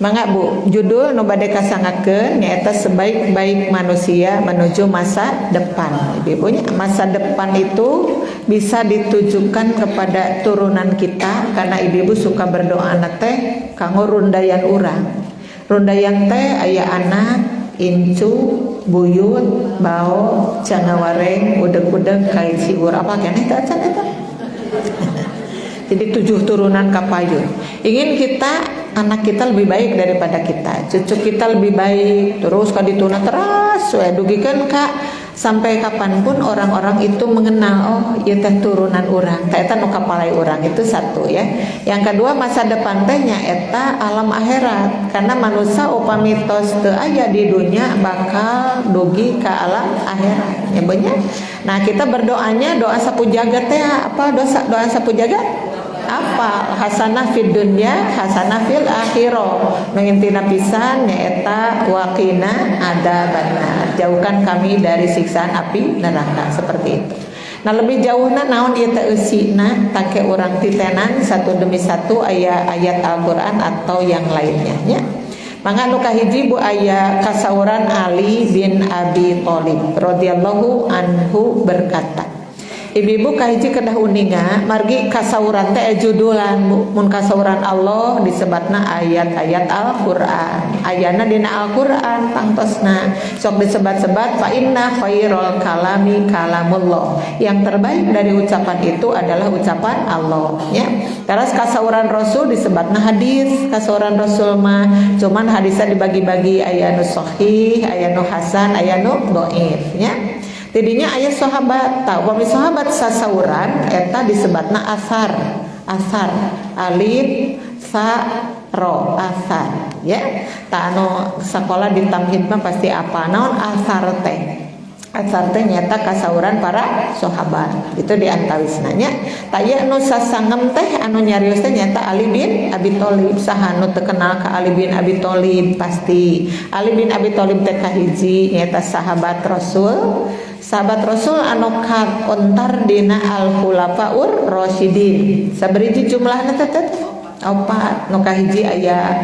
Mangga Bu, judul nu bade kasangakeun nyaeta sebaik-baik manusia menuju masa depan. Ibu-ibunya, masa depan itu bisa ditujukan kepada turunan kita karena ibu-ibu suka berdoa teh kanggo rundayan urang. Rundayan teh aya anak, incu, buyut, bao, canawareng, udeg-udeg, kai siur apa keneh teh acan eta. Jadi 7 turunan kapayun. Ingin kita anak kita lebih baik daripada kita, cucu kita lebih baik, terus kadituna teras we dugikeun ka sampai kapanpun orang-orang itu mengenal oh ieu teh turunan urang, teh eta nu kapalai urang. Itu satu ya. Yang kedua, masa depan teh nyaeta alam akhirat. Karena manusia upami tos teu aya di dunia bakal dugi ka alam akhirat. Ya bener. Nah, kita berdoanya doa sapu jaga teh apa? Doa sapu jaga? Apa? Hasanah fid dunya, hasanah fil akhirah. Mengintina pisan nyaeta waqina adzabannar. Jauhkan kami dari siksaan api neraka, seperti itu. Nah, lebih jauhna naon ieu teh eusina take urang titenan satu demi satu aya ayat Al-Qur'an atau yang lainnya nya. Mangga nu kahiji Bu aya kasauran Ali bin Abi Thalib radhiyallahu anhu berkata, ibu-ibu kahiji kedah uninga margi kasauran teh judulan Bu. Mun kasauran Allah disebatna ayat-ayat Al-Qur'an. Ayana dina Al-Qur'an tangtosna sok disebat-sebat fa inna khairal kalami kalamullah. Yang terbaik dari ucapan itu adalah ucapan Allah ya. Terus kasauran Rasul disebatna hadis. Kasauran Rasul mah cuman hadisnya dibagi-bagi aya nu sahih, aya nu hasan, aya nu dhaif ya. Tidinya ayat sahabat, wami sahabat sasauran eta disebatna asar, alif sa ro asar, ya. Ta anu sakola di tamhid mah pasti apa naon asar teh. Asar teh nyata kasauran para sahabat. Itu di antawisna nya. Taya anu sasangem teh anu nyarios teh nyata Ali bin Abi Thalib. Saha nu teu kenal ka Ali bin Abi Thalib pasti. Ali bin Abi Thalib teh kahiji nyata sahabat Rasul. Sahabat Rasul anu kakontar dina al-khulafaur rasyidin. Saberiji jumlahna teh? 4. Nu kahiji aya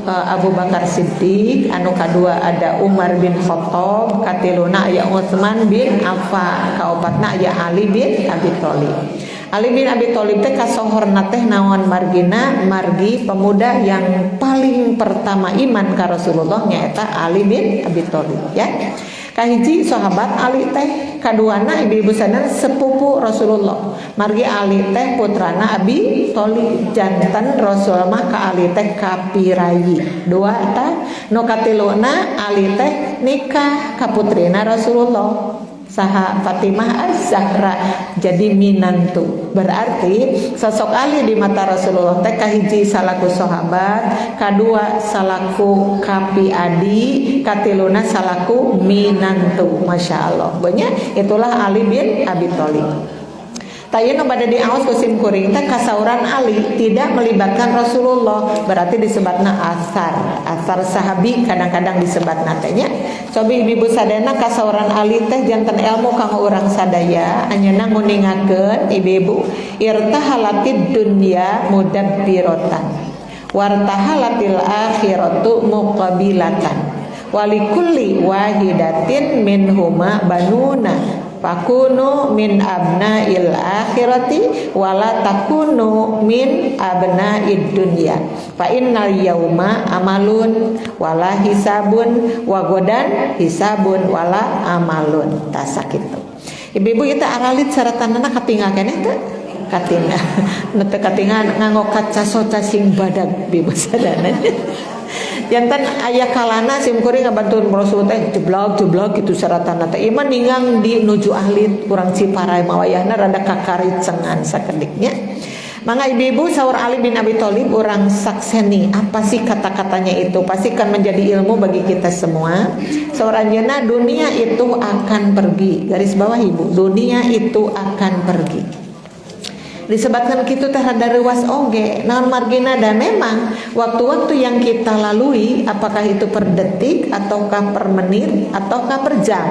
Abu Bakar Siddiq, anu kadua ada Umar bin Khattab, katiluna aya Utsman bin Affan, kaopatna aya Ali bin Abi Thalib. Ali bin Abi Thalib teh kasohorna teh naon margina? Margi pemuda yang paling pertama iman ka Rasulullah nyaeta Ali bin Abi Thalib ya. Kahiji sahabat Ali teh, kaduana ibu-ibu sadar sepupu Rasulullah. Margi Ali teh putrana Abi Thalib, jantan Rasul mah ka Ali teh kapirayi. 2 tah nu katiluna Ali teh nikah ka putrina Rasulullah. Saha Fatimah Az-Zahra jadi minantu. Berarti sosok Ali di mata Rasulullah teh kahiji salaku sahabat, kadua salaku kapi adi, katiluna salaku minantu. Masya Allah. Banyak itulah Ali bin Abi Thalib. Tayana pada diawas kusim kuring teh kasauran Ali tidak melibatkan Rasulullah, berarti disebutna asar sahabi kadang-kadang disebutna teh nya. Cobi ibu sadana kasauran Ali teh janten ilmu kanggo urang sadaya anjeunna nguningakeun ibu-ibu irtahalatid dunya mudabbiratan wartahalatil akhiratu muqabilatan walikulli wahidatin minhuma banuna fakunu min abna'il akhirati wala takunu min abna'id dunya fa innal yauma amalun wala hisabun wa godan hisabun wala amalun. Tasa kitu ibu-ibu kita aralit saratanana katingal keneh teh katingal nu teu katingal nganggo kaca soca sing badag ibu sadana. Jantan aya kalana sim kuring ngabantuan Rasul teh jeblok gitu saratana teh iman ningang di nuju ahli kurang Ciparai mawayahna rada kakaricengan sakediknya. Mangga ibu-ibu saur Ali bin Abi Thalib orang sakseni apa sih kata-katanya itu pasti kan menjadi ilmu bagi kita semua. Saur anjeunna dunia itu akan pergi. Garis bawah ibu, dunia itu akan pergi. disebabkan kitu teh rada reuas oge naon margina, dan memang waktu-waktu yang kita lalui apakah itu per detik ataukah per menit ataukah per jam,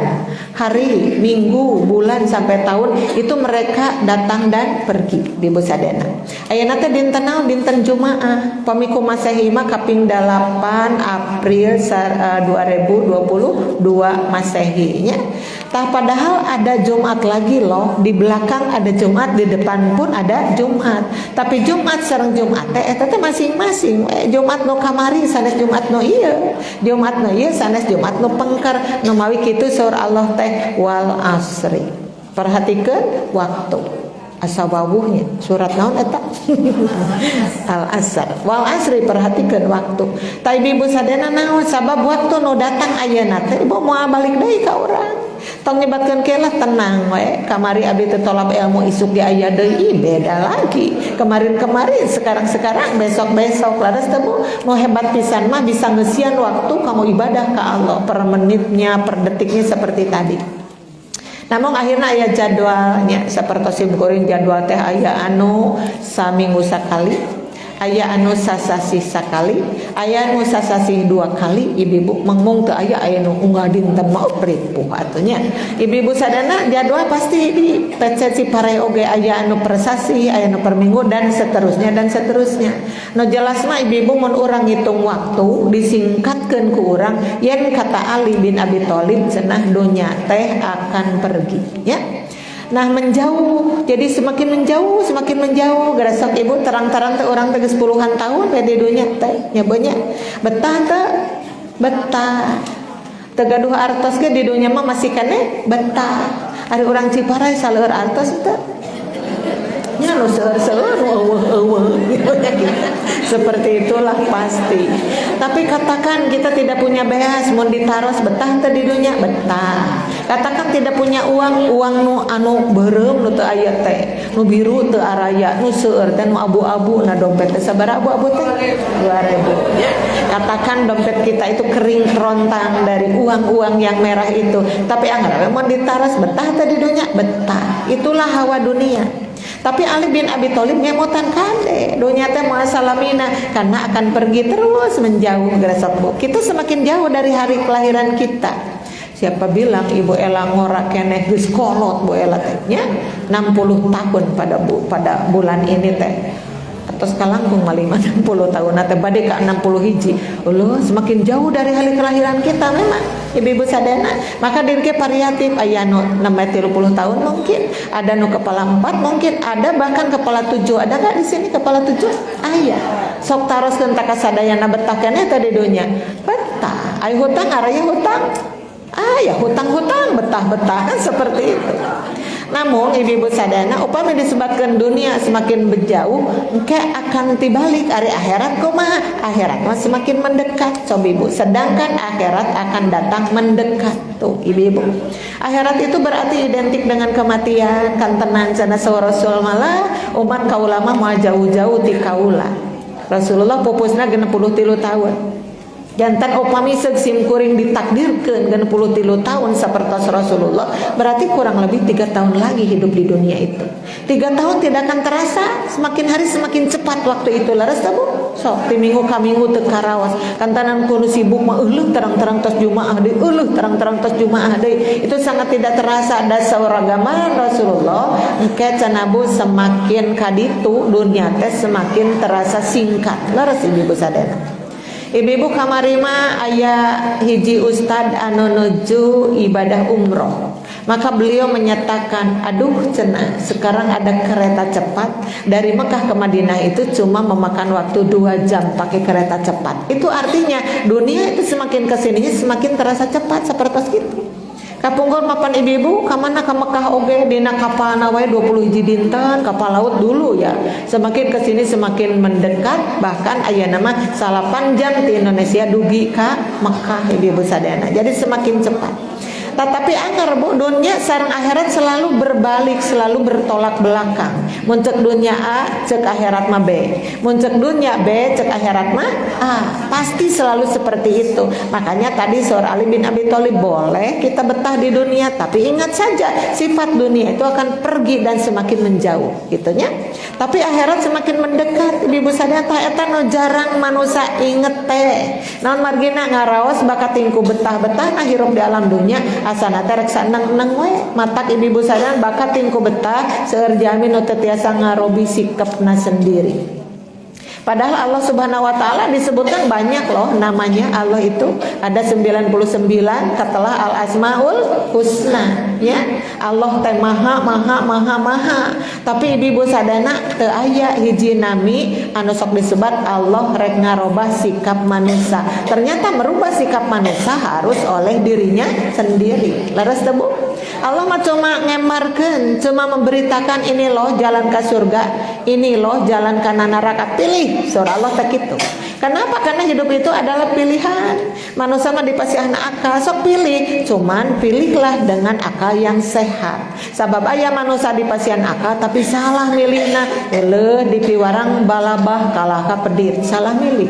hari, minggu, bulan sampai tahun, itu mereka datang dan pergi di Busadena. Ayeuna teh dinten naon? Dinten Jumaah. Pamiku Masehi mah kaping 8 April 2022 Masehi nya. Tah padahal ada Jumat lagi loh, di belakang ada Jumat, di depan pun ada Jumat. Tapi Jumat sareng Jumat teh eta teh masing-masing. Jumat nu kamari sanes Jumat nu ieu. Jumat nu ieu sanes Jumat nu pengker. Nu mawi kitu saur Allah teh wal asri. Perhatikeun waktu. Asa wawuhnya surat naon eta? Al asr. Wal asri, perhatikeun waktu. Ta ibu sadana naon sabab waktu nu datang ayeuna teh ibu moal balik deui ka urang. Tong nyebatkeun kelah tenang we, kamari abdi teh tolab ilmu isuk ge aya deui, beda lagi. Kemarin-kemarin, sekarang-sekarang, besok-besok. Laras teh nu hebat pisan mah bisa ngeusian waktu kamu ibadah ka Allah per menitnya, per detiknya seperti tadi. Namun akhirnya aya jadwalnya sapertos kuring jadwal teh aya anu saminggu sakali, aya anu sasasih sakali, aya anu sasasih 2 kali. Ibu-ibu mengmung teu aya nu unggal dinten mah ripuh atunya. Ibu-ibu sadana jadwal pasti di PC Ciparai oge aya anu per sasih, aya anu per minggu dan seterusnya dan seterusnya. Nu jelas mah ibu-ibu mun urang ngitung waktu disingkatkeun ku urang yen kata Ali bin Abi Thalib cenah dunya teh akan pergi ya. Nah menjauh, jadi semakin menjauh gara sok ibu terang-terang teh orang teh geus puluhan tahun di dunya teh nyabonya betah teh betah tegaduh artos ge di dunya mah masih kene betah. Ari urang Ciparai saleur artos teh nya nu seueur-seueur eueuh seperti itulah pasti. Tapi katakan kita tidak punya beas mun ditaros betah teh di dunya betah. Katakan tidak punya uang nu anu beureum nu teu aya teh, nu biru teu araya, nu seueur teh nu abu-abu, na dompet teh sabaraha abu-abu teh 2.000 ya. Katakan dompet kita itu kering kerontang dari uang-uang yang merah itu, tapi anggar mun ditaros betah teh di dunya betah. Itulah hawa dunia. Tapi Ali bin Abi Thalib ngemotan kade dunia teh moal salamina karena akan pergi terus menjauh geresok bu. Kita semakin jauh dari hari kelahiran kita. Siapa bilang ibu Ela ngora keneh geus kolot bu Ela teh nya 60 tahun pada bulan ini teh. Terus kalangkung mah 60 tahun teh bade ka 60 hiji. Allah semakin jauh dari hari kelahiran kita memang ibu-ibu sadana. Maka diri ke variatif aya nu 30 tahun mungkin, ada nu kepala 4 mungkin, ada bahkan kepala 7. Ada enggak di sini kepala 7? Aya. Sok taroskeun ta kasadayana betah keneh teh di dunya. Betah. Aya hutang, araya hutang. Aya hutang-hutang betah-betah kan seperti itu. Namun ibu-ibu sadana upami disebabkan dunia semakin berjauh engke akan tibalik ari akhirat kumaha? Akhirat mah semakin mendekat coba ibu, sedangkan akhirat akan datang mendekat. Tuh ibu-ibu, akhirat itu berarti identik dengan kematian. Kan tenan cenah Rasul malah umat kaula mah moal jauh-jauh ti kaula. Rasulullah pupusna 63 tahun. Jantan upami seug simkuring ditakdirkeun 63 tahun sapertos Rasulullah, berarti kurang lebih 3 tahun lagi hidup di dunia itu. 3 tahun tidak akan terasa, semakin hari semakin cepat waktu itu. Laras tabu sok ti minggu ka minggu teu karaos. Kantanan kudu sibuk mah eueuh terang-terang tos Jumaah deui, eueuh terang-terang tos Jumaah deui. Itu sangat tidak terasa. Ada sauragaman Rasulullah engke canabu semakin kaditu dunia teh semakin terasa singkat. Laras ibu sadana. Ibu-ibu kamari mah aya hiji ustad anu nuju ibadah umroh. Maka beliau menyatakan, aduh cenah sekarang ada kereta cepat dari Mekah ke Madinah itu cuma memakan waktu 2 jam pakai kereta cepat. Itu artinya dunia itu semakin kesininya semakin terasa cepat seperti itu. Kapungkur mapan ibu-ibu kamana ka Mekah oge dina kapalna wae 20 hiji dinten kapal laut dulu ya. Semakin kesini semakin mendekat, bahkan ayeuna mah 8 jam di Indonesia dugi ka Mekah ibu-ibu sadana. Jadi semakin cepat. Tetapi anggar Bu, dunia sareng akhirat selalu berbalik, selalu bertolak belakang. Mun cek dunia A, cek akhirat mah B. Mun cek dunia B, cek akhirat mah A. Pasti selalu seperti itu. Makanya tadi Saur Ali bin Abi Thalib, boleh kita betah di dunia, tapi ingat saja sifat dunia itu akan pergi dan semakin menjauh, gitunya. Tapi akhirat semakin mendekat. Ibu sadaya tah eta no jarang manusia inget teh. Naon margina ngaraos bakat tingku betah-betah hirup di alam dunia asana teh rek saneng-neng we. Matak ibu sadaya bakat tingku betah seueur jamin nu teu tiasa ngarobi sikepna sendiri. Padahal Allah Subhanahu wa taala disebutkan banyak loh namanya. Allah itu ada 99 setelah Al Asmaul Husna, ya. Allah teh maha maha maha maha. Tapi ibu sadana teu aya hiji nami anu sok disebat Allah rek ngarobah sikap manusia. Ternyata merubah sikap manusia harus oleh dirinya sendiri. Leres teu Bu? Allah mah cuma ngemarkeun, cuma memberitakan ini loh jalan ke surga, ini loh jalan ke neraka, pilih. Surah Allah tak gitu. Kenapa? Karena hidup itu adalah pilihan. Manusia mah dipasih akal, sok pilih. Cuman pilihlah dengan akal yang sehat. Sabab aya manusia dipasihan akal tapi salah milihna. Eleuh dipiwarang balabah kalah ka pedit, salah milih.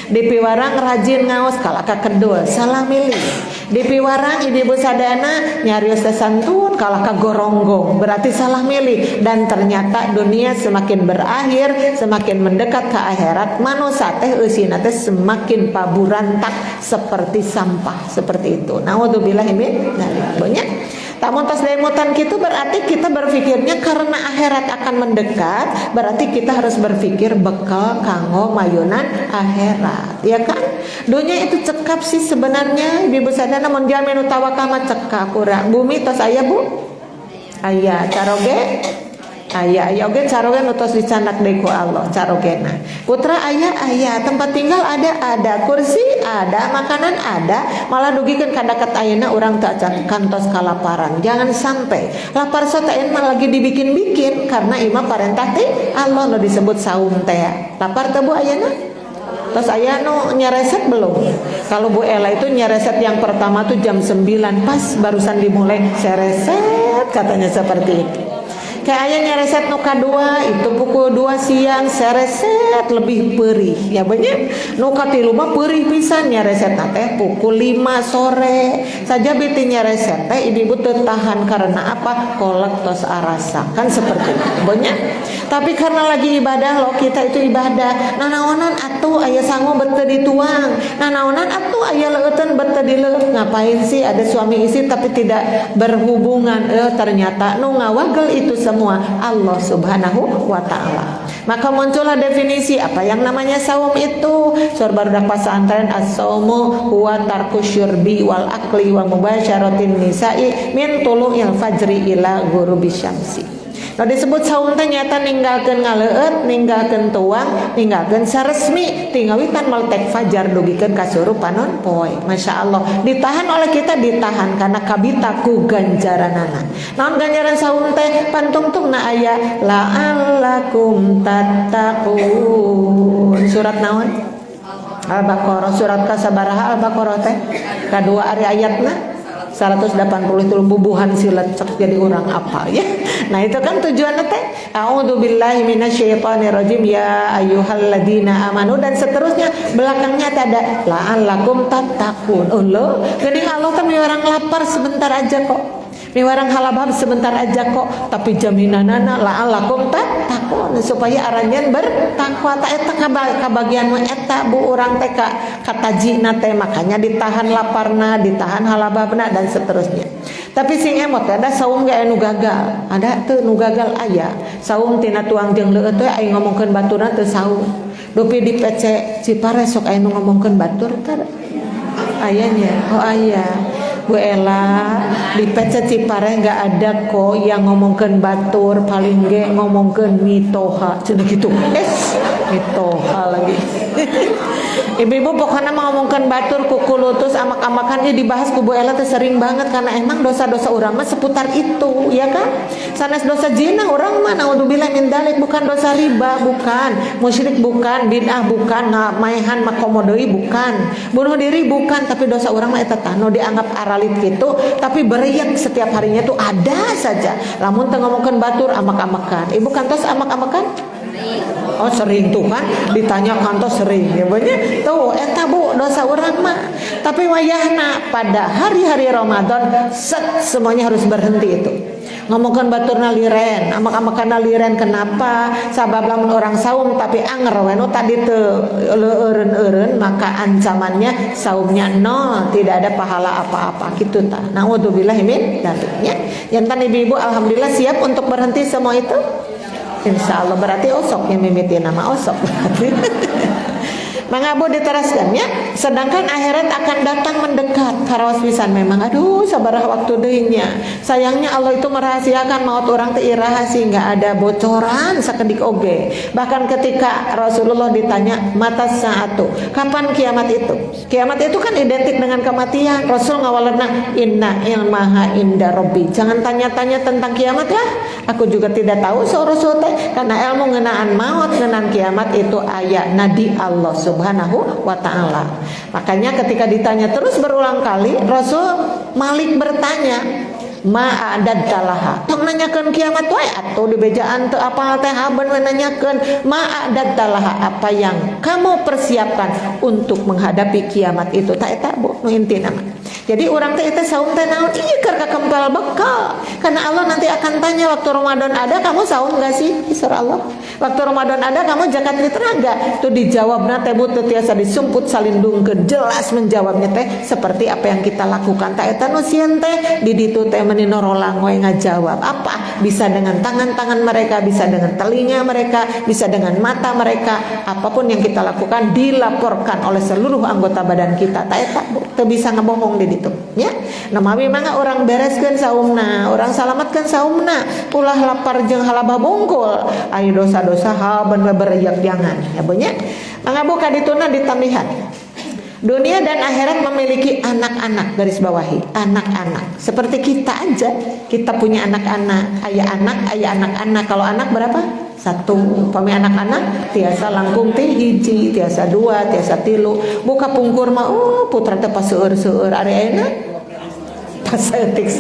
Dipiwarang rajin ngaos kalah ka kedul, salah milih. Dipiwarang ibu sadana nyarios santun kalah ka goronggong, berarti salah milih. Dan ternyata dunia semakin berakhir, semakin mendekat ke akhirat, manusia teh eusina teh semakin paburantak seperti sampah, seperti itu. Naudzubillahi min dzalik. Banyak tamun tos demutan kitu berarti kita berpikirnya karena akhirat akan mendekat, berarti kita harus berpikir bekal kanggo mayunan akhirat, ya kan? Dunia itu cekap sih sebenarnya, ibu sadana mun jamin tawakal mah cekap urang. Bumi tos aya Bu? Aya, caroge aya oge caroge nu tos dicandak deui ku Allah carogena. Putra aya, tempat tinggal ada, kursi ada, makanan ada, malah dugikeun ka dakat ayeuna urang teu acan kantos kalaparan. Jangan sampai lapar sotaen mah lagi dibikin-bikin karena imah parentah ti Allah nu disebut saum teh. Lapar teu Bu ayeuna? Terus aya nu nyereset belum? Kalau Bu Ella itu nyereset yang pertama tuh jam 9 pas barusan dimulai sereset katanya seperti itu. Kayak ayah nyereset nu kadua itu pukul 2 siang sereset lebih perih ya banyak. Nu katilu mah perih pisan nyereset teh pukul 5 sore saja biti nyereset teh ibu teu tahan karena apa? Kolek tos arasa kan seperti itu banyak. Tapi karena lagi ibadah loh, kita itu ibadah. Nanaonan atuh aya sangu bete dituang, nanaonan atuh aya leuteun bete dileuh. Ngapain sih ada suami istri tapi tidak berhubungan? Ternyata nu ngawagel itu semua Allah Subhanahu wa taala. Maka muncullah definisi apa yang namanya saum itu. Surah barudak pesantren as-saumu huwa tarku syurbi wal akli wa mubasyaratin nisa'i min tulu'il fajri ila ghurubis syamsi. Nah disebut saum teh nyata ninggalkeun ngaleueut, ninggalkeun tuang, ninggalkeun saresmi, tinggawitan meltek fajar dugikeun ka surupanon poe. Masya Allah, ditahan oleh kita, ditahan karena kabita ku ganjaranana. Naon ganjaran saum teh? Pantungtungna aya la'allakum tattaqun. Surat naon? Al-Baqarah. Surat kasabaraha Al-Baqarah teh? Kadua ari ayatna 180 itu bubuhan silet cek jadi orang apa ya. Nah itu kan tujuannya teh a'udzubillahi minasyaitonirrajim ya ayyuhalladzina amanu dan seterusnya. Belakangnya ada la'allakum tattaqun. Allah geuning Allah teh orang lapar sebentar aja kok, miwarang halabab sebentar aja kok, tapi jaminanana la'allakum tattaqun supaya aranjeun bertakwa. Ta eta kabagian mah eta Bu urang teh katajina teh, makanya ditahan laparna, ditahan halababna dan seterusnya. Tapi sing emot ada saum ge anu gagal, ada teu nu gagal aya. Saum tina tuang jeung leueut teh aya ngomongkeun baturna teu saum. Dupi di PC Cipare sok aya nu ngomongkeun batur teh. Ayanya, oh aya. Bu Ella di PC Cipare enggak ada kok yang ngomongkeun batur, paling ge ngomongkeun mitoha cenah kitu. Itu lagi. Ibu-ibu pokoknya ngomongkan batur kuku lutus amak-amakan dia dibahas kubu Ella tuh sering banget karena emang dosa-dosa orang mah seputar itu, ya kan? Sanes dosa zina orang mah naudzubillah min dzalik, bukan dosa riba, bukan musyrik, bukan bid'ah, bukan ngamaehan makomodoi, bukan bunuh diri, bukan, tapi dosa orang mah eta tah nu dianggap aralit gitu, tapi beriak setiap harinya tuh ada saja. Lamun teu ngomongkeun batur amak-amakan. Ibu kantos amak-amakan? Oh sering tuh kan ditanya kantos sering ya banyak tuh eta bu dosa orang mah, tapi wayahna pada hari-hari Ramadan semuanya harus berhenti itu ngomongkan batur naliren amak-amakan naliren. Kenapa? Sabab lamun orang saum tapi anger we tadi teu leureun-eureun maka ancamannya saumnya nol, tidak ada pahala apa-apa gitu tah. Naudzubillahi min dzaliknya. Jantan ibu-ibu alhamdulillah siap untuk berhenti semua itu. Insya Allah berarti osok yang mimiti nama osok berarti. Mangabu diteraskannya, sedangkan akhirat akan datang mendekat. Karaos pisan memang, aduh sabaraha waktu deungnya. Sayangnya Allah itu merahasiakan maut orang teu irahasi, nggak ada bocoran sakedik oge. Bahkan ketika Rasulullah ditanya mata saatu, kapan kiamat itu? Kiamat itu kan identik dengan kematian. Rasul ngawalena inna ilmaha inda rabbi. Jangan tanya-tanya tentang kiamat lah. Aku juga tidak tahu Rasul teh, karena ilmu ngeunaan maut ngeunaan kiamat itu aya nadi Allah Subhanahu wa ta'ala. Makanya ketika ditanya terus berulang kali, Rasul Malik bertanya, ma'adaddalaha. Tong nanyakeun kiamat wae atuh di bejaan teu apal teh haben we nanyakeun ma'adaddalaha, apa yang kamu persiapkan untuk menghadapi kiamat itu. Ta eta bu nu intina mah. Jadi orang teh eta saum teh naon? Ieu keur kakempel bekal. Karena Allah nanti akan tanya waktu Ramadan ada kamu saum enggak sih? Isra Allah. Waktu Ramadan ada kamu zakat fitrah enggak? Tuh dijawabna teh bu teu tiasa disumput salindungkeun, jelas menjawabnya teh seperti apa yang kita lakukan. Ta eta nu sieun teh di ditu teh meuni norolang we ngajawab. Apa? Bisa dengan tangan-tangan mereka, bisa dengan telinga mereka, bisa dengan mata mereka. Apapun yang kita lakukan dilaporkan oleh seluruh anggota badan kita. Ta eta teu bisa ngebohong di ditu nya. Namawi mangga orang bereskeun saumna, orang salamatkeun saumna, ulah lapar jeung halabah bungkul. Aya dosa-dosa haben we bereyak jangan. Ya banyak. Mangga buka dituna ditambihan. Dunia dan akhirat memiliki anak-anak, garis bawahi anak-anak. Seperti kita aja, kita punya anak-anak, ayah anak-anak. Kalau anak berapa? Satu. Pami anak-anak tiasa langkung teh hiji, tiasa dua, tiasa tilu. Buka pungkur mah putra teh paseueur-seueur ari ayeuna pasaeutik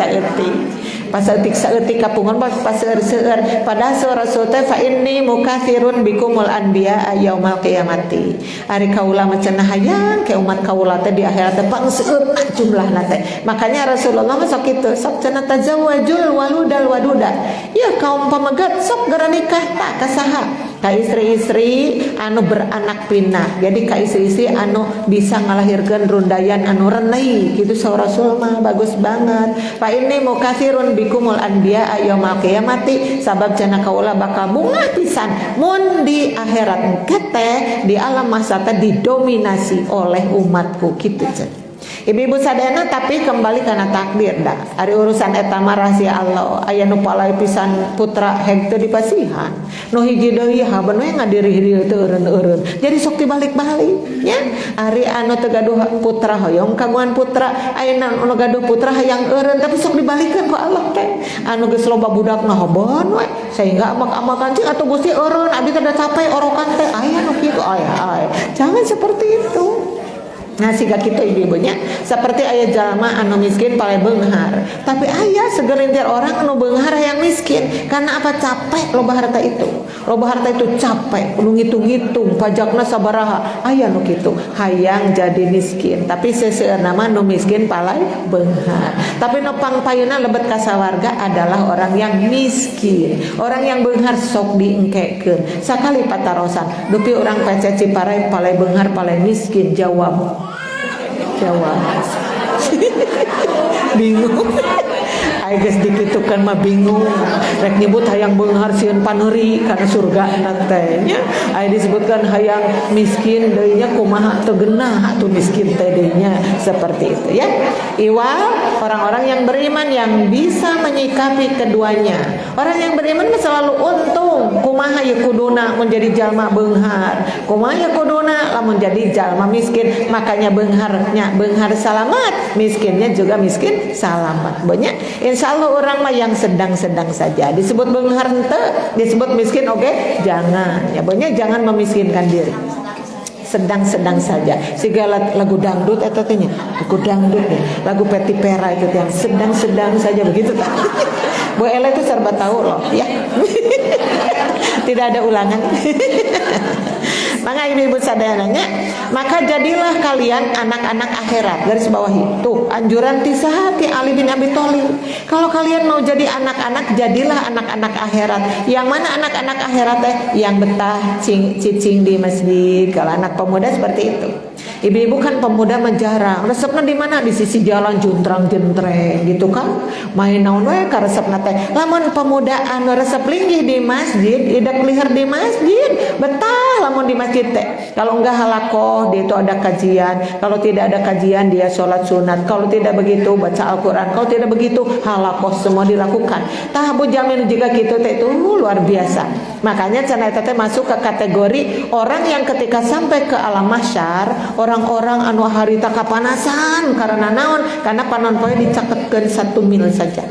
saeutik kapungan paseueur-seueur. Padahal Rasul teh fa inni mukatsirun bikumul anbiya yaumul qiyamati. Ari kaula mah cenah hayang ke umat kaula teh di akhirat teh pangseueurna jumlahna teh. Makanya Rasulullah mah sok kitu, sok cenah tazawwajul waludal waduda. Ya kaum pamegat sok gara nikah tah ka saha? Ka istri-istri anu beranak pinak. Jadi ka istri-istri anu bisa ngalahirkeun rundayan anu renei gitu saur Rasul mah bagus banget. Fa inni mukatsirun bikumul anbiya yaumul qiyamati, sabab cenah kaula bakal bungah pisan mun di akhirat teh di alam mahsyar teh didominasi oleh umatku kitu cenah. Ibu-ibu sadayana, tapi kembali karena takdir dah. Ari urusan eta mah rahasia Allah. Aya nu palai pisan putra heg teu dipasihan. Nu hiji deui haben we ngadiri-diri teu eureun-eureun. Jadi sok dibalik-balik nya. Ari anu teu gaduh putra hoyong kagungan putra, aya nu gaduh putra hayang eureun tapi sok dibalikeun ku Allah teh. Anu geus loba budakna hobon we sehingga amak-amakan cing atuh Gusti eureun abdi teh da capek orokan teh aya nu kitu aya. Jangan seperti itu. Nah siga kitu ibu-ibunya, seperti aya jalma anu miskin pale beunghar, tapi aya segelintir orang anu beunghar yang miskin karena apa? Capek loba harta itu. Loba harta itu capek, nu ngitung-ngitung pajakna sabaraha. Aya nu kitu, hayang jadi miskin, tapi seseueurna mah nu miskin pale beunghar. Tapi nu pangpayuna lebet ka sawarga adalah orang yang miskin. Orang yang beunghar sok diengkekeun. Sakali patarosan, dupi orang PC Ciparai pale beunghar pale miskin, jawab bingung. Ai geus dikitukeun mah bingung. Rek nyebut hayang beunghar sieun paneuri kana surga teh nya. Ai disebutkan hayang miskin deui nya kumaha teu geunah atuh miskin teh deui nya seperti itu ya. Iwal orang-orang yang beriman yang bisa menyikapi keduanya. Orang yang beriman selalu untung. Kumaha ya kuduna menjadi jalma beunghar. Kumaha ya kuduna lamun jadi jalma miskin. Makanya beunghar selamat, miskinnya juga miskin selamat. Banyak insya Allah orang mah yang sedang-sedang saja. Disebut beunghar henteu, disebut miskin oke, jangan. Ya banyak jangan memiskinkan diri. Sedang-sedang saja. Segala lagu dangdut eta teh nya, lagu dangdut nih, lagu Peti Pera itu yang sedang-sedang saja begitu tak. Bu Ella itu serba tahu loh ya. Tidak ada ulangan. Maka ibu-ibu sadaranya, maka jadilah kalian anak-anak akhirat. Garis bawahi tuh anjuran tisahati Ali bin Abi Thalib. Kalau kalian mau jadi anak-anak, jadilah anak-anak akhirat. Yang mana anak-anak akhirat teh? Yang betah cicing di masjid. Kalau anak pemuda seperti itu. Ibu-ibu kan pemuda menjarang. Resepna di mana? Di sisi jalan juntrang-jentreng gitu kan. Main naon we ka resepna teh. Lamun pemuda anu resep linggih di masjid, idak lihir di masjid, betah lamun di masjid teh. Kalau enggak halakoh, dia itu ada kajian. Kalau tidak ada kajian, dia sholat sunat. Kalau tidak begitu, baca Al-Quran. Kalau tidak begitu, halakoh semua dilakukan. Tah bu jamin jika gitu teh itu luar biasa. Makanya cenah eta teh masuk ke kategori orang yang ketika sampai ke alam mahsyar, orang-orang anu harita kapanasan karena naon? Karena panon poe dicakeutkeun 1 mil saja.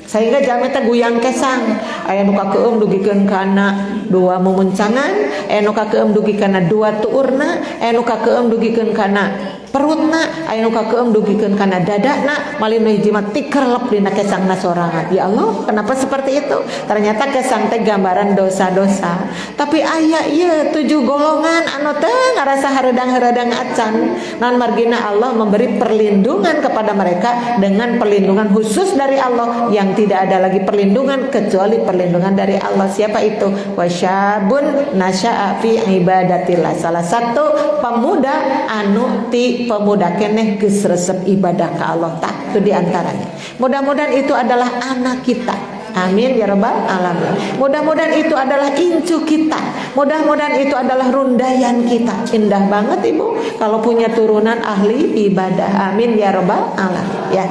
Sehingga jami teh guyang kesang. Aya nu kakeum dugikeun kana 2 mumuncangan, aya nu kakeum dugi kana 2 tuurna, aya nu kakeum dugikeun kana perutna, aya nu kakeum dugikeun kana dadana, malin hiji mah tikerlep dina kesangna sorangan. Ya Allah, kenapa seperti itu? Ternyata kesang teh gambaran dosa-dosa. Tapi aya ieu 7 golongan anu teh ngarasa hareudang-hareudang acan. Naon margina Allah memberi perlindungan kepada mereka dengan perlindungan khusus dari Allah yang tidak ada lagi perlindungan kecuali perlindungan dari Allah. Siapa itu? Wasyabun nasya'a fi ibadatillah. Salah satu pemuda anu ti pemuda keneh geus resep ibadah ka Allah tak itu diantaranya. Mudah-mudahan itu adalah anak kita. Amin ya rabbal alamin. Mudah-mudahan itu adalah incu kita. Mudah-mudahan itu adalah rundayan kita. Indah banget ibu kalau punya turunan ahli ibadah. Amin ya rabbal alamin ya.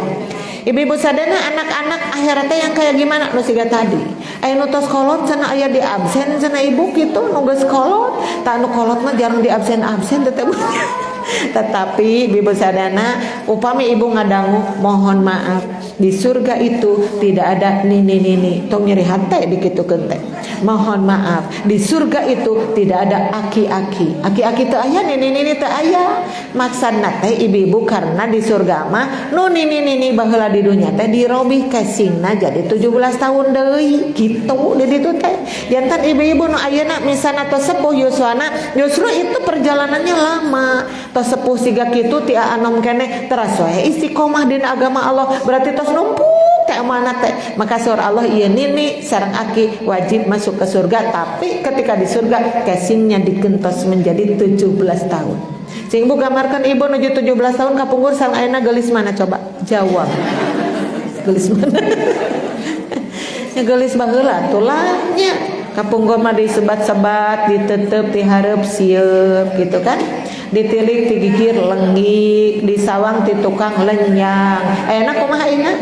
Ibu-ibu sadana anak-anak akhiratnya yang kayak gimana? Nu siga tadi. Aya nu tos kolot cenah aya di absen cenah ibu kitu nu geus kolot. Tah nu kolot mah jarang di absen-absen teh. Tetapi ibu sadana upami ibu ngadangu mohon maaf di surga itu tidak ada nini tong nyeri hate dikitukeun teh. Mohon maaf di surga itu tidak ada aki-aki teu aya nini teu aya. Maksudna teh ibu-ibu karena di surga mah nu nini baheula di dunya teh dirobih casingna jadi 17 tahun deui gitu di ditu teh. Jantan ibu-ibu nu ayeuna misalna tos sepuh yuswana justru itu perjalanannya lama. Tos sepuh siga kitu ti anom keneh teras wae istiqomah dina agama Allah berarti tos numpuk teh mana teh. Maka surah Allah ieu nini sareng aki wajib masuk ke surga, tapi ketika di surga casingnya dikentos menjadi 17 tahun. Sing ibu gambarkan ibu nuju 17 tahun kapungkur sareng ayeuna geulis mana coba? Jawab. Geulis mana? Ya geulis baheula tulah nya. Kapungkur mah disebat-sebat, ditetep, dihareup sieup gitu kan. Ditilik digigir lenggik, disawang ti tukang lenyang. Ayeuna kumaha ayeuna?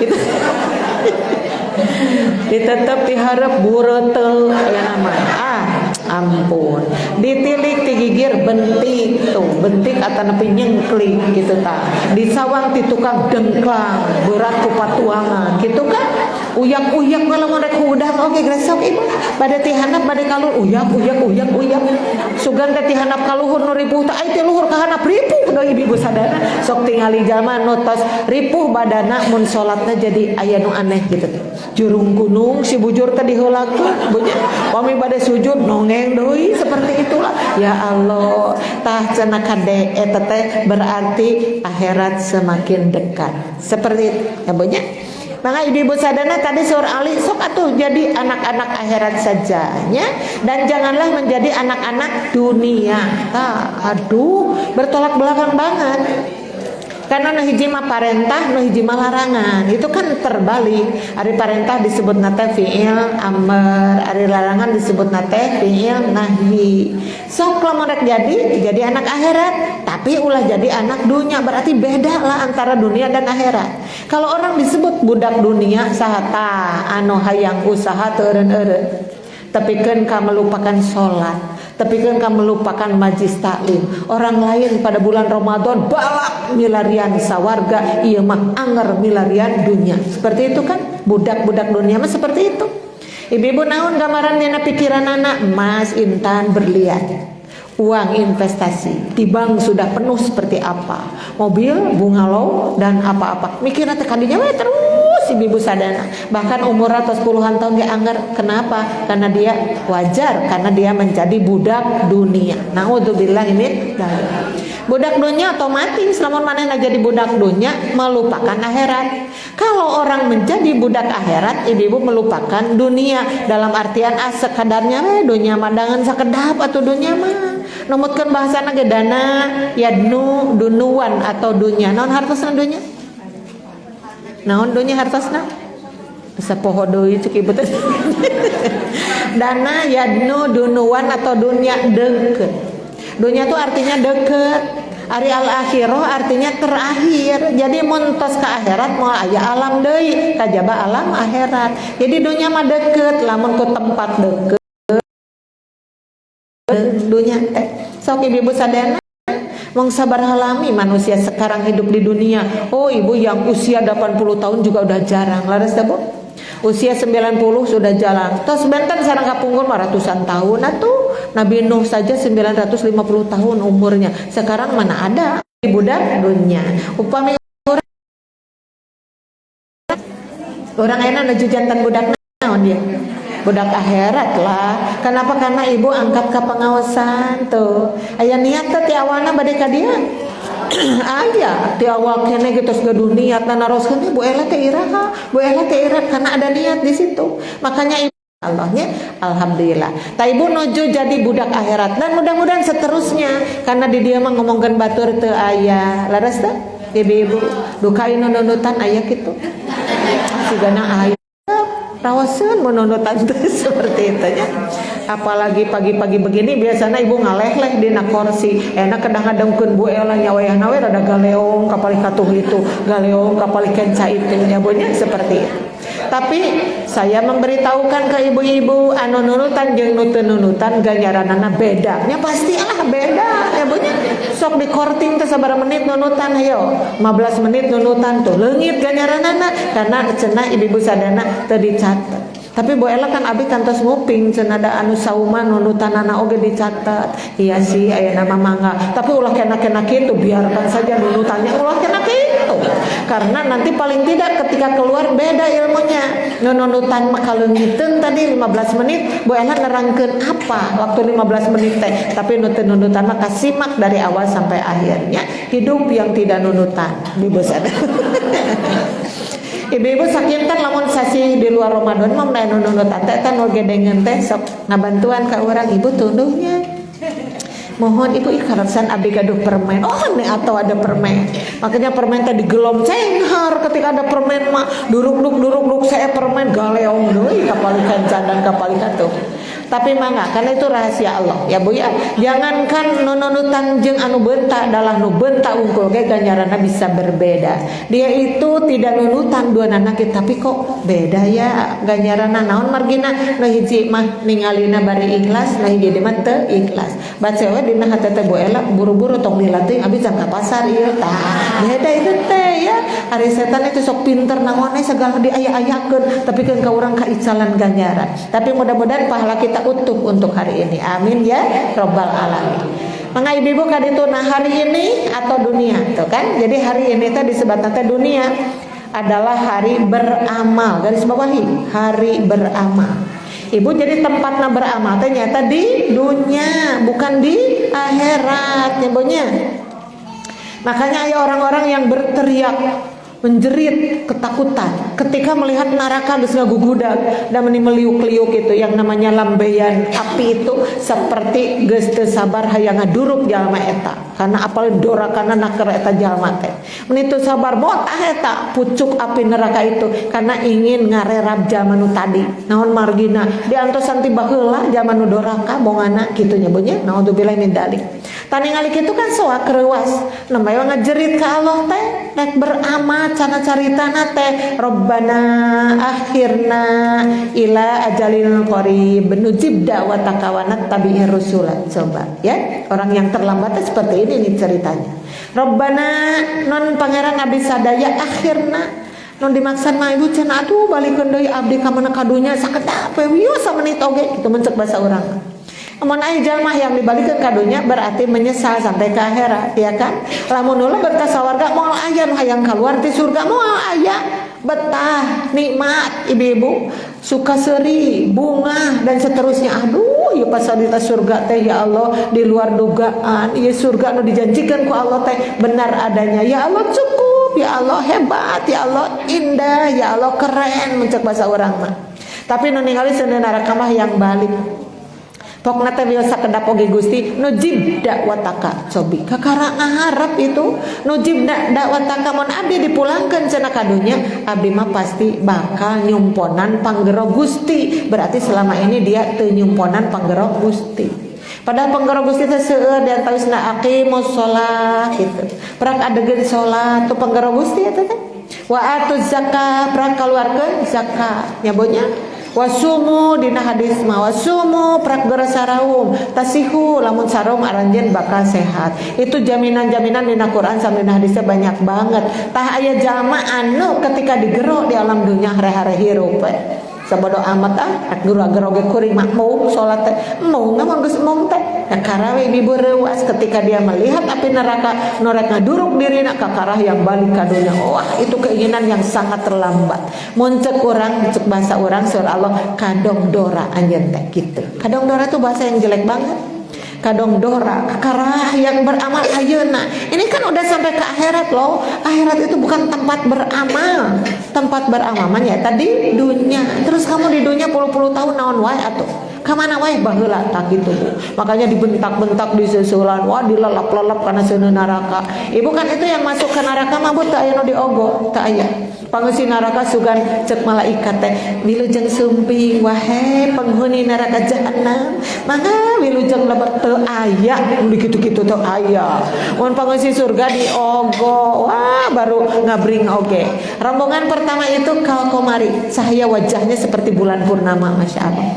Gitu. Ditetep diharap bureuteu ayeuna mah. Ampun. Ditilik digigir bentik tuh, bentik atanepi nyengklik gitu ta. Disawang ti tukang dengklang, berat ku patuangan gitu kan. Uyak-uyak kalau rek hudang oke gresok ibu. Bade ti handap bade kalur uyak. Sugan teh ti handap kaluhur nu ripuh teh ai teh luhur ka handap ripuh deui ibu sadana. Sok tingali jalma nu tos ripuh badana mun salatna jadi aya nu aneh gitu. Jurung gunung si bujur teh diheulakeun bunyi. Pami bade sujud nongeng deui seperti itulah. Ya Allah, tah cenah kade eta teh berarti akhirat semakin dekat. Seperti itu ya bunyi. Maka ibu-ibu sadana tadi surah Ali sok atuh jadi anak-anak akhirat saja ya. Dan janganlah menjadi anak-anak dunia. Aduh, bertolak belakang banget. Karena nu hiji mah parentah, nu hiji mah larangan. Itu kan terbalik. Ari parentah disebut nate fi'il amr, ari larangan disebut nate fi'il nahyi. Sok lamun rek jadi anak akhirat, tapi ulah jadi anak dunia, berarti beda lah antara dunia dan akhirat. Kalau orang disebut budak dunia sahata anu hayang usaha teu eureun-eureun, tepikeun ka melupakan sholat, tepikeun ka melupakan majlis taklim. Orang lain pada bulan Ramadan balak milarian sawarga, ieu mah anger milarian dunia. Seperti itu kan budak-budak dunia mah seperti itu. Ibu-ibu naon gambaran dina pikiran anak? Emas, intan, berlian, uang investasi di bank sudah penuh seperti apa, mobil, bungalow dan apa-apa. Mikirna teh kadinya we terus ibu-ibu sadana. Bahkan umur atas puluhan tahun dia anggar. Kenapa? Karena dia wajar, karena dia menjadi budak dunia. Naudzubillah ini budak dunia otomatis lamun manehna jadi budak dunia melupakan akhirat. Kalau orang menjadi budak akhirat, ibu-ibu melupakan dunia dalam artian sekadarnya dunia mandangan sakedap atau dunia mah. Numutkeun bahasana ge dana yadnu dunuan atau dunia. Naon hartosna dunia? Naon dunia hartosna? Sapoho deui ceuk ibu teh. Dana yadnu dunuan atau dunia deukeut. Dunia itu artinya deket. Ari al akhirah artinya terakhir. Jadi mun tos ka akhirat moal aya alam deui, kajaba alam akhirat. Jadi dunia mah deket, lamun ku tempat deket dunia teh. Sok ibu sadana mong sabar halami manusia sekarang hidup di dunia. Oh, ibu yang usia 80 tahun juga udah jarang. Laras dah, Bu? Usia 90 sudah jalan. Tos benten sareng kapungkur ratusan tahun atuh. Nabi Nuh saja 950 tahun umurnya. Sekarang mana ada budak dunia. Upami orang enak nuju jantan budak naon dia? Budak akhirat lah. Kenapa? Karena ibu angkat ke pengawasan tuh. Aya niat teh ti awalna bade ka dia. Aya ti awal kene geus gaduh niat naroskeun Bu Ela teh iraha. Bu Ela teh ira karena ada niat di situ. Makanya ibu Allahnya alhamdulillah. Ta ibu nuju jadi budak akhirat dan mudah-mudahan seterusnya karena di dia mah ngomongkeun batur teu aya. Laras teh ibu-ibu duka inu nunutan aya kitu. Sigana aya rawasan menunutan seperti itu ya. Apalagi pagi-pagi begini biasanya ibu ngaleh-leh dina kursi enak kadang-kadangkeun Bu Ela nyawayahna we rada galeong kapali katuh itu galeong kapali kenca itu ya bunya seperti itu. Tapi saya memberitahukan ke ibu-ibu anu nunutan jeung nu teu nunutan ganjaranana beda. Nya pastilah beda ya bunya. Sok di korting teh sabaraha menit nunutan hayo 15 menit nunutan tuh leungit ganjaranana karena cenah ibu-ibu sadana teu dicatet. Tapi Bu Ela kan abi kantos nguping cenah ada anu sauma nunutanana oge dicatat. Iya sih aya nama mangga. Tapi ulah kena-kena kitu biarkan saja nunutannya ulah kena kitu. Karena nanti paling tidak ketika keluar beda ilmunya. Nunutan mah kaleungiteun tadi 15 menit Bu Ela nerangkeun apa waktu 15 menit teh. Tapi nunutan mah kasimak dari awal sampai akhirnya. Hidup yang tidak nunutan di bosan. Ibu-ibu sakinten lamun sasi di luar Ramadan mah mun anu nunutan teh nu gedengeun teh sok ngabantuan ka urang ibu tunduhnya. Mohon ibu ikharsan abdi gaduh permen. Oh nih atau ada permen. Makanya permen teh digelom cenghar ketika ada permen mah duruk saya permen galeong deui kapalikan dan kapalikan tuh. Tapi mangga karena itu rahasia Allah ya Bu ya. Jangankan nunutan jeung anu beunta adalah nu beunta unggul ge ganjaranna bisa berbeda. Dia itu tidak nunutan dua anak tapi kok beda ya ganjaranna naon margina nu hiji mah ningalina bari ikhlas nah hiji mah teu ikhlas. Baca we dina hate teh Bu Ela buru-buru tong dilatih abi can ka pasar ieu tah. Beda itu teh ya. Ari setan itu sok pinter naon segala diaya-ayakeun tapi keun ka urang kaicalan ganjaran. Tapi mudah-mudahan pahala kita utuh untuk hari ini. Amin ya Rabbal alamin. Mangga ibu-ibu kaditu nah hari ini atau dunia tuh kan. Jadi hari ini teh disebutna teh dunia adalah hari beramal. Garis bawahi hari beramal. Ibu jadi tempatnya beramal teh nyata di dunia bukan di akhirat ya Bonya. Makanya ada orang-orang yang berteriak menjerit ketakutan ketika melihat neraka geus ngagugudag dan meliuk-liuk itu yang namanya lambeyan api itu seperti geus teu sabar hayang ngaduruk jalma eta karena apal dorakana naker eta jalma teh mun itu sabar bot eta pucuk api neraka itu karena ingin ngarerab jalma nu tadi naon margina diantosan ti baheula jalma nu doraka bongana kitu nya beunnya naudzubillah min dzalik tani ngalik itu kan soa kreuas namanya ngajerit ka Allah teh rek beramal cana caritana teh Rabbana akhirna ila ajalin qarib nujib da'wataka wa nattabi'ir rusulat. Coba ya, orang yang terlambat seperti ini nih ceritanya. Rabbana non pangeran abdi sadaya akhirna non dimaksan mah ibu cenah aduh balikeun deui abdi ka mana kadunya sakedap we wios menit oge kitu mencek bahasa urang. Amun aya jalma yang dibalikeun kadunya berarti menyesal sampai ke akhirat, ya kan? Lamun ulah betah sawarga moal aya nu hayang kaluar ti surga moal aya betah nikmat ibu-ibu suka seri bunga dan seterusnya. Aduh ya pas di surga teh ya Allah di luar dugaan ya surga nu dijanjikan ku Allah teh benar adanya ya Allah cukup ya Allah hebat ya Allah indah ya Allah keren mencek bahasa orang mah. Tapi nu ningali seuneu neraka mah yang balik pokna teh biasa kedap oge Gusti nujib dakwataka cobi kakara ngaharap itu nujib dakwataka mun abdi dipulangkeun cenah kadunya abdi mah pasti bakal nyumponan panggero Gusti berarti selama ini dia teu nyumponan panggero Gusti padahal panggero Gusti teh seueur di antawisna aqimus shalah gitu prak adegeun salat tu panggero Gusti eta teh wa atuz zakat prak kaluarkeun zakat nyabonya wasumu dina hadis mah wasumu prak bersaraum tasihu lamun sarum aranjeun bakal sehat itu jaminan-jaminan dina Quran sama dina hadisnya banyak banget tah aya jalma anu ketika digero di alam dunia hare-hare hirup sabodo amat gero-gero ge kuring makmum salat teh mau mah geus mung teh karawe ibu reuas ketika dia melihat api neraka norek ngaduruk dirina kakarah yang balik ka dunya wah itu keinginan yang sangat terlambat mun ceuk urang ceuk bahasa urang surah Allah kadong dora anjeun teh kitu kadong dora tuh bahasa yang jelek banget kadong dora kakarah yang beramal ayeuna ini kan udah sampai ke akhirat loh akhirat itu bukan tempat beramal ya tadi dunia terus kamu di dunia puluh-puluh tahun naon wae atuh kamana wae baheula tak gitu Bu makanya dibentak-bentak disusulan wah dilalap-lalap karena seuneu neraka ibu kan itu yang masuk ke neraka mah teu aya nu diogo teu aya pangeusi neraka sugan cek malaikat teh wilujeng sumping wahe penghuni neraka jahanam mangga wilujeng lebet teu aya udah gitu-gitu teu aya mun pangeusi surga diogo wah baru ngabring oge rombongan pertama itu kal komari cahaya wajahnya seperti bulan purnama masya Allah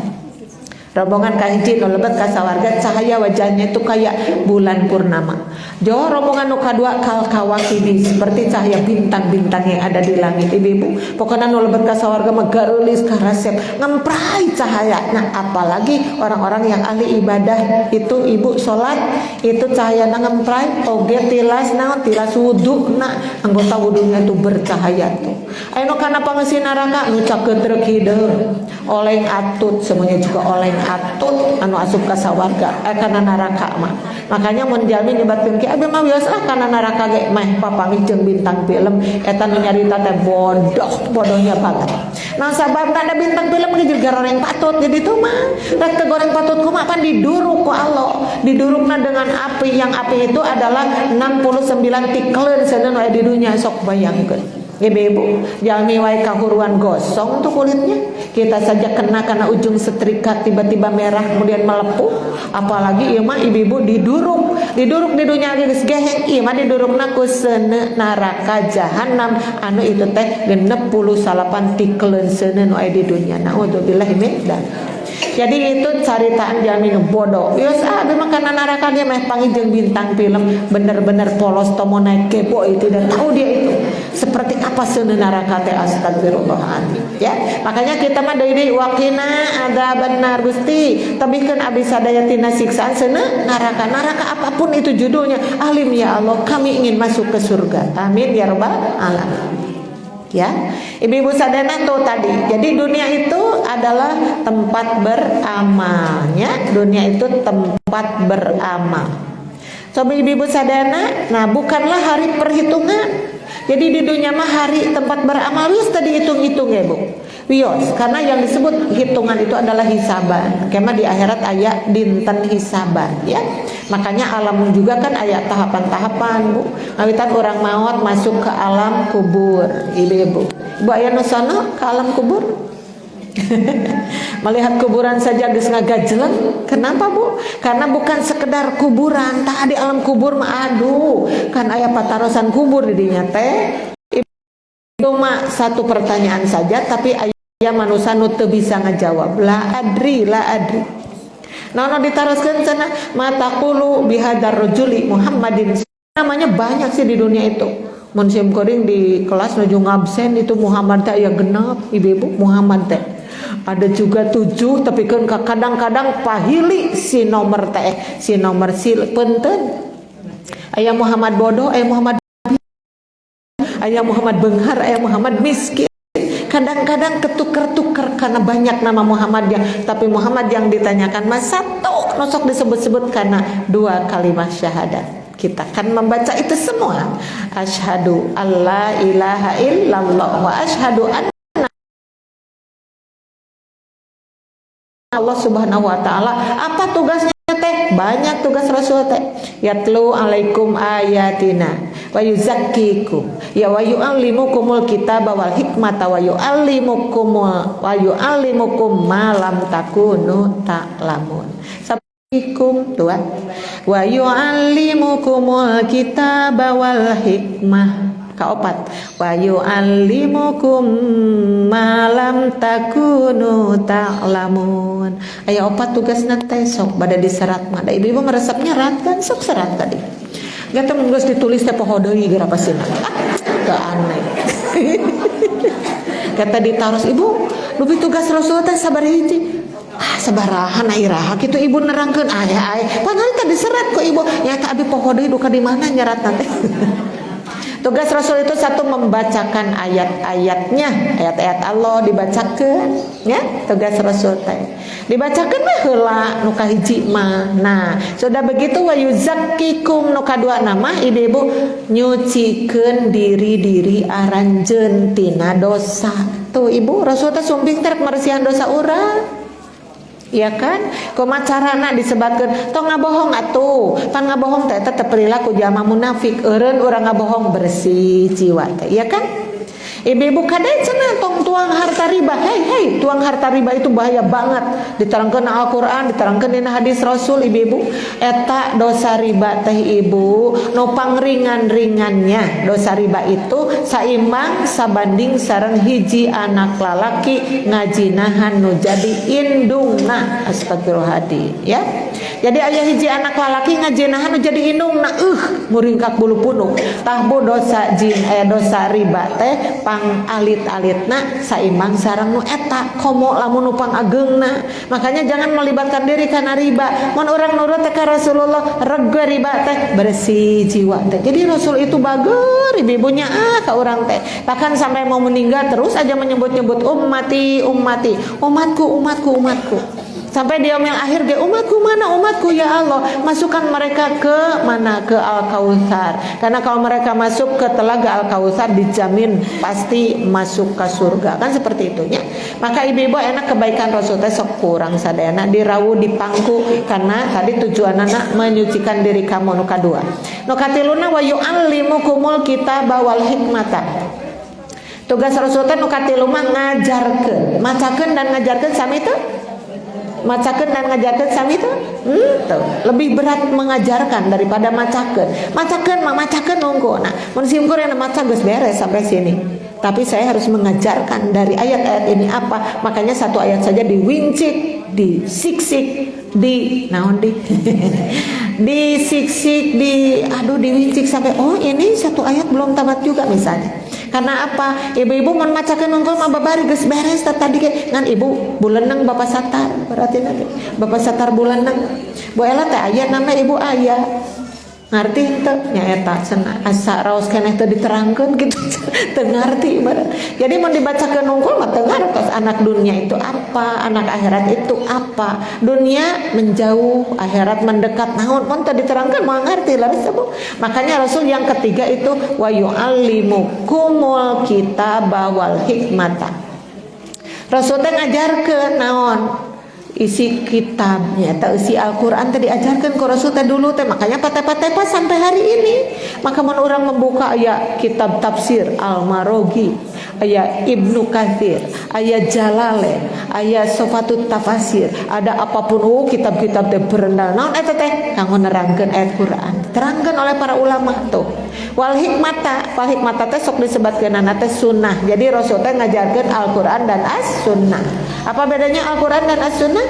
rombongan kahiji nu lebet ka sawarga cahaya wajahnya itu kayak bulan purnama. Jauh rombongan nu kadua kal kawakib seperti cahaya bintang-bintang yang ada di langit ibu-ibu. Pokoknya nu lebet ka sawarga mah gareulis karasep ngemprai cahaya. Nah, apalagi orang-orang yang ahli ibadah itu ibu salat itu cahayana ngemprai oge tilas naon tilas wuduna anggota wudunya itu bercahaya tuh. Aya nu kana pangeusi neraka nu cakeutreuk hideung oleng atut semuanya juga oleng atut anu asup ka sawarga kana neraka mah makanya mun jalmi nyebatkeun ki abi mah biasa kana neraka ge meh papangih jeung bintang film eta nu nyarita teh bodohnya banget nah sababna ada bintang film ge juga goreng patut jadi itu mah rek teu goreng patut kumaha pan diduruk ku Allah didurukna dengan api yang api itu adalah 69 tikleun seuneu aya di dunya sok bayangkeun ibu-ibu jalmi wae kahuruan gosong tuh kulitnya kita saja kena karena ujung setrika tiba-tiba merah kemudian melepuh apalagi ieu mah ibu-ibu diduruk di dunya geus geheng ieu mah didurukna ku seuneu neraka jahanam anu itu teh 69 tikleun seuneu nu aya di dunya naudzubillahi min dzalik. Jadi itu caritaan jalmi nu bodoh. Yos abi mah kana neraka dia meh pangijeng bintang film bener-bener polos tomo naik kepo itu dan tahu dia itu seperti apa seuneu neraka teh astagfirullahaladzim ya. Makanya kita mah deui waqina adzabannar Gusti tabihkeun abdi sadaya tina siksaan seuneu neraka apapun itu judulnya alim ya Allah kami ingin masuk ke surga amin ya rabbal alamin. Ya, ibu-ibu sadana tuh tadi. Jadi dunia itu adalah tempat beramalnya. Dunia itu tempat beramal. Coba ibu-ibu sadana, nah bukanlah hari perhitungan. Jadi di dunia mah hari tempat beramal wis tadi hitung-hitung ya Bu. Wios, karena yang disebut hitungan itu adalah hisaban. Kema di akhirat ayat dinten hisaban ya. Makanya alam juga kan ayat tahapan-tahapan Bu. Ngawitan orang maut masuk ke alam kubur, ibu-ibu. Bu aya nu sono ke alam kubur? Melihat kuburan saja geus ngagajleng. Kenapa Bu? Karena bukan sekedar kuburan, tah di alam kubur mah aduh, kan aya patarosan kubur di dinya teh. Itu mah satu pertanyaan saja tapi aya manusia nu teu bisa ngajawab. La adri. Nah, ditaroskeun cenah mataqulu bihadar rajuli Muhammadin. Namanya banyak sih di dunia itu. Mun sim kuring di kelas nuju ngabsen itu Muhammad teh aya genep, ibu-ibu Muhammad teh. Ada juga 7 tapi kan kadang-kadang pahili si nomor teh, si nomor sil punten. Aya Muhammad bodoh, aya Muhammad benghar, aya Muhammad miskin. Kadang-kadang ketuker-tuker karena banyak nama Muhammad tapi Muhammad yang ditanyakan mas satu nosok disebut-sebut karena 2 kalimat syahadat. Kita kan membaca itu semua. Asyhadu alla ilaha illallah wa asyhadu anna Allah Subhanahu wa taala. Apa tugasnya teh? Banyak tugas Rasul teh. Yatlu alaikum ayatina wa yuzakkikum ya wa yu'allimukumul kitaba wal hikmata wa yu'allimukum ma lam takunu ta'lamun. Sabikum tuh wa yu'allimukumul kitaba wal hikmah. Kaopat wa yu'allimukum ma lam takunu ta'lamun. Aya opat tugasna teh sok bada diserat mah. Da ibu-ibu meresep nyerat kan sok serat tadi. Gata mun geus ditulis teh poho deui geura pasina. Teu aneh. Kata ditaros ibu, dupi tugas Rasul teh sabar hiji. Sabaraha na iraha kitu ibu nerangkeun aya padahal tadi serat ku ibu. Nyata abi poho deui duka di mana nyerat teh. Tugas Rasul itu satu membacakan ayat-ayatnya, ayat-ayat Allah dibacakan, ya. Tugas Rasul teh dibacakan mah heula nu kahiji mah. Nah, sudah begitu wa yuzakkikum nu kadua nama ibu-ibu nyucikeun diri-diri aranjeun tina dosa. Tuh ibu Rasul teh sumping teh maresihan dosa urang. Ya kan, kumaha carana disebatkeun tong ngabohong atuh. Pan ngabohong teh tetep perilaku jama munafik. Eureun urang ngabohong bersih jiwa teh, ya kan? Ibu-ibu kadang cenah tong tuang harta riba. Hei, tuang harta riba itu bahaya banget. Diterangkeun na Al-Qur'an, diterangkeun dina hadis Rasul ibu-ibu. Eta dosa riba teh ibu, nu pangringan-ringannya dosa riba itu saimbang sabanding sareng hiji anak lalaki ngajinahan nu jadi indungna. Astagfirullahaladzim, ya. Jadi aya hiji anak lalaki ngajinahan nu jadi indungna, muringkak bulu punuk. Tahbu dosa jin dosa riba teh pang alit-alitna saimbang sareng nu eta komo lamun nu pang ageungna. Makanya jangan melibatkan diri kana riba. Mun urang nurut ka Rasulullah rega riba teh bersih jiwa teh. Jadi Rasul itu bager ibu-ibunya ka urang teh. Bahkan sampai mau meninggal terus aja menyebut-nyebut ummati, umatku. Sampai di yaumil akhir ge umatku mana umatku ya Allah, masukkan mereka ke mana, ke Al-Kautsar. Karena kalau mereka masuk ke telaga Al-Kautsar dijamin pasti masuk ke surga. Kan seperti itunya. Maka ibu-ibu enak kebaikan Rasul teh sok kurang sadayana dirawu dipangku karena tadi tujuanana menyucikan diri kamu nu kadua. Nu katiluna wa yu'allimukumul kitaba wal hikmata. Tugas Rasul teh nu katilu mah ngajarkeun, macakeun dan ngajarkeun sami teu? Macakeun dan ngajarkeun sami teu? Tuh, lebih berat mengajarkan daripada macakeun. Macakeun nunggu. Nah, mun simkur yang maca geus beres sampai sini. Tapi saya harus mengajarkan dari ayat-ayat ini apa. Makanya satu ayat saja diwincik, disiksik, disiksik, diwincik sampai ini satu ayat belum tamat juga misalnya. Karena apa? Ibu-ibu mun macakeun unggul mah babari geus beres tadi ge ngan ibu buleunang bapak satar berarti nanti bapak satar buleunang. Bu Ela teh aya nama ibu aya. ngarti teu nyaeta cenah asa raos keneh teu diterangkeun gitu teu ngarti ibarat. Jadi mun dibacakeun hungkul mah teu ngartos anak dunia itu apa, anak akhirat itu apa. Dunia menjauh, akhirat mendekat, naon mun teu diterangkeun moal ngarti laras bu. Makanya Rasul yang ketiga itu wa yu'allimukumul kitaba wal hikmata. Rasul teh ngajarkeun naon? Isi kitabnya, isi Al-Quran tadi diajarkan ke Rasul teh dulu teh, makanya patah-patah sampai hari ini. Maka mun orang membuka aya kitab tafsir Al-Marogi, aya Ibnu Katsir, aya Jalalain, aya Sofatut Tafasir, ada apapun kitab-kitab teh berendah naon eta teh kanggo nerangkeun ayat Quran, terangkeun oleh para ulama tuh. Wal hikmata teh sok disebutkeunana teh sunnah. Jadi Rasul teh ngajarkeun Al-Quran dan As-Sunnah. Apa bedanya Al-Quran dan As-Sunnah?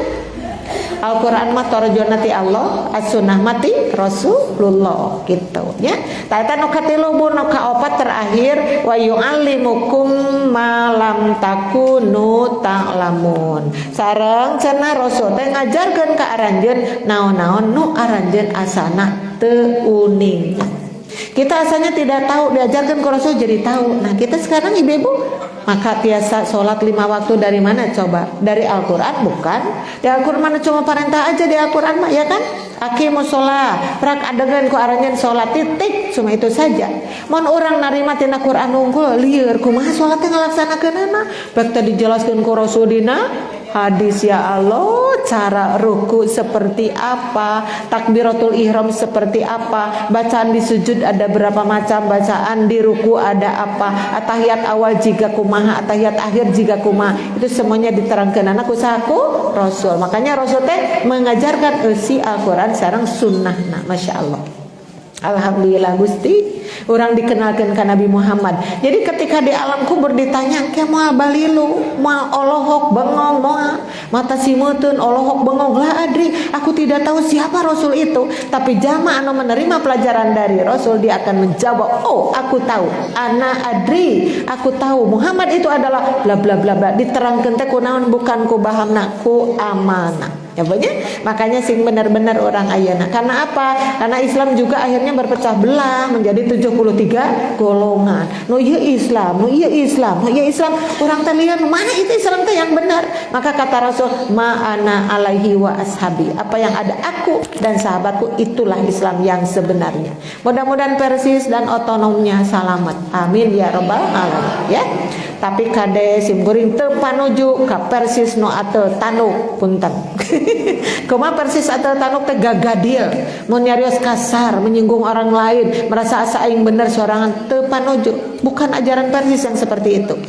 Al-Quran mah tarjona ti Allah, As-Sunnah mati Rasulullah gitu ya. Tata nu katilu bu nu kaopat terakhir wa yu'allimukum ma lam takunu ta'lamun. Sareng cenah Rasul teh ngajarkeun ka aranjeun naon-naon nu aranjeun asana teu uning. Kita asalnya tidak tahu, diajarkan ke Rasul jadi tahu. Nah kita sekarang ibu-ibu maka biasa sholat 5 waktu dari mana coba? Dari Al-Quran bukan? Di Al-Quran mana cuma perintah aja di Al-Quran mah ya kan? Aqimus sholat, prak adegan ku aranjeun sholat titik, cuma itu saja. Mun orang narima tina Quran unggul lieur kumaha sholat teh ngalaksanakeunana? Bek teh dijelaskeun ku Rasul dina hadis ya Allah, cara ruku seperti apa, takbiratul ihram seperti apa, bacaan di sujud ada berapa macam, bacaan di ruku ada apa, atahiyat awal jika kumaha, atahiyat akhir jika kumaha, itu semuanya diterangkeun anak usahaku Rasul. Makanya Rasul teh mengajarkan isi Al-Quran sareng sunnahna, masya Allah. Alhamdulillah Gusti, orang dikenalkan ke Nabi Muhammad. Jadi ketika di alam kubur ditanya, "Ke moal balilu, moal olohok bengong, moal mata simeutun olohok bengong?" Lah adri, aku tidak tahu siapa Rasul itu. Tapi jamaah anu menerima pelajaran dari Rasul, dia akan menjawab, "Oh, aku tahu. Ana adri, aku tahu. Muhammad itu adalah bla bla bla bla." Diterangkeun teh kunaon bukan ku bahamna, ku amanah. Ya banyak, makanya sing benar-benar orang ayeuna. Karena apa? Karena Islam juga akhirnya berpecah belah menjadi 73 golongan. Nu ieu Islam, nu ieu Islam, nu ieu Islam. Urang teh lieur mana itu Islam teh yang benar? Maka kata Rasul, "Ma ana alaihi wa ashabi." Apa yang ada aku dan sahabatku itulah Islam yang sebenarnya. Mudah-mudahan persis dan otonomnya selamat. Amin ya rabbal alamin. Ya. Tapi kade simkuring teu panuju ka persis nu ateu tanuk punten. Kumaha persis ateu tanuk teh gagadeul, mun nyarios kasar, menyinggung orang lain, merasa asa aing bener sorangan, teu panuju. Bukan ajaran persis yang seperti itu.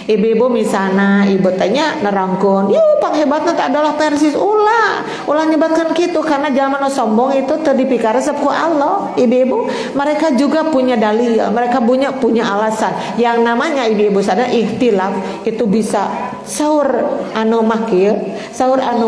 Ibu-ibu misalnya ibu tanya nerangkun, "Yuk panghebatna teh adalah persis." Ulah nyebatkeun kitu karena zaman sombong itu teu dipikar resep ku Allah. Ibu-ibu, mereka juga punya dalil, mereka punya alasan. Yang namanya ibu-ibu sadar ikhtilaf itu bisa saur anu makil, saur anu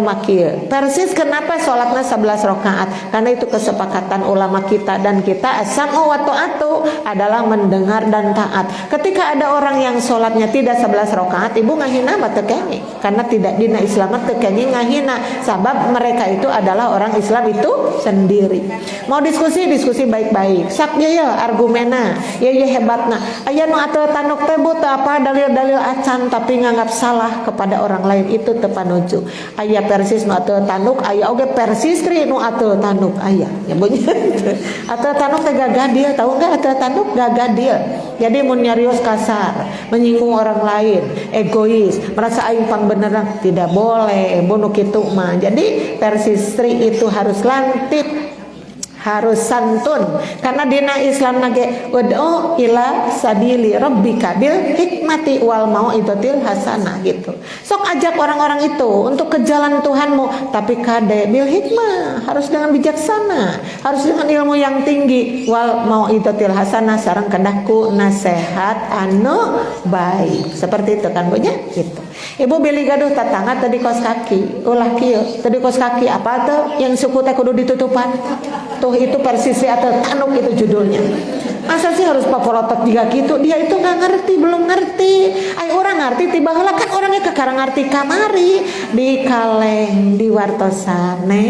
makil. Persis kenapa salatna 11 rakaat? Karena itu kesepakatan ulama kita dan kita as-sam'u wa ta'atu adalah mendengar dan taat. Ketika ada orang yang sholatnya tidak 11 rakaat, ibu ngahina mah teu keneh, karena tidak dina Islam teu keneh ngahina, sabab mereka itu adalah orang Islam itu sendiri. Mau diskusi baik-baik, sak ye argumena, ye hebatna. Aya nu atuh tanuk teh teu apa dalil-dalil acan tapi nganggap salah kepada orang lain, itu teu panuju. Aya persis nu atuh tanuk, aya oge persis tri nu atuh tanuk aya. Ya bunyi. Atuh tanuk teh gagadeul, tahu enggak atuh tanuk gagadeul. Jadi mun nyarios kasar, menyinggung orang lain, egois, merasa aing pang beneran, tidak boleh. Bunu kitu mah. Jadi persistri itu harus lantip, harus santun, karena dina Islam nage ud'u ila sabili rabbika bil hikmati wal mau'izatil hasanah gitu. Sok ajak orang-orang itu untuk ke jalan Tuhanmu, tapi kade bil hikmah, harus dengan bijaksana, harus dengan ilmu yang tinggi, wal mau'izatil hasanah sareng kendahku nasihat anu baik. Seperti itu kan punya gitu. Ibu beli gaduh tetangga tadi kos kaki, ulah kieu, tadi kos kaki apa tuh yang suku teh kudu ditutupan. Tuh itu persisi atau tanuk itu judulnya. Masa sih harus paporotot juga gitu? Dia itu nggak ngerti, belum ngerti. Ay orang ngerti tiba heula kan orangnya kekarang ngerti kamari di kaleng di wartosane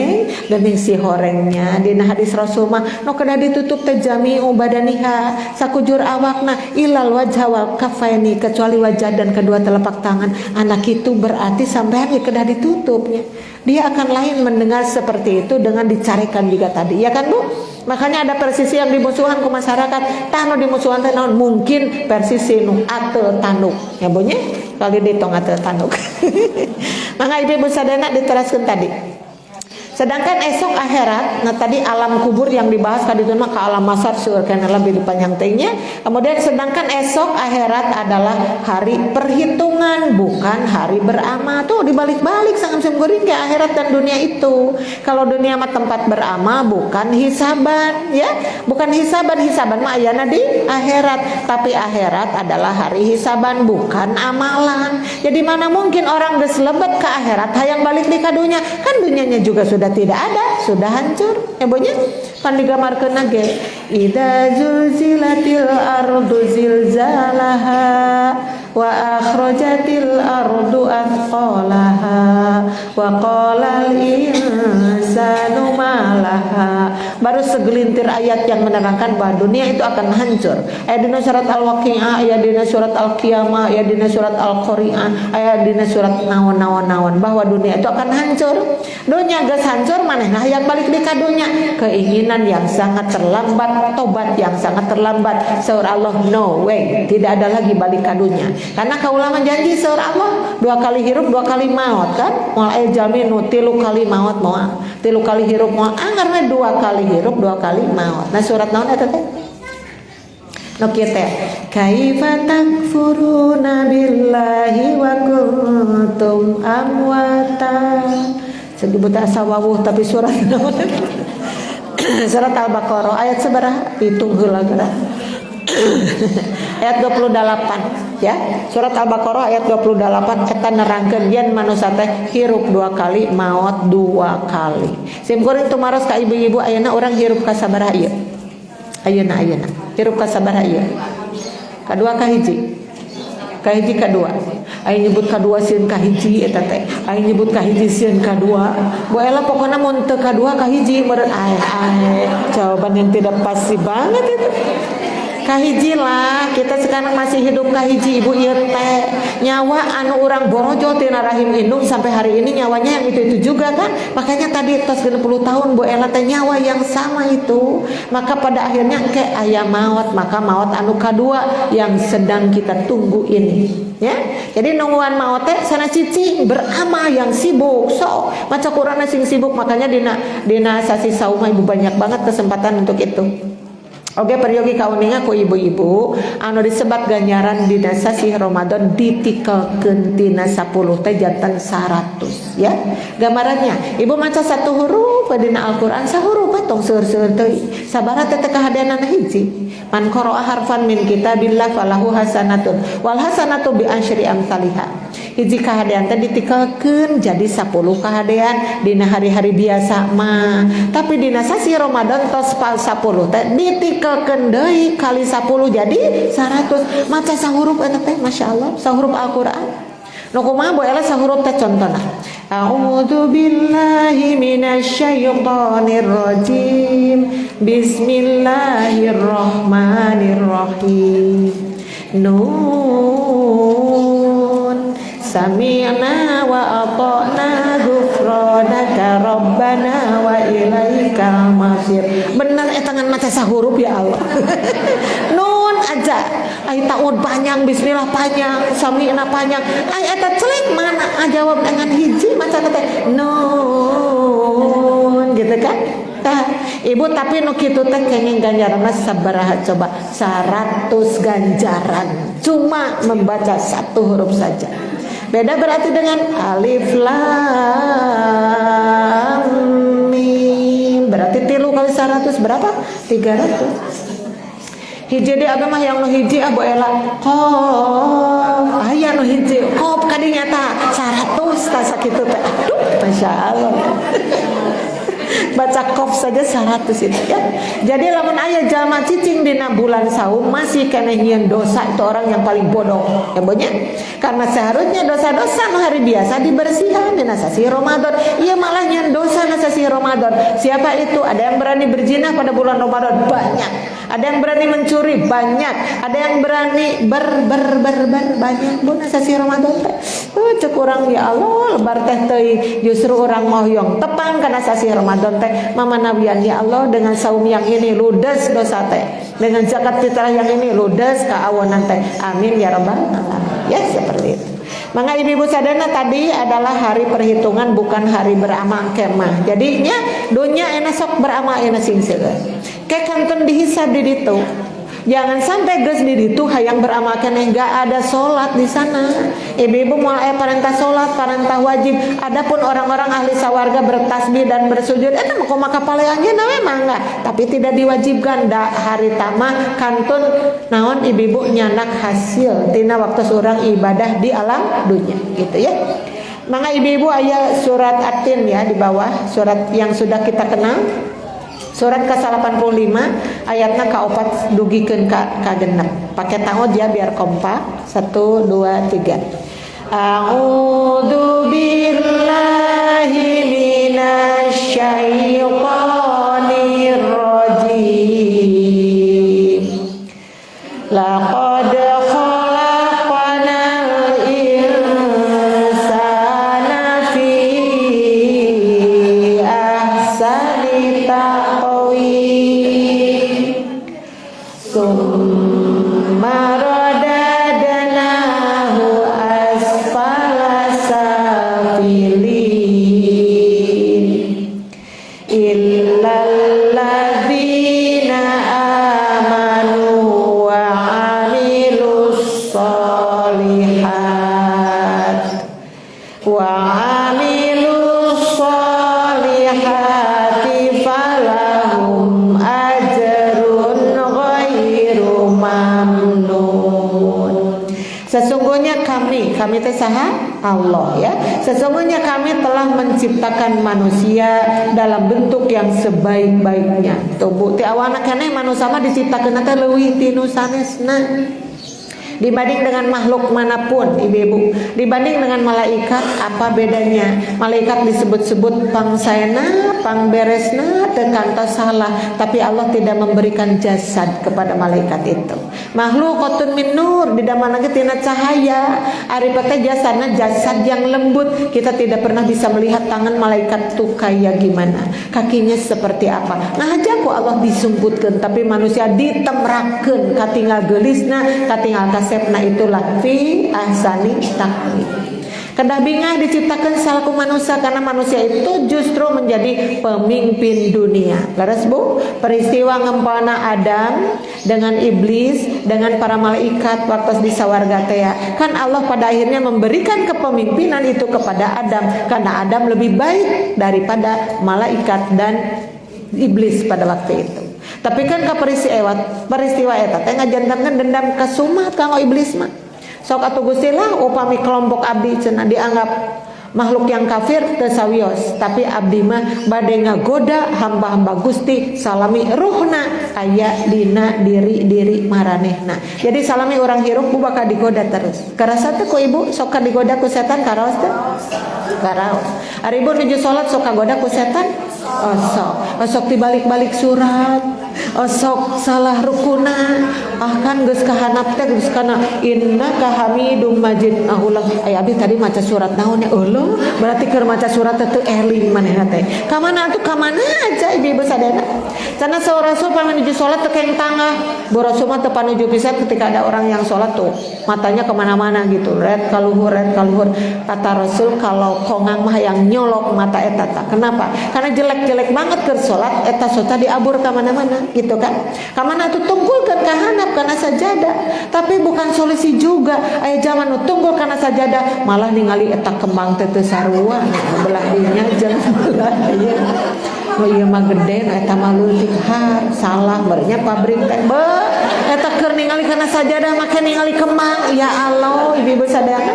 geuning si horengnya dina hadis Rasul mah no kada ditutup teh jami'u badaniha sakujur awakna ilal wajha wal kafaini kecuali wajah dan kedua telapak tangan. Anak itu berarti sampean kada ditutupnya. Dia akan lain mendengar seperti itu dengan dicarikan juga tadi, ya kan Bu? Makanya ada persisi yang dimusuhan ke masyarakat, tano dimusuhan teh naon mungkin persisi nu ateu tanduk. Ya bunyi kali ditong ateu tanduk. Maka ibu sadana diteraskeun tadi. Sedangkan esok akhirat, nah tadi alam kubur yang dibahas tadi itu mah ke alam masar seueur kana lebih panjang teuingnya. Kemudian sedangkan esok akhirat adalah hari perhitungan, bukan hari beramal. Tuh dibalik-balik sangat simkuring ke akhirat dan dunia itu. Kalau dunia mah tempat beramal, bukan hisaban, ya. Bukan hisaban mah ayana di akhirat, tapi akhirat adalah hari hisaban, bukan amalan. Jadi mana mungkin orang geus lebet ke akhirat hayang balik di kadunya, kan dunianya juga sudah tidak ada, sudah hancur. Ya bunyi pan digamarkeun ge idza zulzilatil ardu zilzalaha wa akhrajatil ardu athqalaha wa qalal insanu malaha. Baru segelintir ayat yang menerangkan bahwa dunia itu akan hancur. Ayat dina surat Al-Waqiah, ayat dina surat Al-Qiyamah, ayat dina surat Al-Qari'ah, ayat dina surat naon-naon bahwa dunia itu akan hancur. Dunia geus hancur manehna hayang balik di kadunya. Keinginan yang sangat terlambat, tobat yang sangat terlambat. Saur Allah, no way, tidak ada lagi balik kadunya. Karena kaulama janji saur Allah 2 kali hirup 2 kali maut kan. Moal aya jalmi nu 3 kali maut moal 3 kali hirup moal anggarna 2 kali hirup 2 kali maut. Nah surat naon eta teh? No kieu teh kaifa takfuruna billahi wa kuntum amwata. Sebut asa wawuh tapi surat naon? Surat Al-Baqarah ayat sabaraha? Hitung heula geura. Ayat 28 ya. Surat Al-Baqarah ayat 28 eta nerangkeun yen manusia teh hirup 2 kali maot 2 kali. Simkuring tumaros ka ibu-ibu ayeuna urang hirup ka sabaraha ieu? Ayeuna hirup ka sabaraha ieu? Kadua ka hiji? Kahiji kadua. Aing nyebut kadua sieun kahiji eta teh. Aing nyebut kahiji sieun kadua. Bu ela pokona mun teu kadua kahiji meureun ae. Jawaban yang tidak pasti banget itu. Kahiji lah, kita sekarang masih hidup kahiji ibu ieu teh. Nyawa anu urang borojo tina rahim indung sampai hari ini nyawanya yang itu juga kan. Makanya tadi tos 60 tahun Bu Ela teh nyawa yang sama itu. Maka pada akhirnya ke aya maut, maka maut anu kadua yang sedang kita tunggu ini. Ya. Jadi nungguan maut teh sana cici beramal yang sibuk. So, maca Qur'an sing sibuk makanya dina sasi saumah ibu banyak banget kesempatan untuk itu. Oke, peryogi kauninga ku ibu-ibu anu disebat ganjaran dina sasi Ramadan ditikeulkeun tina 10 teh janten 100 ya. Gambarannya ibu maca 1 huruf dina Al-Qur'an sahuruf tong seueur-seueur teuing. Sabaraha teh kahadeanana hiji. Man qara'a harfan min kitabillah falahu hasanatun wal hasanatu bi asyri amsalihha. Hiji kahadean teh ditikeulkeun jadi 10 kahadean dina hari-hari biasa mah. Tapi dina sasi Ramadan tos 10 teh ditikeulkeun deui kali 10 jadi 100. Maca sahuruf eta teh masyaallah sahuruf Al-Qur'an. Nu kumaha Bu Ela sahuruf teh contona. A'udzu billahi minasyaitonir rajim. Bismillahirrahmanirrahim. Nun sami'na wa ata'na ghufranaka rabbana wa ilaikal masir. Bener tangan maca sahuruf ya Allah. Nun aja ai ta'ud panjang, bismillah panjang, sami'na panjang. Ai eta celik mana jawab dengan hiji maca teh nun gitu kan. Tah, ibu tapi nu kitu teh kenging ganjaranna sabaraha coba? 100 ganjaran cuma membaca 1 huruf saja. Beda berarti dengan alif lam mim. Berarti 3 kali 100 berapa? 300. Hiji di agama yang nu hiji Bu Ela qaf aya nu hiji qaf kadinya ta 100 ta sakitu teh. Aduh masyaallah. baca qaf saja 100 itu ya. Jadi lamun aya jalma cicing dina bulan saum masih keneh nyieun dosa, itu orang yang paling bodoh ya bonya. Karena seharusnya dosa-dosa nu hari biasa dibersihkan dina sasi Ramadan. Iya malah nyieun dosa na sasi Ramadan. Siapa itu? Ada yang berani berzina pada bulan Ramadan? Banyak. Ada yang berani mencuri? Banyak. Ada yang berani banyak bulan sasi Ramadan teh. Cek urang ya Allah lebar teh teuing justru orang mohyong tepang karena sasi Ramadan teh mama nabian ya Allah dengan saum yang ini ludes dosa teh, dengan zakat fitrah yang ini ludes kaawonan teh, amin ya rabbal alamin. Ya seperti itu. Maka ibu-ibu sadana tadi adalah hari perhitungan bukan hari beramal kemah. Jadinya dunia enak sok beramal enak sing seueur. Ke kantun dihisab di ditu. Jangan sampai geus di ditu hayang beramal keneh enggak ada salat di sana. Ibu-ibu moal aya parentah salat, parentah wajib. Adapun orang-orang ahli sawarga bertasbih dan bersujud eta mah kumaha kapaleanjeunna memang enggak, tapi tidak diwajibkan da hari tamah kantun naon ibu-ibu nyanak hasil tina waktu seorang ibadah di alam dunia gitu ya. Maka ibu-ibu aya surat At-Tin ya di bawah, surat yang sudah kita kenal. Surat ke-85 ayatna ka-4 dugikeun ka genep. Pakai ta'ud ya biar kompak. 1 2 3. A'udzu billahi minasyaitonir rajim. Laqad khalaqnal insana fi ahsani summa radadnahu asfala safilin illal ladzina amanu wa amilus solihat falahum ajrun ghairu mamnun. Sesungguhnya kami teh saha? Allah ya. Sesungguhnya kami telah menciptakan manusia dalam bentuk yang sebaik-baiknya. Tubuh ti awana keneh manusia mah diciptakeun teh leuwih ti nu sanesna. Dibanding dengan makhluk manapun ibu-ibu, dibanding dengan malaikat apa bedanya? Malaikat disebut-sebut pangsaena, pangberesna, tekantos salah, tapi Allah tidak memberikan jasad kepada malaikat itu. Makhlukatun min nur, didamel lagi tina cahaya. Ari teh jasadna jasad yang lembut. Kita tidak pernah bisa melihat tangan malaikat tuh kayak gimana, kakinya seperti apa. Nah aja ku Allah disumputkeun, tapi manusia ditemrakeun katinggal geulisna, katinggal kasepna itulah fi ahsani taqwim. Kedah bingah diciptakan salaku manusia karena manusia itu justru menjadi pemimpin dunia. Laras bu, peristiwa ngempana Adam dengan iblis dengan para malaikat waktu di sawarga teh kan Allah pada akhirnya memberikan kepemimpinan itu kepada Adam karena Adam lebih baik daripada malaikat dan iblis pada waktu itu. Tapi kan peristiwa eta teh ngajantankeun dendam ka sumat kanggo iblis mah. Sok atuh Gusti lah upami kelompok abdi cenah dianggap makhluk yang kafir teu sawios, tapi abdi mah bade ngagoda hamba-hamba Gusti salami ruhna aya dina diri maranehna. Jadi salami orang hirup bu bakal digoda terus. Karasa teh ku ibu sok digoda ku setan karaos teh? Karaos. Ari ibu nuju salat sok kagoda ku setan? Sok dibalik-balik surat. Sok salah rukuna kan geus kahanap teh geus kana innaka hamidum majid ulang abdi tadi maca surat naon ya eueuh berarti keur maca surat teh eling manehna teh ka mana atuh ka mana aja ibu sadana cenah saur rasul panuju salat teh keng tangah bu rasul mah teu panuju pisan ketika ada orang yang salat tuh matanya kemana-mana gitu red kaluhur kata rasul kalau kongang mah yang nyolok mata eta tak kenapa karena jelek-jelek banget keur salat eta sota diabur ka mana-mana gitu kan. Kamana tuh tunggulkeun ka handap kana sajadah, tapi bukan solusi juga. Aya zaman nu tunggul kana sajadah malah ningali eta kembang teh teu sarua belah dinya jeung belah ieu. Oh ieu mah gede eta mah leutik har salah bernya pabrik teh eta keur ningali kana sajadah make ningali kembang ya Allah ibu-ibu sadaya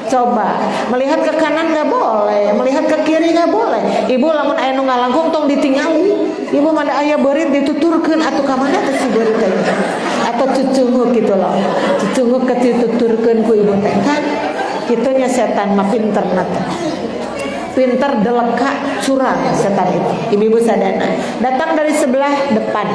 Coba melihat ke kanan nggak boleh, melihat ke kiri nggak boleh. Ibu lamun aya nu ngalangkung tong ditingali. Ibu mana aya beurit dituturkeun atuh ka mana teh si beurit teh. Atau cucunguk gitu loh. Cucunguk dituturkeun ku ibu teh kan. Kitunya setan mah pinter nate. Pinter deleka curang setan itu. Ibu-ibu sadana datang dari sebelah depan.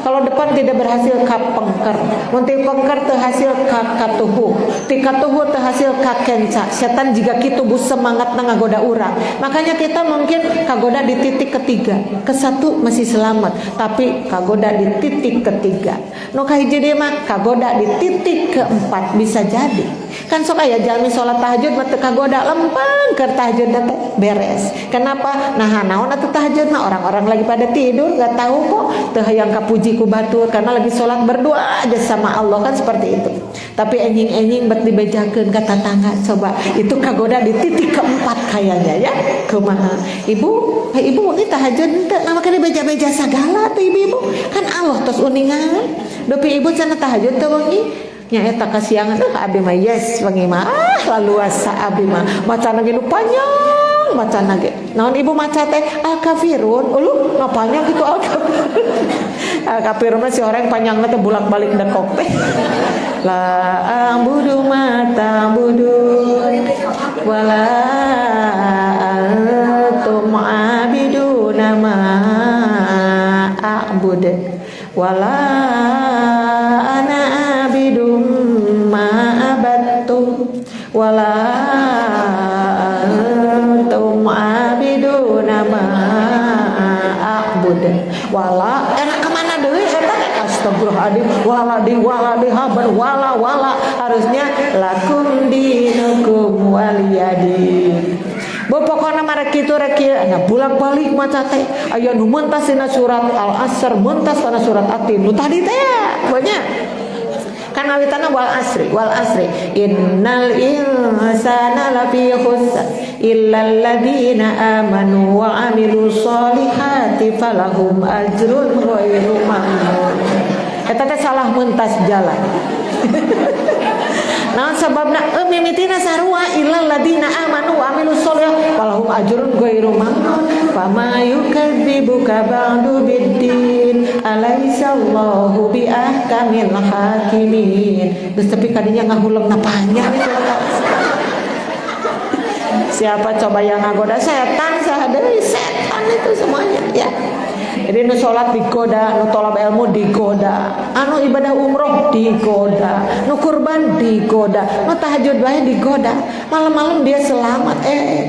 Kalau depan tidak berhasil ka pengker, munti pengker teu hasil ka katuhu, ti katuhu teu hasil ka kenca. Setan jika kitu bu semangat ngagoda urang. Makanya kita mungkin kagoda di titik ketiga, ke satu masih selamat, tapi kagoda di titik ketiga. Nu kahiji deui mah kagoda di titik keempat bisa jadi. Kan sok aya jalmi salat tahajud mah teu kagoda lempeng keur tahajud teh beres. Kenapa? Nah, naon atuh tahajud mah orang-orang lagi pada tidur, enggak tahu kok teu hayang kapuji ku batur karena lagi sholat berdoa aja sama Allah kan seperti itu. Tapi enjing-enjing bet dibejakeun ka tetangga, coba itu kagoda di titik keempat kayaknya ya. Kumaha? Ibu ini tahajud teu nama kana beja-beja sagala tuh ibu-ibu. Kan Allah tos uningan. Dupi ibu cenah tahajud teu wengi. Nya eta kasiangan abi mah yes wengi mah laluasa abi mah macana ge nu panjang macana ge. Naon ibu maca teh al-kafirun. Uluh ngapanjang kitu al-kafirun. Al-kafirun mah si orang panjangna teh bolak-balik dekok teh. La a'budu ma ta'budun wala antum abiduna ma a'bud wala ana abidum ma abattum wala antum abiduna ma a'bud wala enak kemana deui eta astagfirullahaladzim waladi haban wala harusnya lakum dinukum waliyadin. Pokokna mare kitu rek kieu aya bolak-balik maca teh aya nu mentas dina surat Al-Asr mentas kana surat At-Tin nu tadi teh banyak kan awitana wal asri innal insana lafi khusr illal ladzina amanu wa amilus solihati falahum ajrun ghairu mamnun. Eta teh salah mentas jalan. Nah sebabna mimitina sarua illal ladzina amanu wa amilus solihati falahum ajrun ghairu mamnun. Fama yukadzibuka ba'du biddin alaysa Allahu bi ahkamil hakimin. Terus tapi kadinya ngahuleng panjang itu. Siapa coba yang ngagoda setan sahadeui setan itu semuanya ya. Jadi nu sholat digoda, nu tolab ilmu digoda, anu ibadah umroh digoda, nu kurban digoda, nu tahajud bae digoda. Malam-malam dia selamat,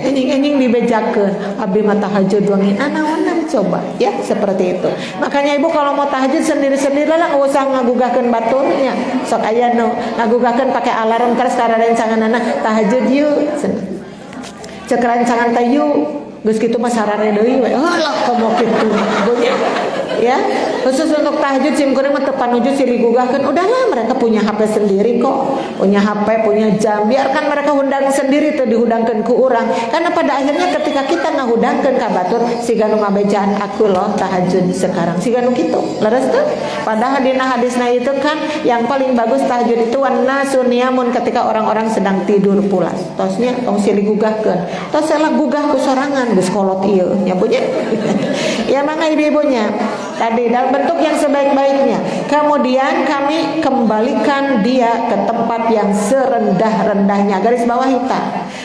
enjing-enjing dibejakeun. Abdi mah tahajud wengi anaonan coba ya seperti itu. Makanya ibu kalau mau tahajud sendiri-sendiri lah enggak usah ngagugahkeun baturnya. Sok aya nu ngagugahkeun pakai alarm terus karencanganana tahajud yuk. Cek rancangan teh yuk. Geus kitu mah sarare deui we. Heulah komo kitu. Ya, khusus untuk tahajud sim kuring mah teu panuju silih gugahkeun. Udahlah mereka punya HP sendiri kok. Punya HP, punya jam. Biarkan mereka hundang sendiri teu dihudangkeun ku urang. Karena pada akhirnya ketika kita ngahudangkeun ka batur siga nu ngabejaan aku loh tahajud sekarang. Siga nu kitu. Leres teu? Padahal dina hadisna itu kan yang paling bagus tahajud itu wan sunniyamun ketika orang-orang sedang tidur pulas. Tosnya tong silih gugahkeun. Tos salah gugah ku sorangan geus kolot ieu nya punya. Ya mangga ibu-ibunya tadi dalam bentuk yang sebaik-baiknya. Kemudian kami kembalikan dia ke tempat yang serendah-rendahnya. Garis bawah kita.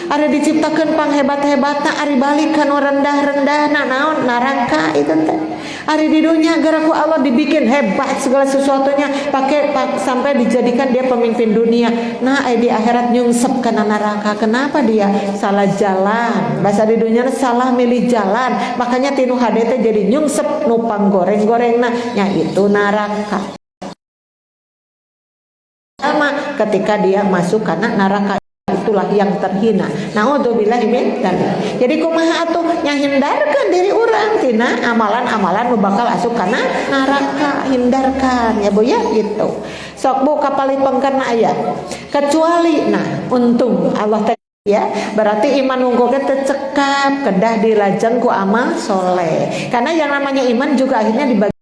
Ada diciptakan panghebat-hebatna ari balik kana rendah-rendahna naon neraka itu teh. Ari di dunia garaku Allah dibikin hebat segala sesuatunya pakai sampai dijadikan dia pemimpin dunia. Nah, di akhirat nyungsep kana neraka. Kenapa dia salah jalan? Bahasa di dunia salah milih jalan. Makanya tinu hade teh jadi nyungsep nupang goreng-gorengna nya itu neraka. Sama ketika dia masuk karena neraka itulah yang terhina. Naudzubillah min dzalik. Jadi kumaha atuh nyahindarkeun diri urang tina amalan-amalan nu bakal asup kana neraka, hindarkan ya Bu ya gitu. Sok Bu kapalit pengkerna aya. Kecuali untung Allah ya, berarti iman unggulnya tercekap kedah dilajeng ku amal soleh. Karena yang namanya iman juga akhirnya dibagi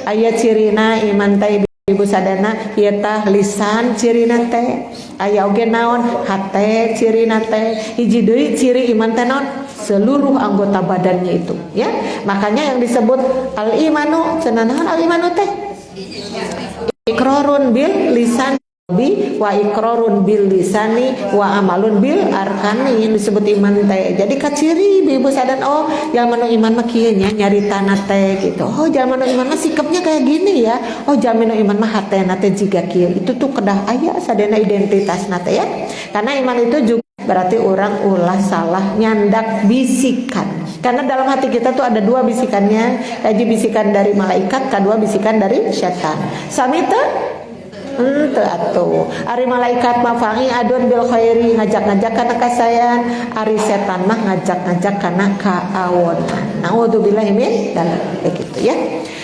ayat cirina iman teh ibu sadana ieu tah lisan cirina teh, aya oge naon hate cirina teh, hiji deui ciri iman teh naon seluruh anggota badannya itu ya. Makanya yang disebut al imanu cenah naon al imanu teh iqrarun bil lisan wa iqrarun bil lisani wa amalun bil arkani, yang disebut iman teh. Jadi kaciri ibu sadar oh jalma nu iman mah kieu nya nyaritana teh gitu. Oh jalma nu iman mah sikapnya kayak gini ya. Oh jalma nu iman mah hatena teh jiga kieu. Itu tuh kedah aya sadana identitasna teh ya. Karena iman itu juga berarti orang ulah salah nyandak bisikan. Karena dalam hati kita tuh ada dua bisikannya, kaji bisikan dari malaikat, kedua bisikan dari setan. Sami teu teu atuh. Ari malaikat mah fangi adun bil khairi ngajak-ngajak kana kasayan, ari setan mah ngajak-ngajak kana kaawon. Naudzubillahi min dzalik begitu ya.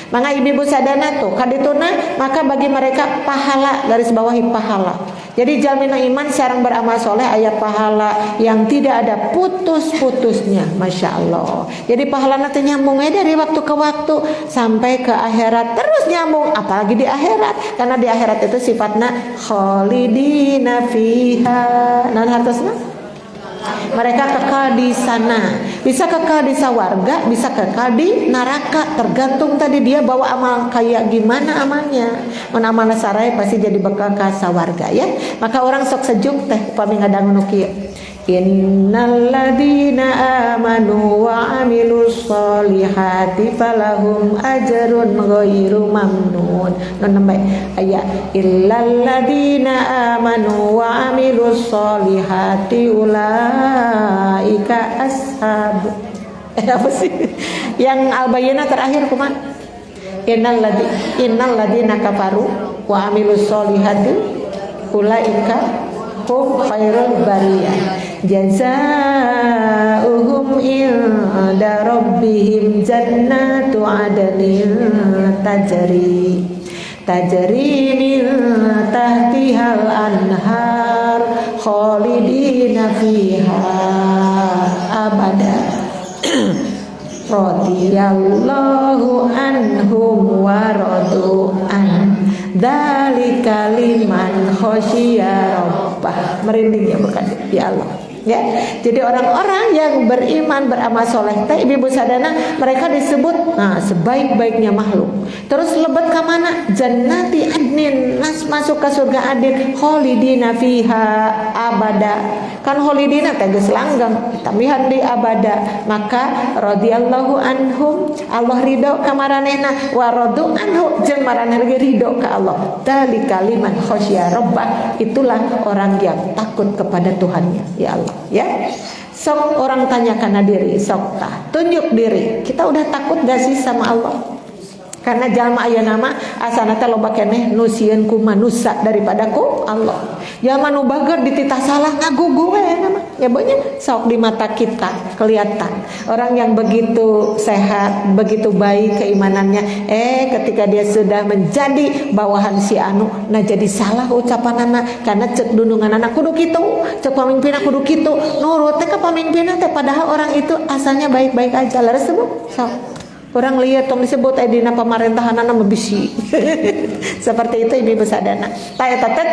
Maka ibu-ibu sadana tuh kadituna maka bagi mereka pahala garis bawahi pahala. Jadi jalmina iman sareng beramal soleh aya pahala yang tidak ada putus-putusnya, masya Allah. Jadi pahalana teh nyambung dari waktu ke waktu sampai ke akhirat terus nyambung, apalagi di akhirat karena di akhirat itu sifatnya khalidina fiha. Naon hartosna? Mereka kekal di sana, bisa kekal di sawarga, bisa kekal di neraka, tergantung tadi dia bawa amal kayak gimana amalnya. Mun amalna saray pasti jadi bekal ka sawarga ya. Maka orang sok sejuk teh upami ngadangu nu kieu. Innal ladina amanu wa amilus solihati falahum ajrun ghairu mamnun. Non nembe aya illal ladina amanu wa amilus solihati ulaika ashab. Apa sih? Yang al-bayyinah terakhir kumaha? Innal ladina kafaru wa amilus solihati ulaika hum khairul bariyah jazaohum inda rabbihim jannatu adnin tajri min tahtihal anhar khalidina fiha abada radhiyallahu anhum wa radu an dzalika liman khosyiya rabbah. Merinding ya bukan ya Allah ya. Jadi orang-orang yang beriman beramal soleh teh ibu sadana mereka disebut sebaik-baiknya makhluk. Terus lebet ke mana? Jannati adnin, masuk ke surga adnin khalidina fiha abada. Kan khalidina teh geus langgeng tambihan di abada. Maka radhiyallahu anhum, Allah ridho ka maranehna, wa radu anhu jeung maranehna ridho ka Allah. Dzalika liman khosyiya rabbah, itulah orang yang takut kepada Tuhannya ya Allah ya. Sok orang tanyakan diri, sok tunjuk diri, kita udah takut gak sih sama Allah? Karena jalma aya nama asana teh loba keneh nu sieun ku manusia daripada ku Allah. Jalma nu bager dititah salah ngagugu we nama. Ya banyak sok di mata kita kelihatan. Orang yang begitu sehat, begitu baik keimanannya, ketika dia sudah menjadi bawahan si anu, nah jadi salah ucapanana karena cek dundunganana kudu kitu, cek pamimpinna kudu kitu, nurut teh ka pamimpinna teh padahal orang itu asalnya baik-baik aja. Laras sebut sok. Orang lihat tong disebut dina pemerintahanana mebisi. Seperti itu ibu sadana. Eta teh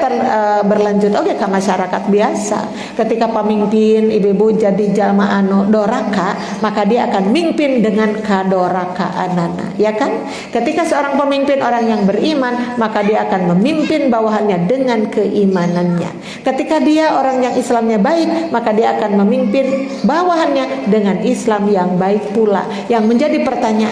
berlanjut oge ka masyarakat biasa. Ketika pemimpin ibu-ibu jadi jalma anu doraka, maka dia akan mimpin dengan kadorakaanana, ya kan? Ketika seorang pemimpin orang yang beriman, maka dia akan memimpin bawahannya dengan keimanannya. Ketika dia orang yang Islamnya baik, maka dia akan memimpin bawahannya dengan Islam yang baik pula. Yang menjadi pertanyaan,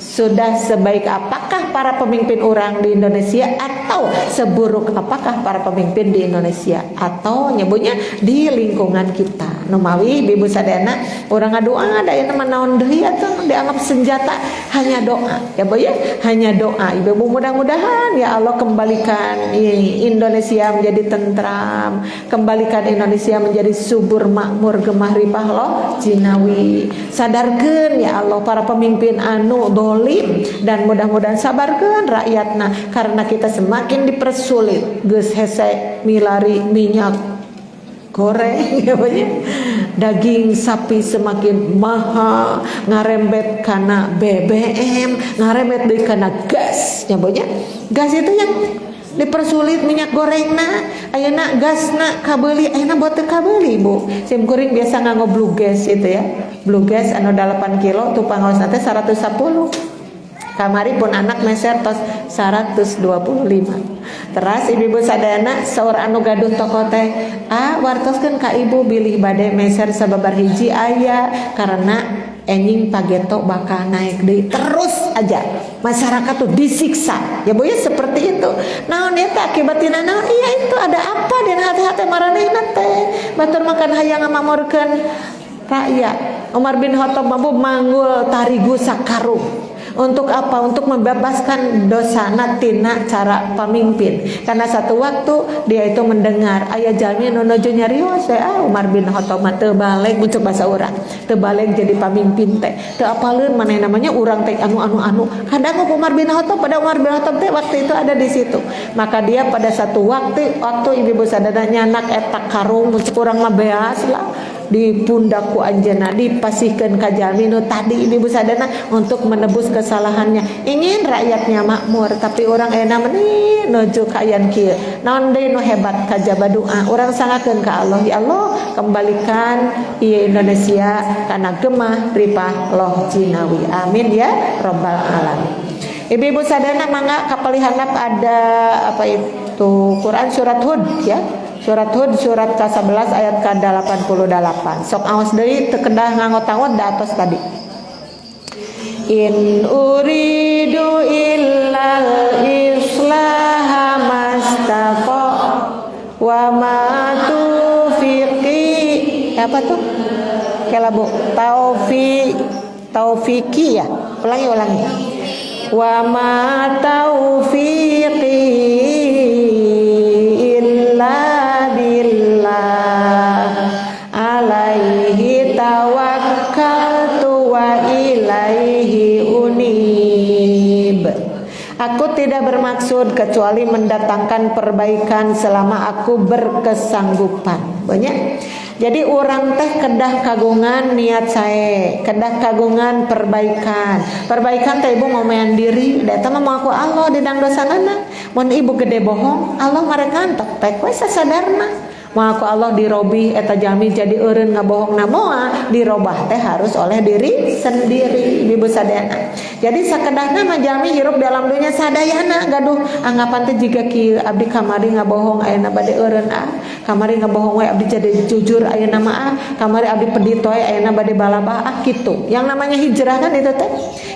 sudah sebaik apakah para pemimpin orang di Indonesia atau seburuk apakah para pemimpin di Indonesia atau nyebutnya di lingkungan kita? Numawi ibu sadana orang ngadoa ada yang naon deui atuh dianggap senjata hanya doa ya boy ya, hanya doa. Ibu mudah-mudahan ya Allah kembalikan Indonesia menjadi tentram, kembalikan Indonesia menjadi subur makmur gemah ripah loh jinawi. Sadarkeun ya Allah para pemimpin anu dolim dan mudah-mudahan sabarkeun rakyatna karena kita semakin dipersulit geus hese milari minyak goreng ya banyak, daging sapi semakin mahal, ngarembet karena BBM, ngarembet deui kana gas gasnya bonya. Gas itu yang dipersulit minyak gorengna, ayeuna gasna kabeuli, ayeuna buat kabeuli Bu. Sim kuring biasa nganggo blue gas itu ya. Blue gas anu 8 kilo tuh pangaos teh 110. Kamari pun anak meser tos 125. Teras ibu-ibu sadayana saur anu gaduh toko teh, wartoskeun ka ibu bilih bade meser sababar hiji aya karena enjing pageto bakal naik deui. Terus aja masyarakat tuh disiksa. Ya Bu ya seperti itu. Naon eta akibatina naon? Iya itu ada apa dina hati-hati maranehna teh. Batur makan hayang ngamamorkeun rakyat. Umar bin Khattab mampu manggul tarigu sakarung. Untuk apa? Untuk membebaskan dosa tina cara pemimpin. Karena satu waktu dia itu mendengar aya jalmi nu nuju nyarios Umar bin Khattab teu balik muncul bahasa urang. Teu balik jadi pemimpin teh. Teu apaleun maneh namanya urang teh anu. Kadang Umar bin Khattab pada Umar bin Khattab teh waktu itu ada di situ. Maka dia pada satu waktu ibu-ibu sadana nyanak eta karung muncul urang mah beas lah. Di pundakku anjeunna dipasihkeun ka jalmi nu tadi ibu sadana untuk menebus kesalahannya. Ingin rakyatnya makmur tapi orang enak meni nuju ka aya kieu. Naon deui nu hebat kajaba doa. Urang sangakeun ka Allah, ya Allah kembalikan ieu Indonesia kana gemah ripah loh Cinawi. Amin ya rabbal alamin. Ibu-ibu sadana mangga kapalihanap ada apa itu Quran surat Hud ya. Surat Hud surat ke-11 ayat ke-88. Sok aos deui teu kedah ngangot-angot da atos tadi. In uridu illal islaha mastaqa wa ma taufiqi apa tuh? Kela Bu, taufiki ya. Ulangi. Wa ma taufiqi alaihi tawakkaltu wa ilaihi unib. Aku tidak bermaksud kecuali mendatangkan perbaikan selama aku berkesanggupan. Banyak. Jadi orang teh kedah kagungan niat saya, kedah kagungan perbaikan. Perbaikan teh ibu ngomean diri, eta mah mau aku Allah didang dosanana. Mun ibu gede bohong, Allah marekantok teh we sasadarna. Mau aku Allah dirobi eta jalmi jadi eureun ngabohongna moal dirobah teh harus oleh diri sendiri ibu sadayana. Jadi sakedahna mah jalmi hirup dalam dunia sadayana gaduh anggapan teh jiga kieu abdi kamari ngabohong ayeuna bade eureun kamari ngabohong we abdi jadi jujur ayeuna mah kamari abdi peditoy ayeuna bade balabah kitu. Yang namanya hijrah kan itu teh.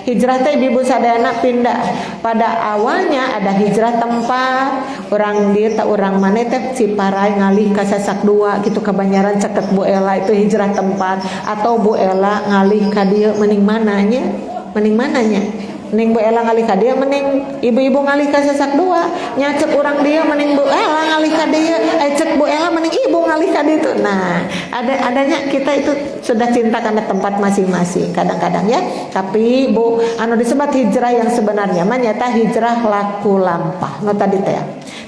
Hijrah teh ibu sadayana pindah. Pada awalnya ada hijrah tempat, orang dia tak orang mana teh Ciparai ngalih ka Sasak dua gitu ke Banjaran ceket Bu Ela itu hijrah tempat, atau Bu Ela ngalih ka dieu mending mananya mending Bu Ela ngalih ka dieu mending ibu-ibu ngalih ka Sasak dua nya cek urang dieu mending Bu Ela ngalih ka dieu cek Bu Ela mending ibu ngalih ka dieu. Nah adanya kita itu sudah cinta karena tempat masing-masing kadang-kadang ya. Tapi Bu anu disebut hijrah yang sebenarnya mah nyata hijrah laku lampah no tadi teh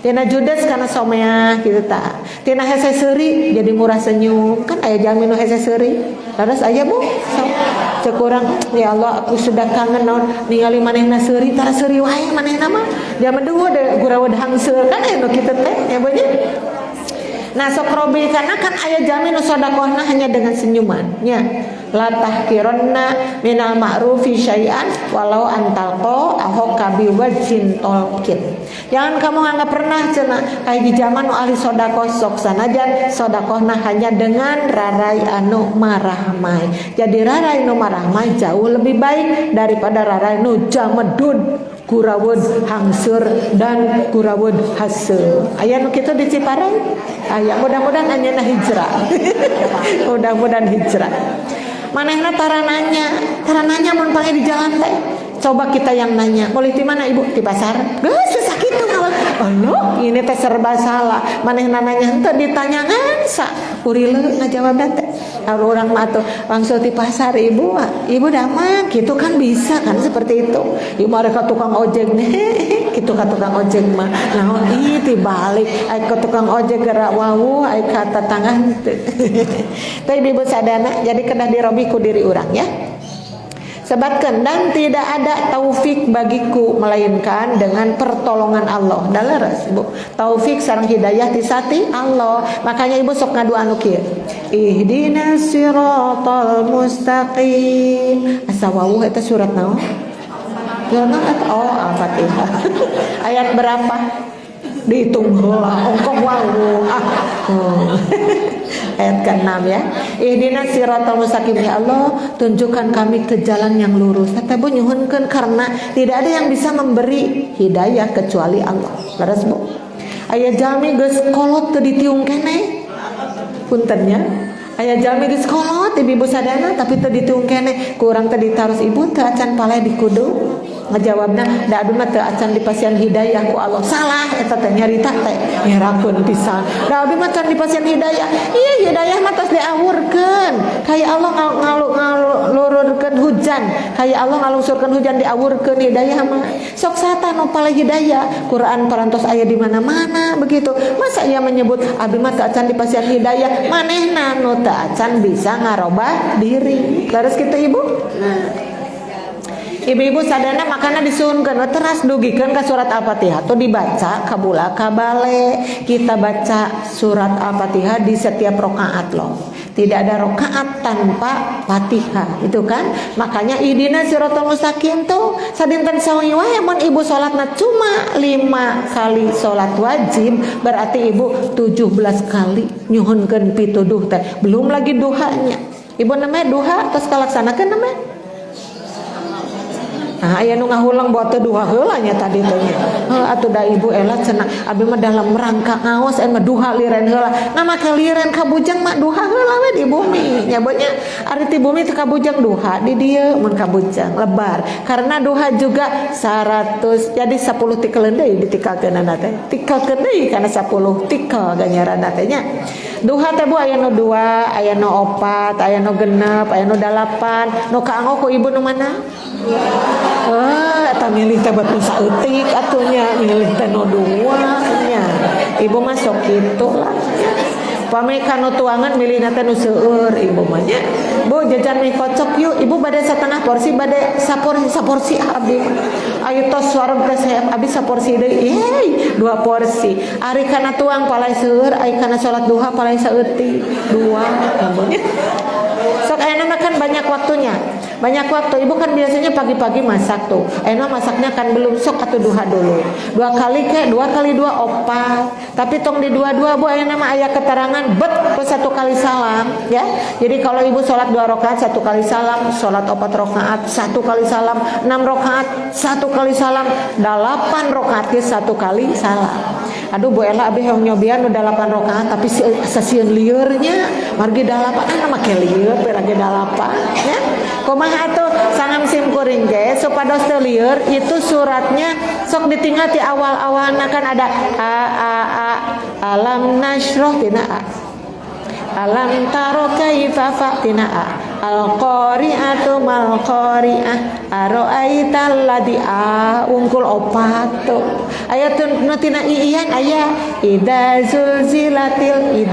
tina judes karena somea gitu ta. Tina hese seuri jadi murah senyum. Kan aya jalmi nu hese seuri. Terus aya Bu. Cek urang, ya Allah aku sudah kangen naon ningali manehna seuri, tara seuri wae manehna mah. Dia menduh de guraweud hangseul kan aya nu kitu teh ya beunye. Nah sok robi karena kan aya jalmi nu sedekahna hanya dengan senyuman nya. La tahkironna minal ma'rufi syai'an walau antalqo ahoka biwajhin tolkin. Jangan kamu anggap pernah cenah kayak di zaman nu ahli sedekah sok sanajan sedekahna hanya dengan rarai anu marahmai. Jadi rarai nu marahmai jauh lebih baik daripada rarai nu jamedud kurawud hangsur dan kurawud hasil. Aya nu kitu di Ciparai. Aya mudah-mudahan anjeunna hijrah. Mudah-mudahan hijrah. Manehna tarananya mun panggil di jalan teh. Coba kita yang nanya, boleh di mana ibu? Di pasar? Geus susah kitu ngawan. Allah, ini teh serba salah. Manehna nanya henteu ditanya ngansa. Urileun ngajawab teh. Kalau orang mah tuh langsung di pasar ibu dah mah gitu kan bisa kan seperti itu. Ibu mereka tukang ojek nih, gitu ka tukang ojek mah. Nah, itu balik ai ke tukang ojek gerak wawu ai ka tetangga henteu. Tapi ibu sadana jadi kedah dirobi ku diri urang ya. Sebatkan, dan tidak ada taufik bagiku melainkan dengan pertolongan Allah. Daleres Ibu, taufik sareng hidayah tisati Allah. Makanya Ibu sok ngadu anu kieu, ihdinas siratal mustaqim. Asa wawuh eta surat naon? Oh, Al-Fatihah. Ayat berapa? Dihitung heula, ongkong wawu. Ayat ke-6 ya. Ihdinas siratal mustaqim, ya Allah, tunjukkan kami ke jalan yang lurus. Kata Bu nyuhunkeun karena tidak ada yang bisa memberi hidayah kecuali Allah. Leres Bu. Aya jalmi geus kolot teu ditiung keneh. Puntennya. Aya jalmi geus kolot ibu sadana tapi teu ditiung keneh. Kurang teu ditarus ibu teu acan paleh di kudu. Ngajawabna, da abdi mah teu acan dipasieun hidayah ku Allah. Salah eta teh nyarita teh ngerakeun pisan. Da abdi mah can dipasieun hidayah. Iya, hidayah mah tos diawurkeun. Kaya Allah ngalururkeun hujan, kaya Allah ngalungsurkeun hujan diawurkeun hidayah mah. Sok sata nu paleh hidayah. Quran parantos aya di mana-mana begitu. Masa ia menyebut abdi mah teu acan dipasieun hidayah, manehna nu teu acan bisa ngarobah diri. Leres kitu Ibu? Nah, ibu-ibu sadana makana disuhunkeun teras dugikeun ka surat Al-Fatihah tuh dibaca kabula kabale. Kita baca surat Al-Fatihah di setiap rakaat loh. Tidak ada rakaat tanpa Fatihah, itu kan? Makanya ihdinas siratal mustaqim tuh sadinten sawi wae mun ibu salatna cuma 5 kali salat wajib, berarti ibu 17 kali nyuhunkeun pituduh teh. Belum lagi duhanya. Ibu namanya duha terus kalaksanakeun namanya. Nah, aya nu ngahulang buat teu duha heula nya tadi teh nya. Atuh da ibu ela cenah abdi mah dalam rangka ngaos mah duha liren heula. Ngamake liren ka bujang mah duha heula we di bumi. Nya nya ari ti bumi teh ka bujang duha di dieu mun ka bujang lebar. Karena duha juga 100 jadi 10 tikeun deui ditikalkeunana teh. Tikalkeun deui kana 10 tikel ganjaranna teh nya. Duha teh Bu aya nu 2, aya nu 4, aya nu 6, aya nu 8. Nu kaanggo ku ibu nu mana? Eta milih teh buat nu saeutik atunya, milih teh nu 2 nya. Ibu mah sok kitu lah. Pami kanu tuangan milihna teh nu seueur ibu mah nya. Bu jajan mie kocok yuk, ibu bade setengah porsi bade saporsi abdi. Ayo tos warung teh saya abdi saporsi deui. 2 porsi. Ari kana tuang palai seueur, ari kana salat duha palai saeutik. 2 gambarnya. Sok ayeuna makan banyak waktunya. Banyak waktu. Ibu kan biasanya pagi-pagi masak tuh. Enak masaknya kan belum, sok atau duha dulu. 2 kali ke 2 kali 2 4. Tapi tong di 2-2 Bu aya nama aya keterangan bet ke 1 kali salam ya. Jadi kalau ibu sholat 2 rakaat 1 kali salam, sholat 4 rakaat 1 kali salam, 6 rakaat 1 kali salam, 8 rakaat 1 kali salam. Aduh Bu Ella abdi hoyong nyobian udah 8 rakaat tapi sasieun liurnya margi 8 make lieur berage 8 ya. Kumaha atuh sangam sim kuring ge supados teu lieur itu suratnya sok ditinggal di awal-awalna kan ada alam nasroh tina alam taro kaifa fatina al-qari'atu mal qari'ah ara'aital ladzi ungkul 4 tuh ayatun tina iyan aya idza zulzilatil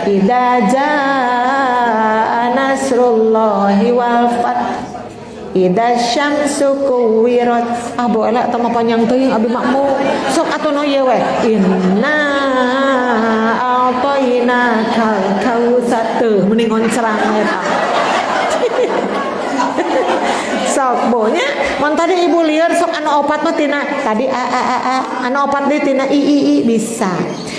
idza jaa nasrullahi wal fath idza syamsu kuwirat. Bu Ela tama panjang teuing abdi makmu sok atuh nu ieu we inna a'tayna kal kautsar teu mending ngoncrang eta. Sok bonya mun tadi ibu lieur sok anu 4 mah tina tadi anu 4 deui tina i bisa.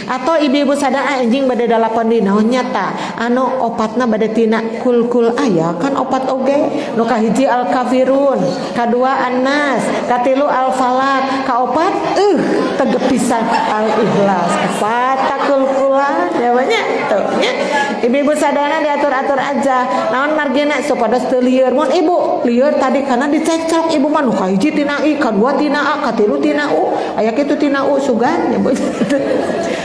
Atau ibu-ibu sadar anjing bade 8 dina nyata anu 4na bade tina kul aya kan 4 oge nu kahiji al kafirun, kadua an-nas, katilu al falaq, kaopat tegep pisan al ikhlas, fatakul kulan jawabnya tuh nya. Ibu-ibu sadana diatur-atur aja naon margina supados teu lieur. Mun ibu lieur tadi kana dicekcok ibu mah nu kahiji tina i, kadua tina a, katilu tina u, aya kitu tina u sugan ya Bu.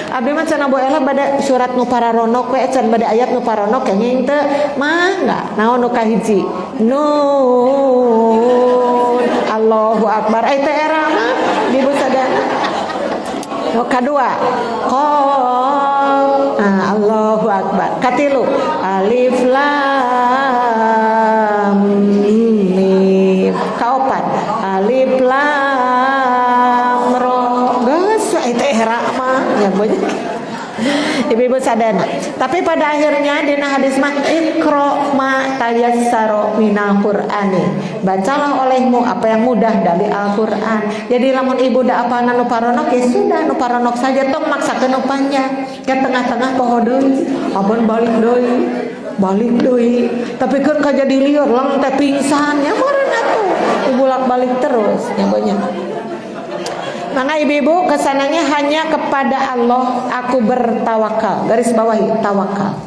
Abdi mah cenah Bu Ella bade surat nu pararonok we can bade ayat nu pararonok kenging teu mangga naon nu kahiji nun Allahu akbar teh era mah ibu sadana. Nu kadua qaf Allahu akbar, katilu alif lam mim sofat. Alif lam ro. Geus itu era mah ya banyak. Ibu-ibu sadana. Tapi pada akhirnya dina hadis mah ikro ma tayassaro minal qur'ani. Bacalah olehmu apa yang mudah dari Al-Qur'an. Jadi lamun ibu da apalna nu paronok ya sudah nu paronok saja tong maksakeun nu panjang. Ke tengah-tengah poho deui. Abon balik deui. Tapi kan ka jadi lieur lang teh pingsan nya meureun atuh. Bolak-balik terus nya banyak. Maka ibu-ibu kesananya hanya kepada Allah aku bertawakal. Garis bawahi tawakal.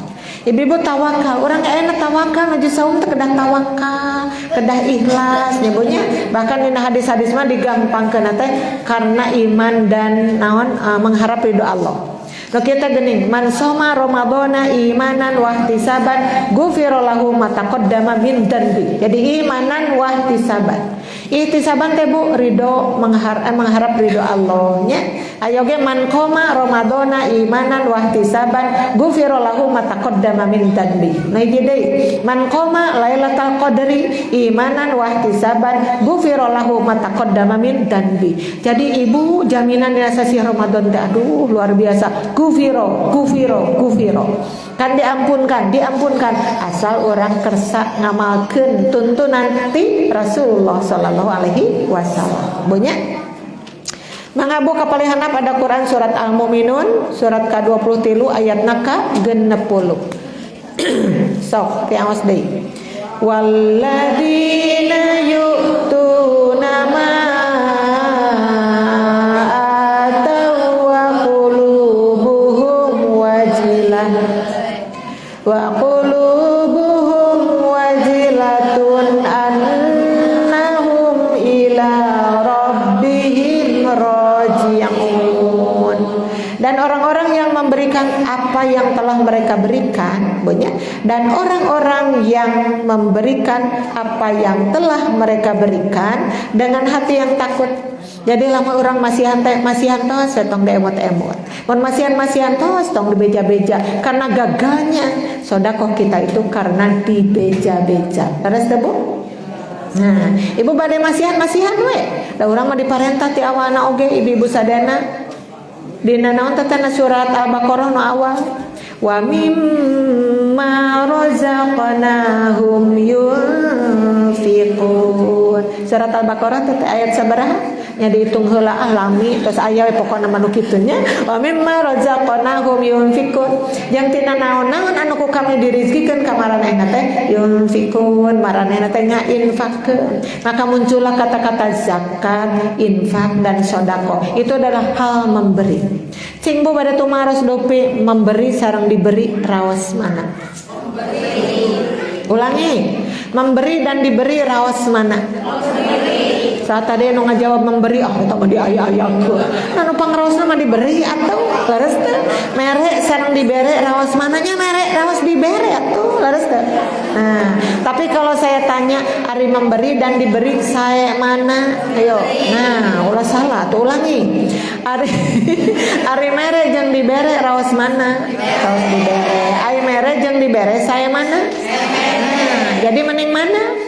Ibu-ibu tawakal. Orang enak tawakal nuju saum teh kedah tawakal, kedah ikhlas nyebutnya. Bahkan dina hadis-hadis mah digampangkeun teh karena iman dan naon mengharap ridho Allah. Nah kita gening man soma ramadhana imanan wa ihtisaban ghufira lahu ma taqaddama min dzanbi. Jadi imanan wa ihtisaban. Ihtisaban teh Bu ridho mengharap ridho Allah nya. Ayo ge man qoma ramadhana imanan wa ihtisaban ghufira lahu ma taqaddama min dzanbi. Nah ieu deui man qoma lailatul qadri imanan wa ihtisaban ghufira lahu ma taqaddama min dzanbi. Jadi ibu jaminan dina sasi Ramadan teh aduh luar biasa. Gufiro kan diampunkan asal orang kersa ngamalkeun tuntunan ti Rasulullah sallallahu alaihi wasallam. Banyak mangabu kapalihanna pada Quran surat Al-Mu'minun surat ke-23 ayatna ka-60. Sok tiaos deui. Walladzina yu'tuna ma wa qulubuhum wajilatun annahum ila rabbihim raji'un. Dan orang-orang yang memberikan apa yang telah mereka berikan banyak, dan orang-orang yang memberikan apa yang telah mereka berikan dengan hati yang takut. Jadi lama orang masihan tos tong diemot-emot. Mun masihan tos tong dibeja-beja karena gagalnya sedekah kita itu karena dibeja-beja. Terus teh Bu? Nah, ibu bade masihan we. Da urang mah diparentah ti awana oge ibu-ibu sadana. Dina naon tetana surat Al-Baqarah nu awal. Wa mimma razaqnahum yunfiqun. Surat Al-Baqarah teh ayat sabaraha? Nya dihitung heula lami terus aya we pokona manu kitu nya. Wa mimma razaqnahum yunfiqun. Yang tina naon-naon anu ku kami dirizkikeun ka maranehna teh yunfiqun, maranehna teh ngainfakkeun. Maka muncullah kata-kata zakat, infak dan sedekah. Itu adalah hal memberi. Cing Bu bade tumaros dope memberi sareng diberi raos mana? Ulangi. Memberi dan diberi raos mana? Saat tadi nu ngajawab memberi eta mah diaya-ayakeun. Nah nu pangraosna mah diberi atuh. Leres teh. Mere sareng dibere raos mananya mere raos dibere atuh. Leres teh. Nah, tapi kalau saya tanya ari memberi dan diberi saya mana? Ayo. Nah, ulah salah tuh ulangi. Ari mere jeung dibere raos mana? Raos dibere. Ari mere jeung dibere saya mana? Nah, jadi mending mana?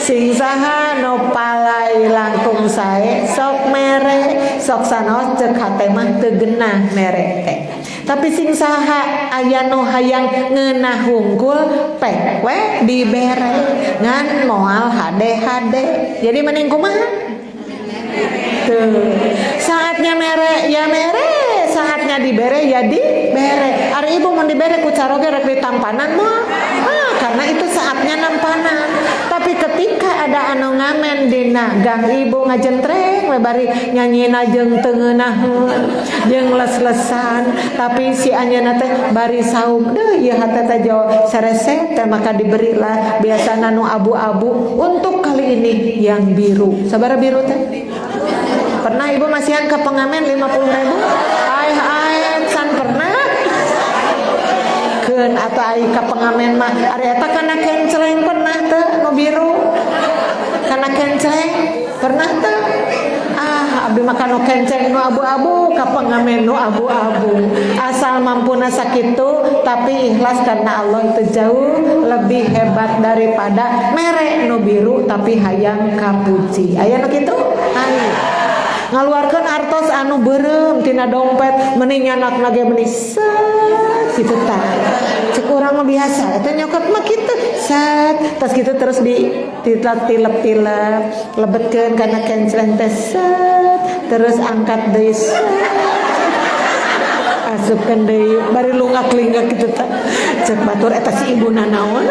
Sing saha no palai langkung sae sok mere sok sanos ceuk hate mah teu geunah mere teh. Tapi sing saha aya nu hayang ngeunah hungkul pek we dibere ngan moal hade-hade. Jadi mending kumaha? Tuh. Saatnya mere ya mere, saatnya dibere ya dibere. Ari ibu mun dibere ku caroge rek ditampanan mah. Karena itu saatnya nampanan. Tapi ketika ada anu ngamen dina gang ibu ngajentreng we bari nyanyina jeung teu ngeunaheun jeung les-lesan, tapi si anjeunna teh bari saum deui ieu hate teh jauh sarese teh maka diberilah biasana nu abu-abu, untuk kali ini yang biru. Sabaraha biru teh? Pernah ibu masihan ke pengamen 50.000? Ai san pernah? Keun atau ai ka pengamen mah ari eta kana kenceleng pernah teu nu biru? Kana kenceleng pernah teu? abdi makan kenceng nu abu-abu ka pengamen nu abu-abu asal mampuna sakitu tapi ikhlas karena Allah itu jauh lebih hebat daripada mere nu biru tapi hayang kapuji aya nu kitu aya ngaluarkeun artos anu beureum tina dompet mending nyanak lagi meni kitu tah cek urang mah biasa eta nyokot mah kitu sat tas kitu terus tilep-tilep lebetkeun kana kenceng teh terus angkat deui asupkeun deui bari lungak-linggak kitu tah cek batur eta si ibuna naon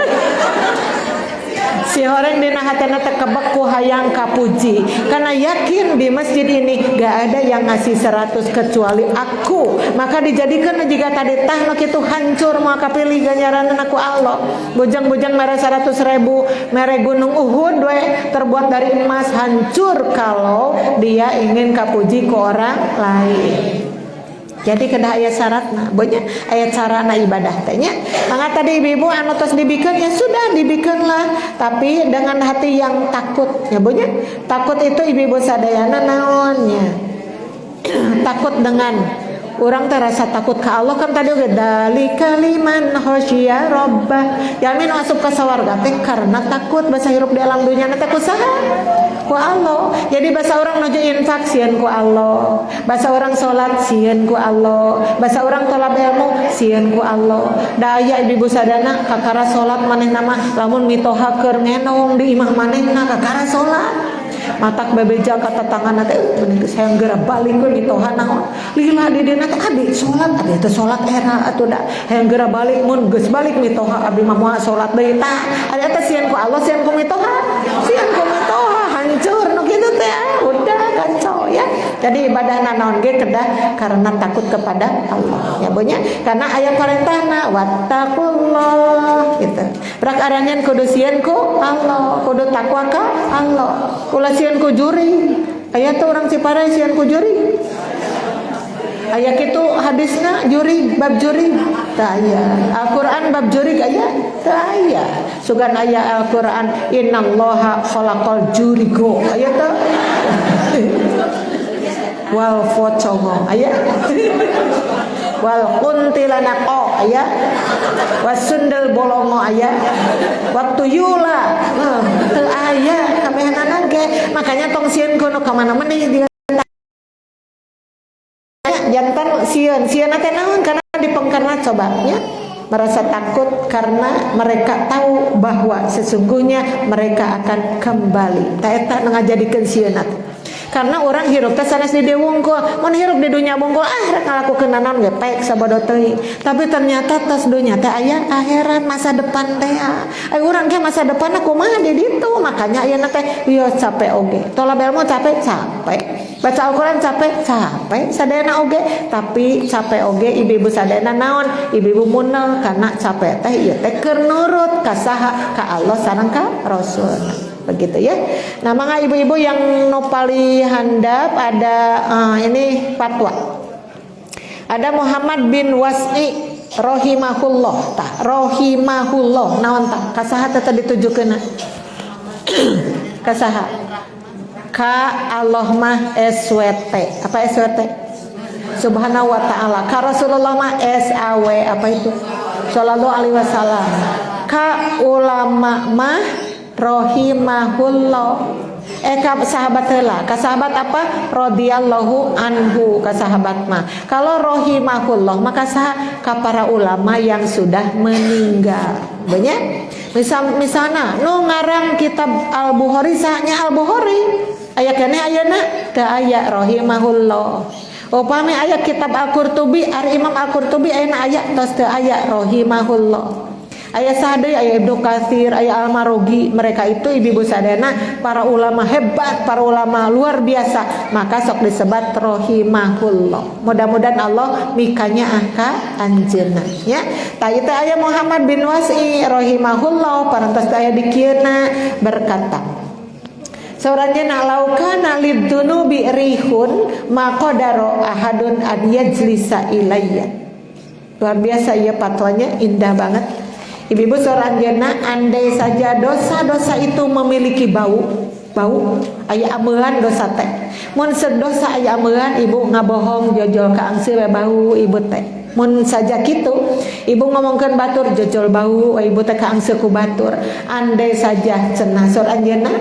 si horeng dina hatena teh kebek ku hayang kapuji karena yakin di masjid ini gak ada yang ngasih 100 kecuali aku maka dijadikan jika tadi tah nu kitu hancur mau kapilih ganjaran aku Allah bujang-bujang mere 100.000 mere gunung Uhud we terbuat dari emas hancur kalau dia ingin kapuji ke orang lain. Jadi kedah aya syaratna, bonya aya carana ibadah teh nya. Mangga tadi ibu-ibu anu tos dibikeun ya sudah dibikeunlah, tapi dengan hati yang takut ya bonya. Takut itu ibu-ibu sadayana naonnya? Takut dengan orang terasa takut ke Allah kan tadi udah dalika liman khosya rabbah yamin asup ka sawarga teh karena takut basa hirup di alam dunya teh kusaha ku Allah. Jadi bahasa orang nuju infak sieun ku Allah, bahasa orang salat sieun ku Allah, bahasa orang tolab ilmu sieun ku Allah. Da aya ibu sadana kakara salat manehna mah lamun mitoha keur ngenong di imah manehna kakara salat matak bebeja kata tangan teh bener saya geura balik we mitoha naon lila di dina teh abi salat abi teh salat era atuh da hayang geura balik mun geus balik mitoha abi mah moal salat deui tah ari teh sieun ku Allah sieun ku mitoha hancur nu kitu teh udah kacau ya. Jadi ibadah naon ge kedah karena takut kepada Allah ya bonya karena aya parentahna wattaqullah gitu brak aranjeun kudu sieun ku Allah kudu takwa ka Allah ulah sieun ku juri aya tuh orang Ciparai sieun ku juri aya kitu hadisna juri bab juri teu aya Al-Qur'an bab juri aya teu aya sugan aya Al-Qur'an innallaha khalaqal jurigo aya teu wal focongo aya wal kuntilanaqo aya wasundel bolongo aya waktu yula teu aya kabehanana ge makanya tong sieun kuno ka mana-mana jantan sieun teh naon karena dipengkerna coba ya merasa takut karena mereka tahu bahwa sesungguhnya mereka akan kembali ta eta ngajadikeun sieun karena orang hirup teh sanes di dieu wungkul mun hirup di dunya wungkul rek ngalakukeun naon ge pek sabodo teuing tapi ternyata tos dunya teh aya akhirat masa depan teh ai urang ge masa depan kumaha di ditu makanya ayeuna teh yo capek oge tolab ilmu capek baca Al-Quran capek sadayana oge tapi capek oge ibu-ibu sadayana naon ibu-ibu munel karena capek teh ieu teh keur nurut ka saha ka Allah sareng ka Rasul begitu ya. Nah mangga ibu-ibu yang nopali handap ada ini fatwa ada Muhammad bin Was'i rahimahullah naon tah kasaha teh ditujukeun kasaha ka Allah mah SWT apa SWT subhanahu wa ta'ala ka Rasulullah mah SAW apa itu sallallahu alaihi wasallam ka ulama mah rahimahullah ka sahabat heula ka sahabat apa radhiyallahu anhu ka sahabat mah kalau rahimahullah maka saha ka para ulama yang sudah meninggal banyak misalna nu ngarang kitab Al-Bukhari sahnya Al-Bukhari aya keneh ayeuna teu aya rahimahullah upami aya kitab Al-Qurtubi ari Imam Al-Qurtubi ayeuna aya tos teu aya rahimahullah aya sadeu aya Ibnu Katsir aya Al-Marogi mereka itu ibu-ibu sadana para ulama hebat para ulama luar biasa maka sok disebat rahimahullah mudah-mudahan Allah mikanya angka anjeunna ya tah ieu aya Muhammad bin Was'i rahimahullah parantos aya di kieuna berkata sauranjeuna laukana liddunubi rihun maqadaro ahadun an yajlisa ilayya luar biasa ya fatwanya indah banget. Ibu-ibu sauranjeuna andai saja dosa-dosa itu memiliki bau bau aya ameuan dosa teh. Mun sedosa aya ameuan ibu ngabohong jojol ka angse we bau ibu teh. Mun saja kitu ibu ngomongkeun batur jojol bau ibu teh ka angse ku batur. Andai saja cenah sor anjeunna,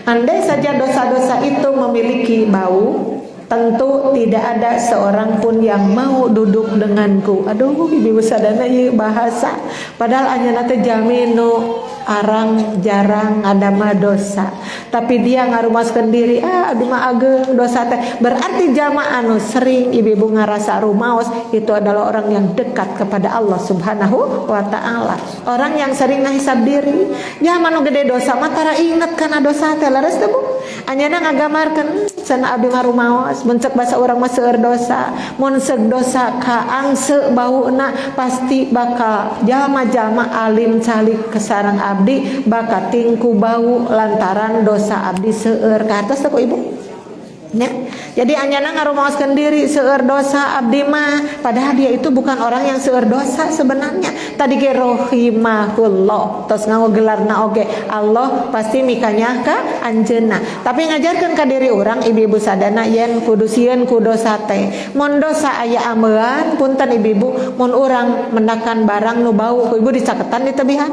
andai saja dosa-dosa itu memiliki bau, tentu tidak ada seorang pun yang mau duduk denganku. Aduh, ibu sadana ieu bahasa. Padahal anjeunna teh jalmi nu arang jarang ngadama dosa. Tapi dia ngarumaskeun diri, aduh mah ageung dosa teh. Berarti jalma anu sering ibu-ibu ngarasa rumaos itu adalah orang yang dekat kepada Allah Subhanahu wa taala. Orang yang sering ngahisab diri. Ya manu gede dosa mah tara inget kana dosa teh leres teh Bu. Anjeunna ngagamarkeun cenah abdi mah rumaos. Mencek bahasa orang mah seueur dosa, mun seug dosa ka angse bauna pasti bakal jalma-jalma alim calik kesarang abdi bakal tingku bau lantaran dosa abdi seueur ka atos teh Ibu. Ya. Jadi anjeunna ngarumaoskeun diri seueur dosa abdi mah, padahal dia itu bukan orang yang seueur dosa sebenarnya. Tadi ge rahimahullah, tos nganggo gelarna oge Allah pasti mikanya ka anjeunna. Tapi ngajarkeun ka diri urang ibu-ibu sadana yen kudu sieun ku dosa teh. Mun dosa aya ameuan, punten ibu-ibu, mun urang mendakan barang nu bau, ibu dicaketan di tebihan.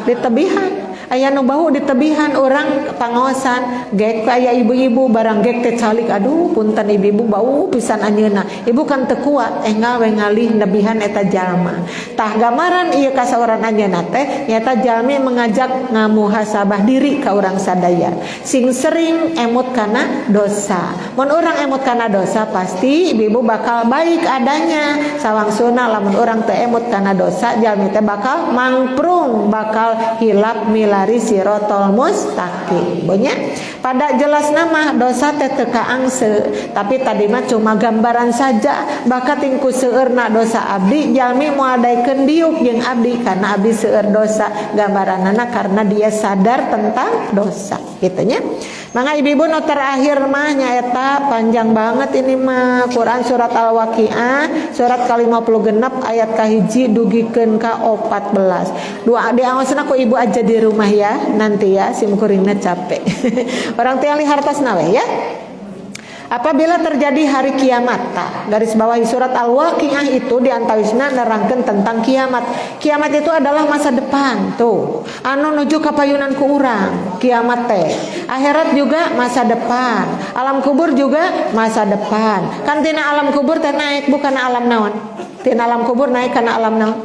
Di tebihan aya nu bau di tebihan orang pangaosan gek aya ibu-ibu barang gek teh calik, aduh punten ibu-ibu bau pisan anjeunna. Ibu kan teu kuat enggal we ngalih nebihan eta jalma. Tah gamaran ieu kasaoran anjeunna teh nyata jalmi mengajak ngamuhasabah diri ka urang sadaya. Sing sering emut kana dosa. Mun urang emut kana dosa pasti ibu-ibu bakal baik adanya. Sawangsuna lamun urang teu emut kana dosa jalmi teh bakal mangprung, bakal hilap milari sirotol mustaqim. Bonya pada jelas nama dosa teh teu kaangse, tapi tadi mah cuma gambaran saja. Bakat tingku seueurna dosa abdi jalmi moal daekeun diuk jeung abdi karena abdi seueur dosa, gambaranana karena dia sadar tentang dosa kitu nya. Mangga ibu-ibu nu terakhir mah nyaeta panjang banget ini mah Quran surat Al-Waqiah surat ke-56 ayat kahiji dugikeun ka 14. Dua diaosna ku ibu aja di rumah ya nanti ya simkuringna capek. Orang teh li hartasna we ya. Apabila terjadi hari kiamat, garis bawahi surat Al-Waqiah itu diantawisna nerangkeun tentang kiamat. Kiamat itu adalah masa depan tuh. Anu nuju ka payunan ku urang, kiamat teh. Akhirat juga masa depan. Alam kubur juga masa depan. Kan tina alam kubur teh naik bukan alam naon? Tina alam kubur naik kana alam naon?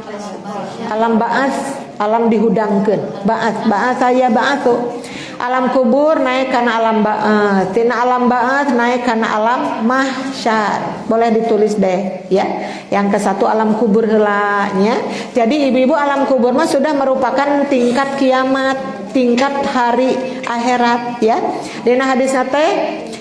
Alam ba'ats, alam dihudangkeun. Ba'ats saya ba'atsu. Alam kubur naik karena alam ba'ats, tina alam ba'ats naik karena alam mahsyar. Boleh ditulis deh ya. Yang ke satu alam kubur heula nya. Jadi ibu-ibu alam kubur mah sudah merupakan tingkat kiamat, tingkat hari akhirat ya. Dina hadisna teh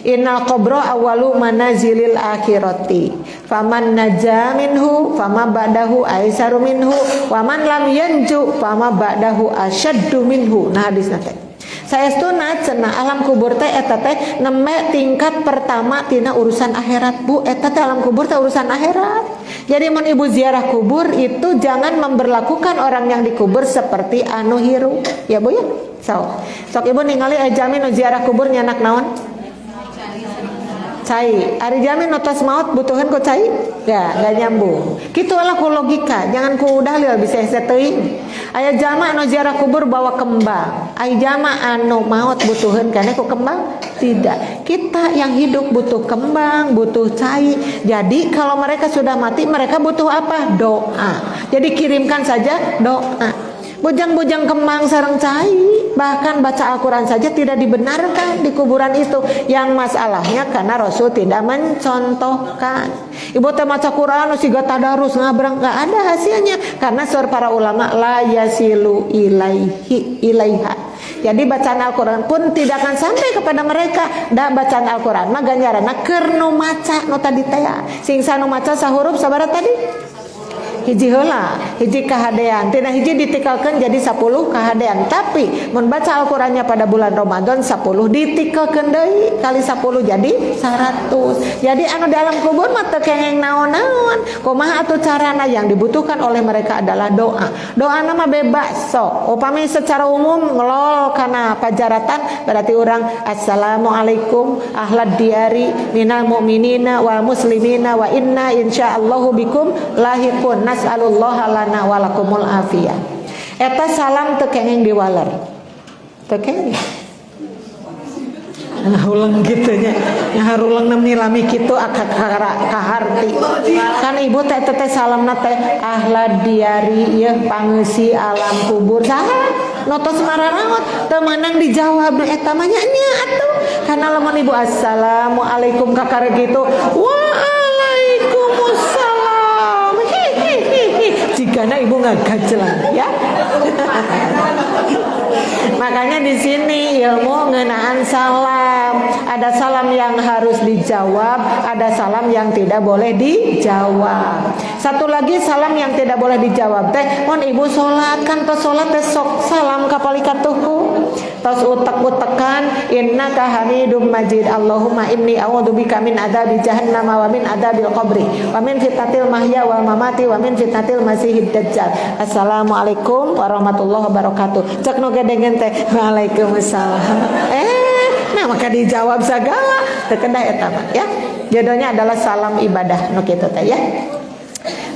innal qabra awwalu manazilil akhirati. Faman naja minhu fama ba'dahu aisaru minhu wa man lam yanju fama ba'dahu asyaddu minhu. Nah hadisna teh saestuna cenah alam kubur teh eta teh neme tingkat pertama tina urusan akhirat Bu. Eta teh alam kubur teh urusan akhirat. Jadi mun ibu ziarah kubur itu jangan memberlakukan orang yang dikubur seperti anu hirup ya Bu ya. Sok ibu ningali jami nu ziarah kubur nyanak naon? Cai. Ari jami nu tos maot butuhan ku cai? Ya, enggak nyambung. Kitu lah ku logika, jangan ku dalil bisa hese teuing. Aya jalma anu ziarah kubur bawa kembang. Aya jalma anu maot butuhan kana ku kembang? Tidak. Kita yang hidup butuh kembang, butuh cai. Jadi kalau mereka sudah mati, mereka butuh apa? Doa. Jadi kirimkan saja doa. Bujang-bujang kembang sareng cai, bahkan baca Al-Quran saja tidak dibenarkan di kuburan itu. Yang masalahnya karena Rasul tidak mencontohkan. Ibu teh maca Quran siga tadarus ngabrang, nggak ada hasilnya karena sur para ulama la yasilu ilaiha. Jadi bacaan Al-Quran pun tidak akan sampai kepada mereka. Da bacaan Al-Quran mah ganjaranna keur nu maca nu tadi teh. Sing sanu maca sahuruf sabaraha tadi? hiji heula, hiji kahadean. Tina hiji ditikelkeun jadi 10 kahadean. Tapi mun baca Al-Qur'annya pada bulan Ramadan 10 ditikelkeun deui kali 10 jadi 100. Jadi anu dalam kubur mah teu kengeng naon-naon. Kumaha atuh carana? Yang dibutuhkan oleh mereka adalah doa. Doa nama bebas. Sok upami secara umum ngelol kana pajaratan berarti orang assalamualaikum ahlad diari minal mu'minina wal muslimina wa inna insyaallahu bikum lahiqun nas'alullaha lana walakumul afiyah. Eta salam teu kengeng diwaler. Teu kengeng. Ulang gitu nya ngarulang nem nilami kitu kaharti kan ibu teh salamna teh ahlad diari ieu pangeusi alam kubur saha notos mararaot teu meunang dijawab eta mah nya atuh kana lamun ibu assalamualaikum kakare gitu waalaikumsalam jikana ibu ngagajelan ya. Makanya di sini ilmu ngeunaan salam. Ada salam yang harus dijawab, ada salam yang tidak boleh dijawab. Satu lagi salam yang tidak boleh dijawab teh, mun ibu salat kan tos salat teh sok salam ka palikatuhu. Tos utek-utekan innaka hamidum majid. Allahumma inni a'udzubika min adzabi jahannam wa min adzabil qabri wa min fitnatil mahya wal mamati wa min fitnatil masiihid dajjal. Assalamualaikum warahmatullahi wabarakatuh. Cek nu gedengen teh waalaikumsalam. Nah maka dijawab segala teu kedah eta mah ya. Jodohnya adalah salam ibadah nu kitu teh ya.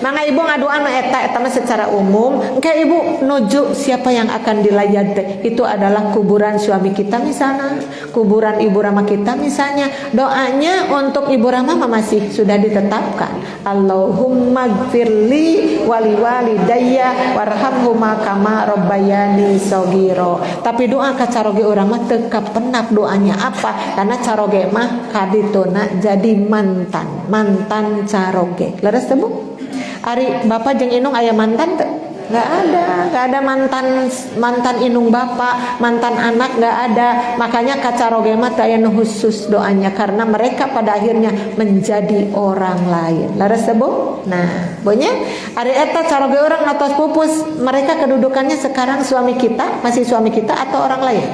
Mangga ibu ngaduan eta mah secara umum, engke ibu nuju siapa yang akan dilayat teh. Itu adalah kuburan suami kita misalnya, kuburan ibu Rama kita misalnya. Doanya untuk ibu Rama masih sudah ditetapkan. Allahumma gfirli wali walidayya warhamhuma kama rabbayani shogiro. Tapi doa ka caroge urang mah teu kapenap doanya apa? Karena caroge mah kadituna jadi mantan caroge. Leres teh Bu? Ari bapak jeung inung aya mantan teu? Nggak ada mantan inung bapak, mantan anak nggak ada. Makanya kacaroge mah teu aya nu khusus doanya karena mereka pada akhirnya menjadi orang lain. Laras teh Bu? Nah, bonya ari eta caroge urang atos pupus, mereka kedudukannya sekarang suami kita, masih suami kita atau orang lain?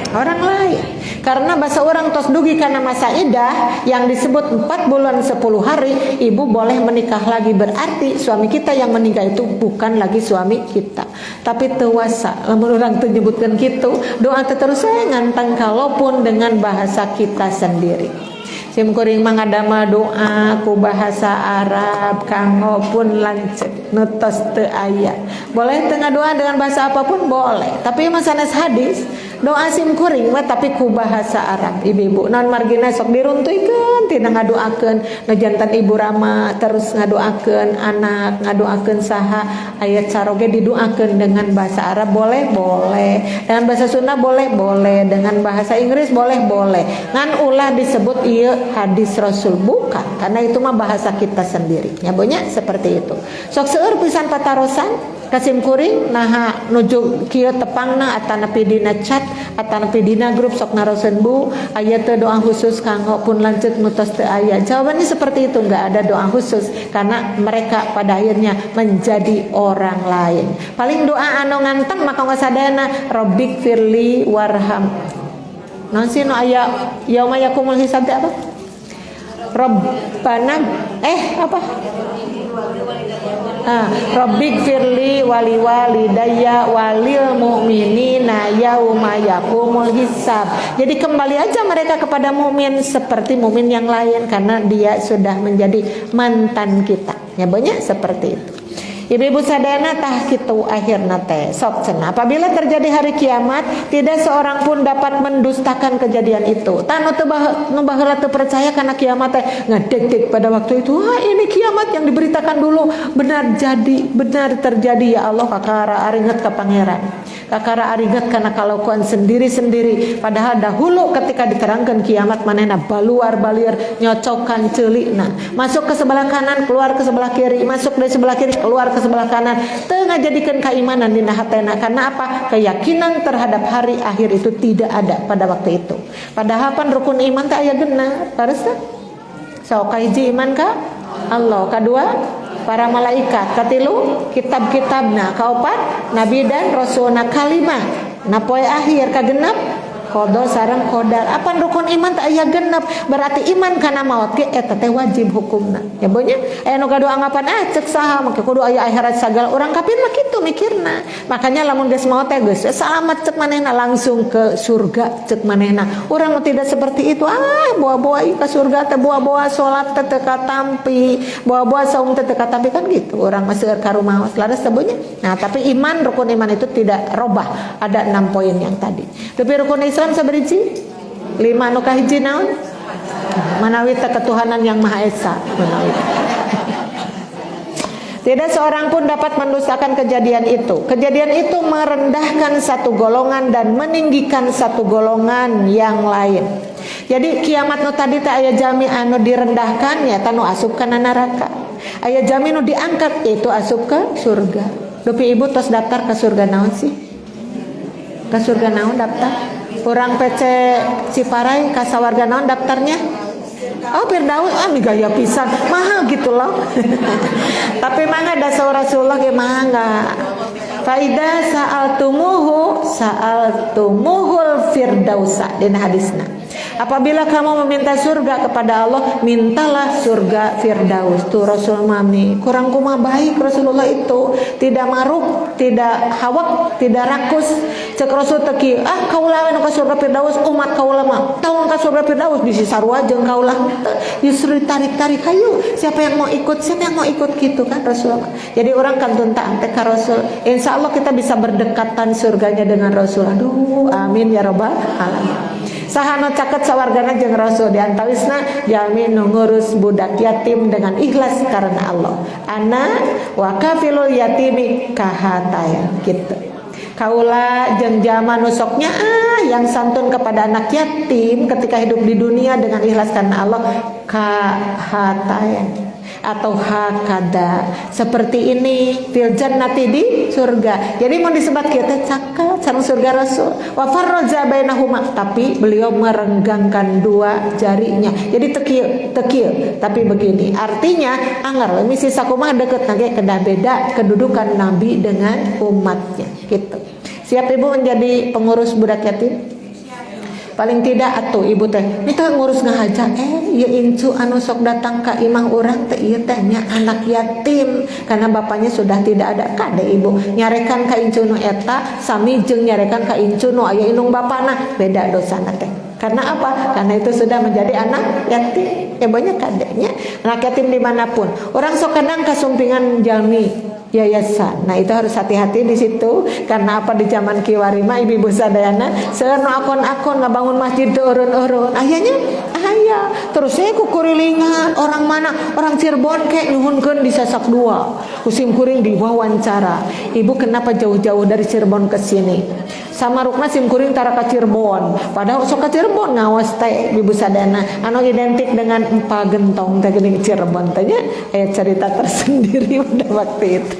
Orang lain. Karena bahasa orang tos dugi karena masa idah yang disebut 4 bulan 10 hari ibu boleh menikah lagi, berarti suami kita yang meninggal itu bukan lagi suami kita tapi tewasa. Lamun orang teu nyebutkeun kitu doa teh terus saya ngantang kalaupun dengan bahasa kita sendiri. Sim kuring mangadama doa ku bahasa Arab kanggo pun lanceuk nu tos teu aya. Boleh teu ngadoa dengan bahasa apapun boleh, tapi masanes hadis doa sim kuring mah tapi ku bahasa Arab. Ibu-ibu naon margina sok diruntuykeun tina ngadoakeun ngajantan ibu Rama, terus ngadoakeun anak, ngadoakeun saha aya caroge didoakeun dengan bahasa Arab boleh, dengan bahasa Sunda boleh, dengan bahasa Inggris boleh. Ngan ulah disebut ieu hadis Rasul bukan, karena itu mah bahasa kita sendiri. Ya bonya seperti itu. Sok seueur pisan patarosan kasim kuring naha nuju kieu tepangna atanapi dina chat atanapi dina grup sok naroseun Bu aya teu doa khusus kanggo pun lanceuk nu tos teu aya. Jawabannya seperti itu, enggak ada doa khusus karena mereka pada akhirnya menjadi orang lain. Paling doa anu nganteng maka ngasadana Rabbik firli warham. Naon sih nu aya yauma yakumul hisab teh apa? Rabbana apa? Rabbik firli wali walidayya walil mu'minina yauma yakumul hisab. Jadi kembali aja mereka kepada mukmin seperti mukmin yang lain karena dia sudah menjadi mantan kita. Ya banyak seperti itu. Ibu-ibu sadayana tah kitu akhirna teh sok cenah apabila terjadi hari kiamat tidak seorang pun dapat mendustakan kejadian itu. Tanu teu baheula teu percaya karena kiamat teh ngadeg-deg pada waktu itu. Wah, ini kiamat yang diberitakan dulu benar terjadi ya Allah kakara aringet ka pangeran. Kakara aringet kana kalakuan sendiri-sendiri padahal dahulu ketika diterangkan kiamat manehna baluar-balir nyocokan ceulina. Masuk ke sebelah kanan, keluar ke sebelah kiri, masuk dari sebelah kiri, keluar ke sebelah kanan. Teu ngajadikeun keimanan dina hatena karena apa? Keyakinan terhadap hari akhir itu tidak ada pada waktu itu. Padahal pan rukun iman teh aya genep. Pares teh? Sok kahiji iman ka Allah, kadua para malaikat. Katilu kitab-kitabna. Kaopat nabi dan rasulna. Kalima na poe akhir kagenep kodo sareng kodal. Apa rukun iman tak aya genep, berarti iman kana maut ge eta teh wajib hukumna. Ya bonya aya nu gaduh anggapan cek saha make kudu aya akhirat sagala urang kafir mah kitu mikirna. Makanya lamun geus maot teh geus selamat cek manehna langsung ke surga cek manehna. Urang mah tidak seperti itu. Boa-boa ieu ka surga teh boa-boa salat teh teu katampi, boa-boa saum teh teu katampi kan gitu. Urang mah seueur ka rumah laras teh bonya. Nah, tapi iman rukun iman itu tidak robah. Ada 6 poin yang tadi. Tapi rukun Islam saberiji 5 nu kahiji naon? Manawi ketuhanan yang Maha Esa. Manawi. Tidak seorang pun dapat mendustakan kejadian itu. Kejadian itu merendahkan satu golongan dan meninggikan satu golongan yang lain. Jadi kiamat nu tadi teh aya jami anu direndahkan ya tanu asup kana neraka. Aya jami nu diangkat itu asup ke surga. Dupi ibu tos daftar ke surga naon sih? Ke surga naon daftar? Urang PC Ciparai ka sawarga naon daftarnya? Oh Firdaus, gaya pisan, mahal gitu loh. Tapi mangga dasar Rasulullah ge mangga. Faida sa'altumuhul firdausa dina hadisna. Apabila kamu meminta surga kepada Allah, mintalah surga Firdaus. Tuh Rasul mami, kurang kumaha baik Rasulullah itu, tidak maruk, tidak hawak, tidak rakus. Cek Rasul teki, kaula anu ka surga Firdaus, umat kaula mah taun ka surga Firdaus bisi sarua jeung kaula. Justru ditarik-tarik, hayu, siapa yang mau ikut gitu kan Rasulullah. Jadi orang kantun taat ka Rasul. Insyaallah kita bisa berdekatan surganya dengan Rasul. Aduh, amin ya rabbal alamin. Sahana caket sawargana jeung Rasul diantawisna jami nu ngurus budak yatim dengan ikhlas karena Allah. Ana wa kafilul yatimi kahataya gitu. Kaula jeung jama nu sok nyaah yang santun kepada anak yatim ketika hidup di dunia dengan ikhlas karena Allah kahataya atau hakada seperti ini fil jannati di surga. Jadi mau disebat kita cakap sareng surga Rasul wa farraja bainahuma, tapi beliau merenggangkan dua jarinya. Jadi tekil tapi begini artinya anggar misi sakumaha deket nage kedah beda kedudukan Nabi dengan umatnya gitu. Siap ibu menjadi pengurus budak yatim? Paling tidak atuh ibu teh kita ngurus ngahaja ya incu anu sok datang ka imah urang teh ieu teh nya anak yatim karena bapaknya sudah tidak ada. Kade ibu nyarekan ka incu nu eta sami jeung nyarekan ka incu nu aya indung bapana, beda dosana teh. Karena apa? Karena itu sudah menjadi anak yatim. Ya banyak kadenya anak yatim dimanapun. Orang sok kadang kasumpingan jalmi yayasan. Nah itu harus hati-hati di situ karena apa di zaman kiwari mah ibu-ibu sadayana seueur nu akon-akon ngabangun masjid teu eureun-eureun. Akhirnya aya terus saya kukurilingan orang mana orang Cirebon kek nyuhunkeun disasak dua. Kusim kuring diwawancara. Ibu kenapa jauh-jauh dari Cirebon ke sini? Sama rukna sim kuring tara ka Cirebon. Padahal sok ka Cirebon ngawas teh ibu sadana anu identik dengan empa gentong teh geuning Cirebon teh nya cerita tersendiri pada waktu itu.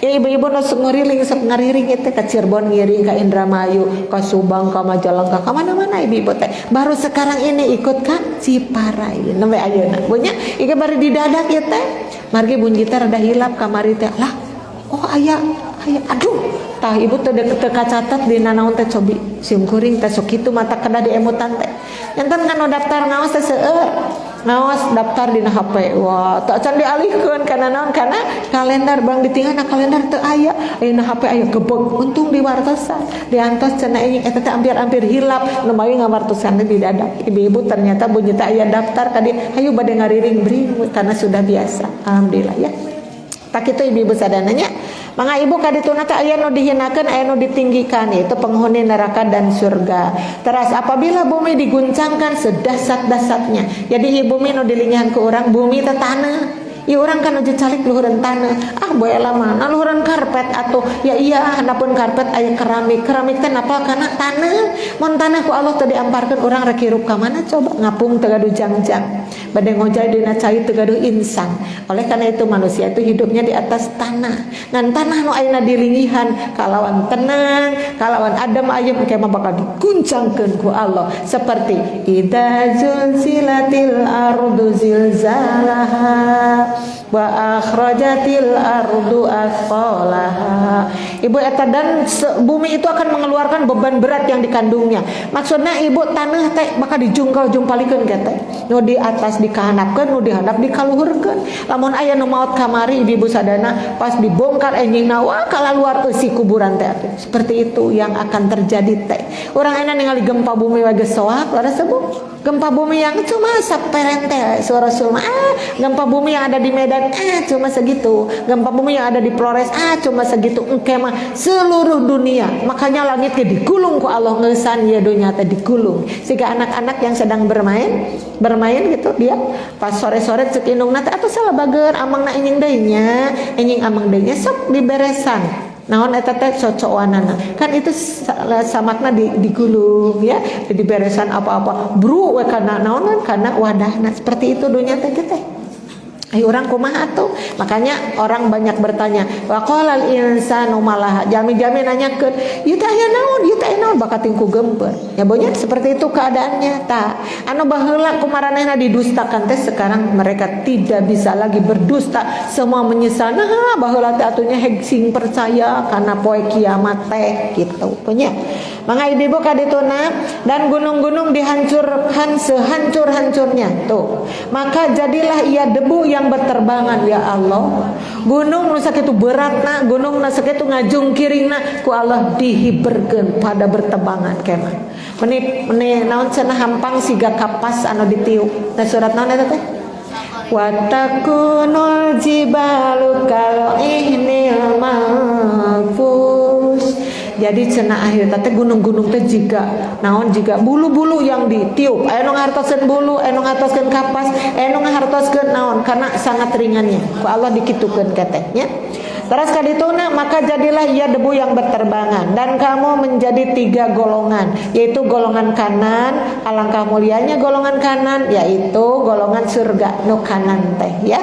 Ya ibu-ibu nu sok ngeriling sok ngariring teh ka Cirebon ngiring ka Indramayu, ka Subang, ka Majalengka, ka mana-mana ibu-ibu teh. Baru sekarang ini ikut ka Ciparai nembe ayeuna. Bunya ieu bari didadak ieu teh. Margi bunyi teh rada hilap kamari teh. Lah, oh aya aduh. Tah ibu teh teu kacatet dina naon teh cobi sim kuring teh sok kitu mata kena diemutan teh. Enten kan daftar ngaos teh seueur. Ngaos daftar dina HP. Wah, tak can dialihkeun kana naon kana kalender bang ditinggalna kalender teu aya. Ayeuna HP aya gebeg. Untung diwartosan. Diantos cenah ieu eta teh hampir hilap nu bae ngawartosan di dadak. Ibu-ibu ternyata bunyi teh aya daftar ka dieu. Hayu bade ngariring bring karena sudah biasa. Alhamdulillah ya. Tak kitu ibu-ibu sadananya. Mangga ibu kadituna teh aya nu dihinakeun aya nu ditinggikan itu penghuni neraka dan surga. Teras apabila bumi diguncangkan sedasat-dasatnya. Jadi bumi nu dilinggihan ku urang bumi teh taneuh. Ieu urang kan uji calik luhureun taneuh. Boe lama na luhureun karpet atuh. Ya iya handapun karpet aya keramik. Keramik teh napa kana taneuh. Mun taneuh ku Allah teu diamparkeun urang rek hirup ka mana coba ngapung teu gaduh jangjang. Bade ngojay dina cai teu gaduh insang. Oleh karena itu manusia itu hidupnya di atas tanah. Ngan tanah nu ayeuna dilinggihan kalawan tenang, kalawan adem ayem engke mah bakal diguncangkeun ku Allah seperti idza zulzilatil ardu zilzalaha wa akhrajatil ardu athqalaha. Ibu eta dan bumi itu akan mengeluarkan beban berat yang dikandungnya. Maksudnya ibu tanah teh bakal dijungkal-jungpalikeun teh. Nu di atas dikahanapkeun, nu di handap dikaluhurkeun. Lamun aya nu maot kamari ibu sadana pas dibongkar enjingna wah kalaluar eusi kuburan teh. Seperti itu yang akan terjadi teh. Urang enak ningali gempa bumi we geus soak, lara sebut. Gempa bumi yang cuma saperente suara sulma gempa bumi yang ada di Medan cuma segitu, gempa bumi yang ada di Flores cuma segitu, engke mah seluruh dunia. Makanya langit ge digulung ku Allah ngeusan ya dunya teh digulung. Siga anak-anak yang sedang bermain gitu dia pas sore-sore ceuk indungna teh atuh salah bager amangna enjing deui nya, enjing amang deui nya sok diberesan. Naon eta teh cocokanana kan itu samakna digulung ya diberesan apa-apa bru we kana naon kana wadahna seperti itu dunya teh teh. Orang kumaha atuh. Makanya orang banyak bertanya wa qalal insanu malaha jami-jami nanyakeun ieu teh aya naon ieu teh naon bakating ku gemper ya bonya seperti itu keadaannya tah anu baheula kumaranehna didustakan teh sekarang mereka tidak bisa lagi berdusta semua menyesal nah baheula teh atunya sing percaya kana poe kiamat teh gitu punya. Mangga ibu kadituna dan gunung-gunung dihancurkan sehancur-hancurnya tuh maka jadilah ia debu yang berterbangan ya Allah. Gunung nu sakitu beratna, gunung nu sakitu ngajungkiringna ku Allah dihiberkeun pada bertebangan kemah. Meni naon cenah hampang siga kapas anu ditiup. Teh surat naon eta teh? Wa takunul jibalu kal ihnil mahfuz. Jadi cenah akhir teh gunung-gunung teh jiga naon jiga bulu-bulu yang ditiup aya nu ngartoskeun bulu aya nu ngartoskeun kapas aya nu ngartoskeun naon karena sangat ringannya ku Allah dikitukeun katanya. Terus kadituna maka jadilah ia debu yang berterbangan dan kamu menjadi 3 golongan yaitu golongan kanan alangkah mulianya golongan kanan yaitu golongan surga nu kanan teh ya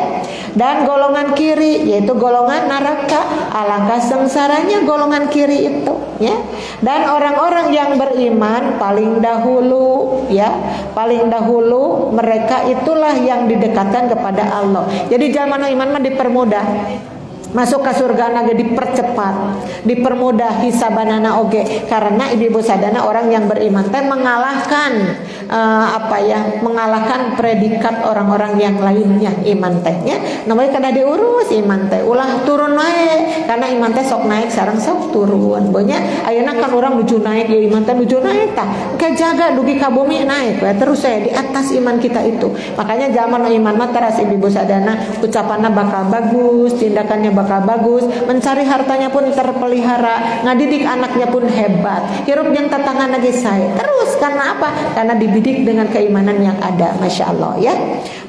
dan golongan kiri yaitu golongan neraka alangkah sengsaranya golongan kiri itu ya dan orang-orang yang beriman paling dahulu ya paling dahulu mereka itulah yang didekatkan kepada Allah. Jadi zaman iman mah dipermudah masuk ke surga naga dipermudah hisabanana oge karena ibu sadana orang yang beriman teh mengalahkan mengalahkan predikat orang-orang yang lainnya iman tehnya namanya kada diurus iman teh ulah turun naik karena iman teh sok naik sareng sok turun bonya ayeuna kan orang nuju naik ya iman teh nuju naik tah kajaga dugi ka bumi naik we terus saya di atas iman kita itu. Makanya zaman iman mah teras ibu sadana ucapanna bakal bagus tindakannya bakal bagus, mencari hartanya pun terpelihara, ngadidik anaknya pun hebat, hirup jeung tatangana ge sae. Terus karena apa? Karena dibidik dengan keimanan yang ada, masya Allah ya.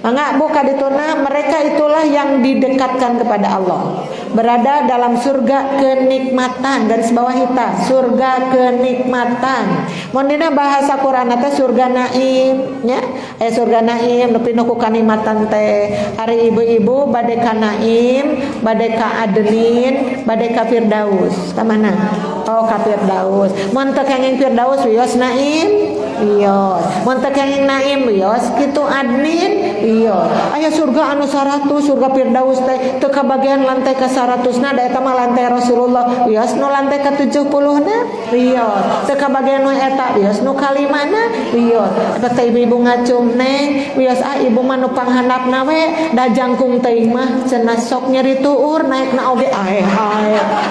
Mangga bu kadituna mereka itulah yang didekatkan kepada Allah, berada dalam surga kenikmatan garis bawah hita surga kenikmatan. Mondina bahasa Quran teh surga naim nya, surga naim nepi nu ku kanikmatan teh. Hari ibu-ibu bade ka naim, bade ka adenin, bade ka firdaus. Ka mana? Oh ka firdaus. Mun teu kenging firdaus wios naim, wios. Mun teu kenging naim wios kitu adnin, wios. Aya surga anu 100, surga firdaus teh teu kabagian lantai ka 100na da eta mah lantai Rasulullah. Wios nu lantai ka 70na, wios. Teu kabagian nu eta wios nu kalimana, wios. Eta teh ibu ngacung neng, wios ibu mah nu panghandapna we da jangkung teuing mah cenah sok nyeri tuur naikna oge ae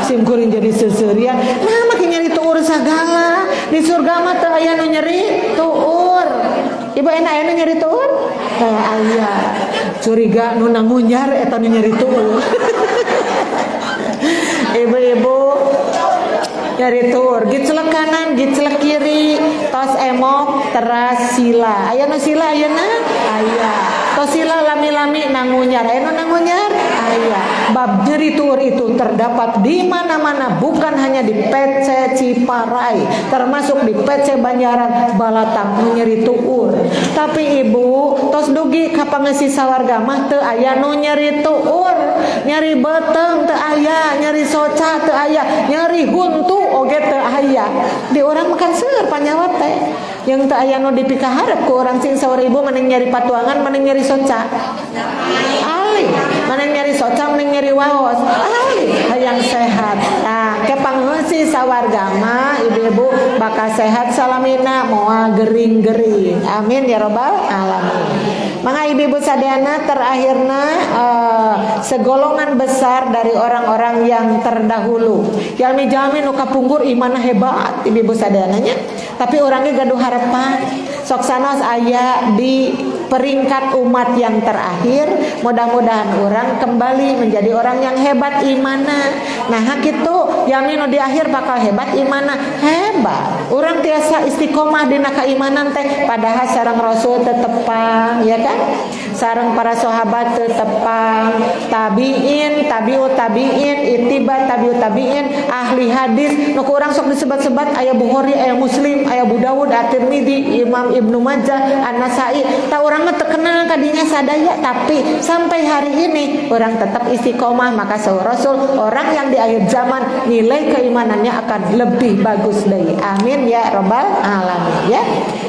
sim kuring jadi seseurian nah makin nyeri tuur sagala di surga mah teu aya nu nyeri tuur. Ibu enak aya nu nyeri tuur? Aya. Curiga nu nangunyar eta nu nyeri tuur. Ibu-ibu nyeri tuur giclek kanan giclek kiri tos emok teras sila aya nu sila ayeuna aya tos sila lami-lami nangunyar aya nu nangunyar aya. Bab nyeri tuur itu terdapat di mana-mana bukan hanya di PC Ciparai termasuk di PC Banjaran Balatang nu nyeri tuur. Tapi ibu tos dugi ka pangeusih sawarga mah teu aya nu nyeri tuur nyeri beteng teu aya nyeri soca teu aya nyeri huntu oge teu aya. Di orang makan seueur panyawa teh yang teu aya nu dipikaharep ku orang sing saur ibu meneng nyeri patuangan meneng nyeri soca ali mana nyeri socam ning nyeri waos hayang sehat. Nah kepangheusi sawarga mah ibu-ibu bakal sehat salamina moal gering-gering, amin ya robbal alamin. Maka ibu-ibu sadayana terakhirna segolongan besar dari orang-orang yang terdahulu jalmi-jalmi nu kapungkur imanna hebat ibu-ibu sadayananya, tapi orangnya gaduh harapan sok sanos aya di peringkat umat yang terakhir. Mudah-mudahan orang kembali menjadi orang yang hebat imanna. Nah kitu jalmi nu di akhir bakal hebat imanna, hebat orang tiasa istiqomah dina keimanan teh, padahal sareng Rasul tetepang ya kan, sareng para sahabat tetepang, tabiin, tabiut tabiin, itiba tabiut tabiin, ahli hadis nu urang sok disebat-sebat aya Bukhari, aya Muslim, aya Abu Dawud, At-Tirmidzi, Imam Ibnu Majah, An-Nasai. Ta urang mah terkenal kadinya sadaya, tapi sampai hari ini orang tetap istiqomah. Maka saur Rasul, orang yang di akhir zaman nilai keimanannya akan lebih bagus deui. Amin ya rabbal alamin ya.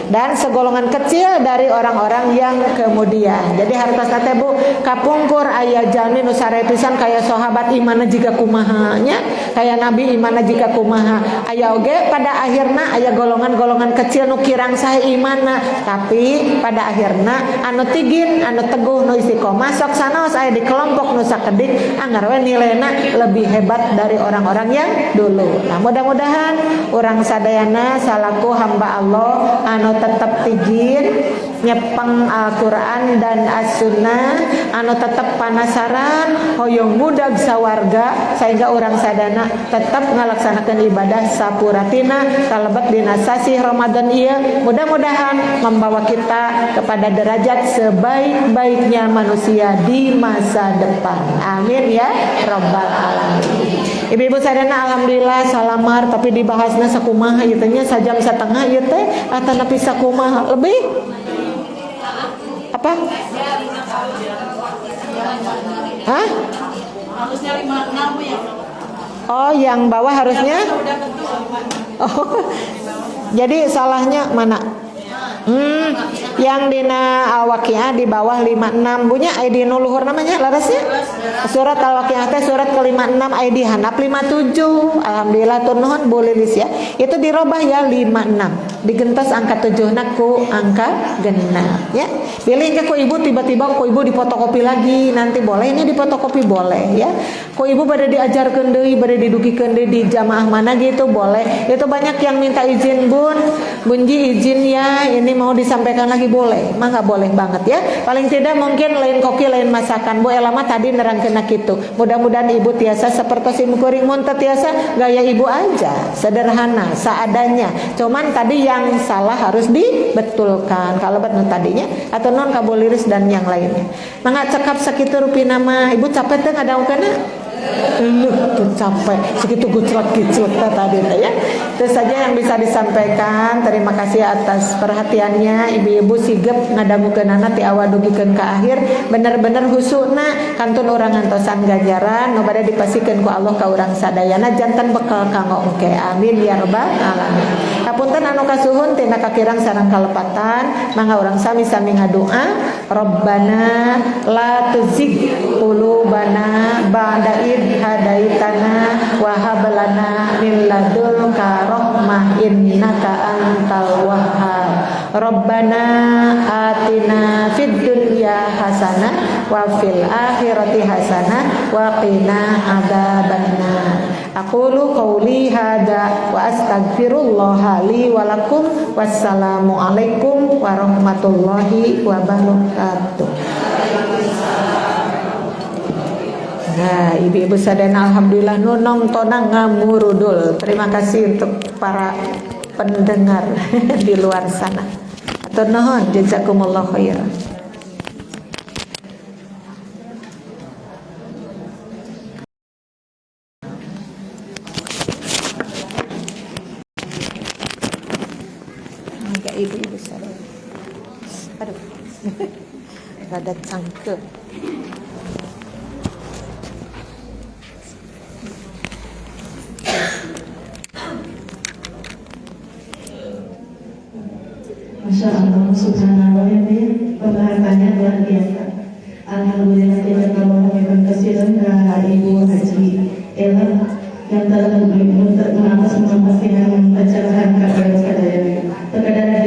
Dan segolongan kecil dari orang-orang yang kemudian. Jadi hartosna teh Bu kapungkur aya jalmi nu sare pisan kaya sahabat imanna jiga kumaha nya, kaya nabi imanna jiga kumaha. Aya oge pada akhirna aya golongan-golongan kecil nu kirang sae imanna, tapi pada akhirna anu tigin, anu teguh, nu istiqomah sok sanaos aya di kelompok nu sakedik anggar we nilena lebih hebat dari orang-orang yang dulu. Nah, mudah-mudahan orang sadayana salaku hamba Allah anu tetap tigin nyepeng Al-Quran dan As-Sunnah, anu tetap panasaran hoyong mudag sawarga sehingga orang sadana tetap ngalaksanakan ibadah sapuratina kalebet dina sasi Ramadan ieu. Mudah-mudahan membawa kita kepada derajat sebaik-baiknya manusia di masa depan, amin ya rabbal alamin. Ibu-ibu sadana alhamdulillah salamar, tapi dibahasna sakumaha ieu teh nya sajam satengah ieu teh atana pisah kumaha lebih apa? Hah? Harusnya 56 ya. Oh, yang bawah harusnya? Oh. Jadi salahnya mana? Yang dina Al-Waqiah di bawah 56 bunya ID nu luhur namanya larasnya surat Al-Waqiah teh surat ke-56 ID handap 57. Alhamdulillah tur nuhun Bu Lilis ya. Itu dirobah ya 56. Digentos angka 7 ku angka genap ya. Pilih ke ku ibu tiba-tiba ku ibu difotokopi lagi nanti boleh ini difotokopi boleh ya. Ku ibu pada diajarkeun deui, pada didugikeun deui di jamaah mana gitu boleh. Itu banyak yang minta izin Bunji izin ya ini mau disampaikan lagi boleh, mah nggak boleh banget ya. Paling tidak mungkin lain koki lain masakan Bu Elama tadi nerangkeun kitu. Mudah-mudahan ibu tiasa seperti kuring mun tiasa gaya ibu aja, sederhana, seadanya. Cuman tadi yang salah harus dibetulkan. Kalau betul tadinya atau non kabuliris dan yang lainnya. Mangga cekap sakitu rupina mah ibu capek teh ngadaungkeunna. Tuh capek segitu gujlak-gujlak tadi ya. Itu saja yang bisa disampaikan. Terima kasih atas perhatiannya. Ibu-ibu sigep ngadangukeun anak ti awal dugikeun ka akhir bener-bener husuna kantun urang ngantosan ganjaran nu bade dipasikeun ku Allah ka urang sadayana janten bekal kanggo engke. Amin ya rabbal alamin. Hapunten anu kasuhun tina kakirang sareng kalepatan mangga urang sami-sami ngadoa. Rabbana la tuzigh qulubana ba'da id hadaitana wa hab lana min ladunka rahmah innaka antal wahhab. Rabbana atina fid dunya hasanah wa fil akhirati hasanah wa qina adzabannar. Aqulu qauli hadza wa astaghfirullah li wa lakum. Wassalamu alaikum warahmatullahi wabarakatuh. Nah, ibu-ibu sadana alhamdulillah nu nongtona ngamurudul. Terima kasih untuk para pendengar di luar sana. Atur nuhun jazakumullah khairan. Agak ibu-ibu sadana. Aduh. Rada cangkep. Masya Allah, subhanallah ya, pembahasannya luar biasa. Alhamdulillah kita telah mengucapkan kasihan Ibu Haji Ella yang telah mengatasnamakan pencerahan kepada sekalian. Terkadang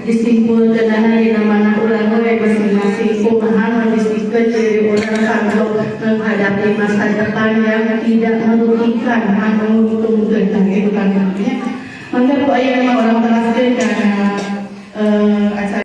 disimpulkan di mana orang masing-masing pemahaman disiplin dari orang sanggup menghadapi masa depan yang tidak merugikan, menguntungkan kehidupan dunia. Maka Bu Ayah memang orang terakhir karena acara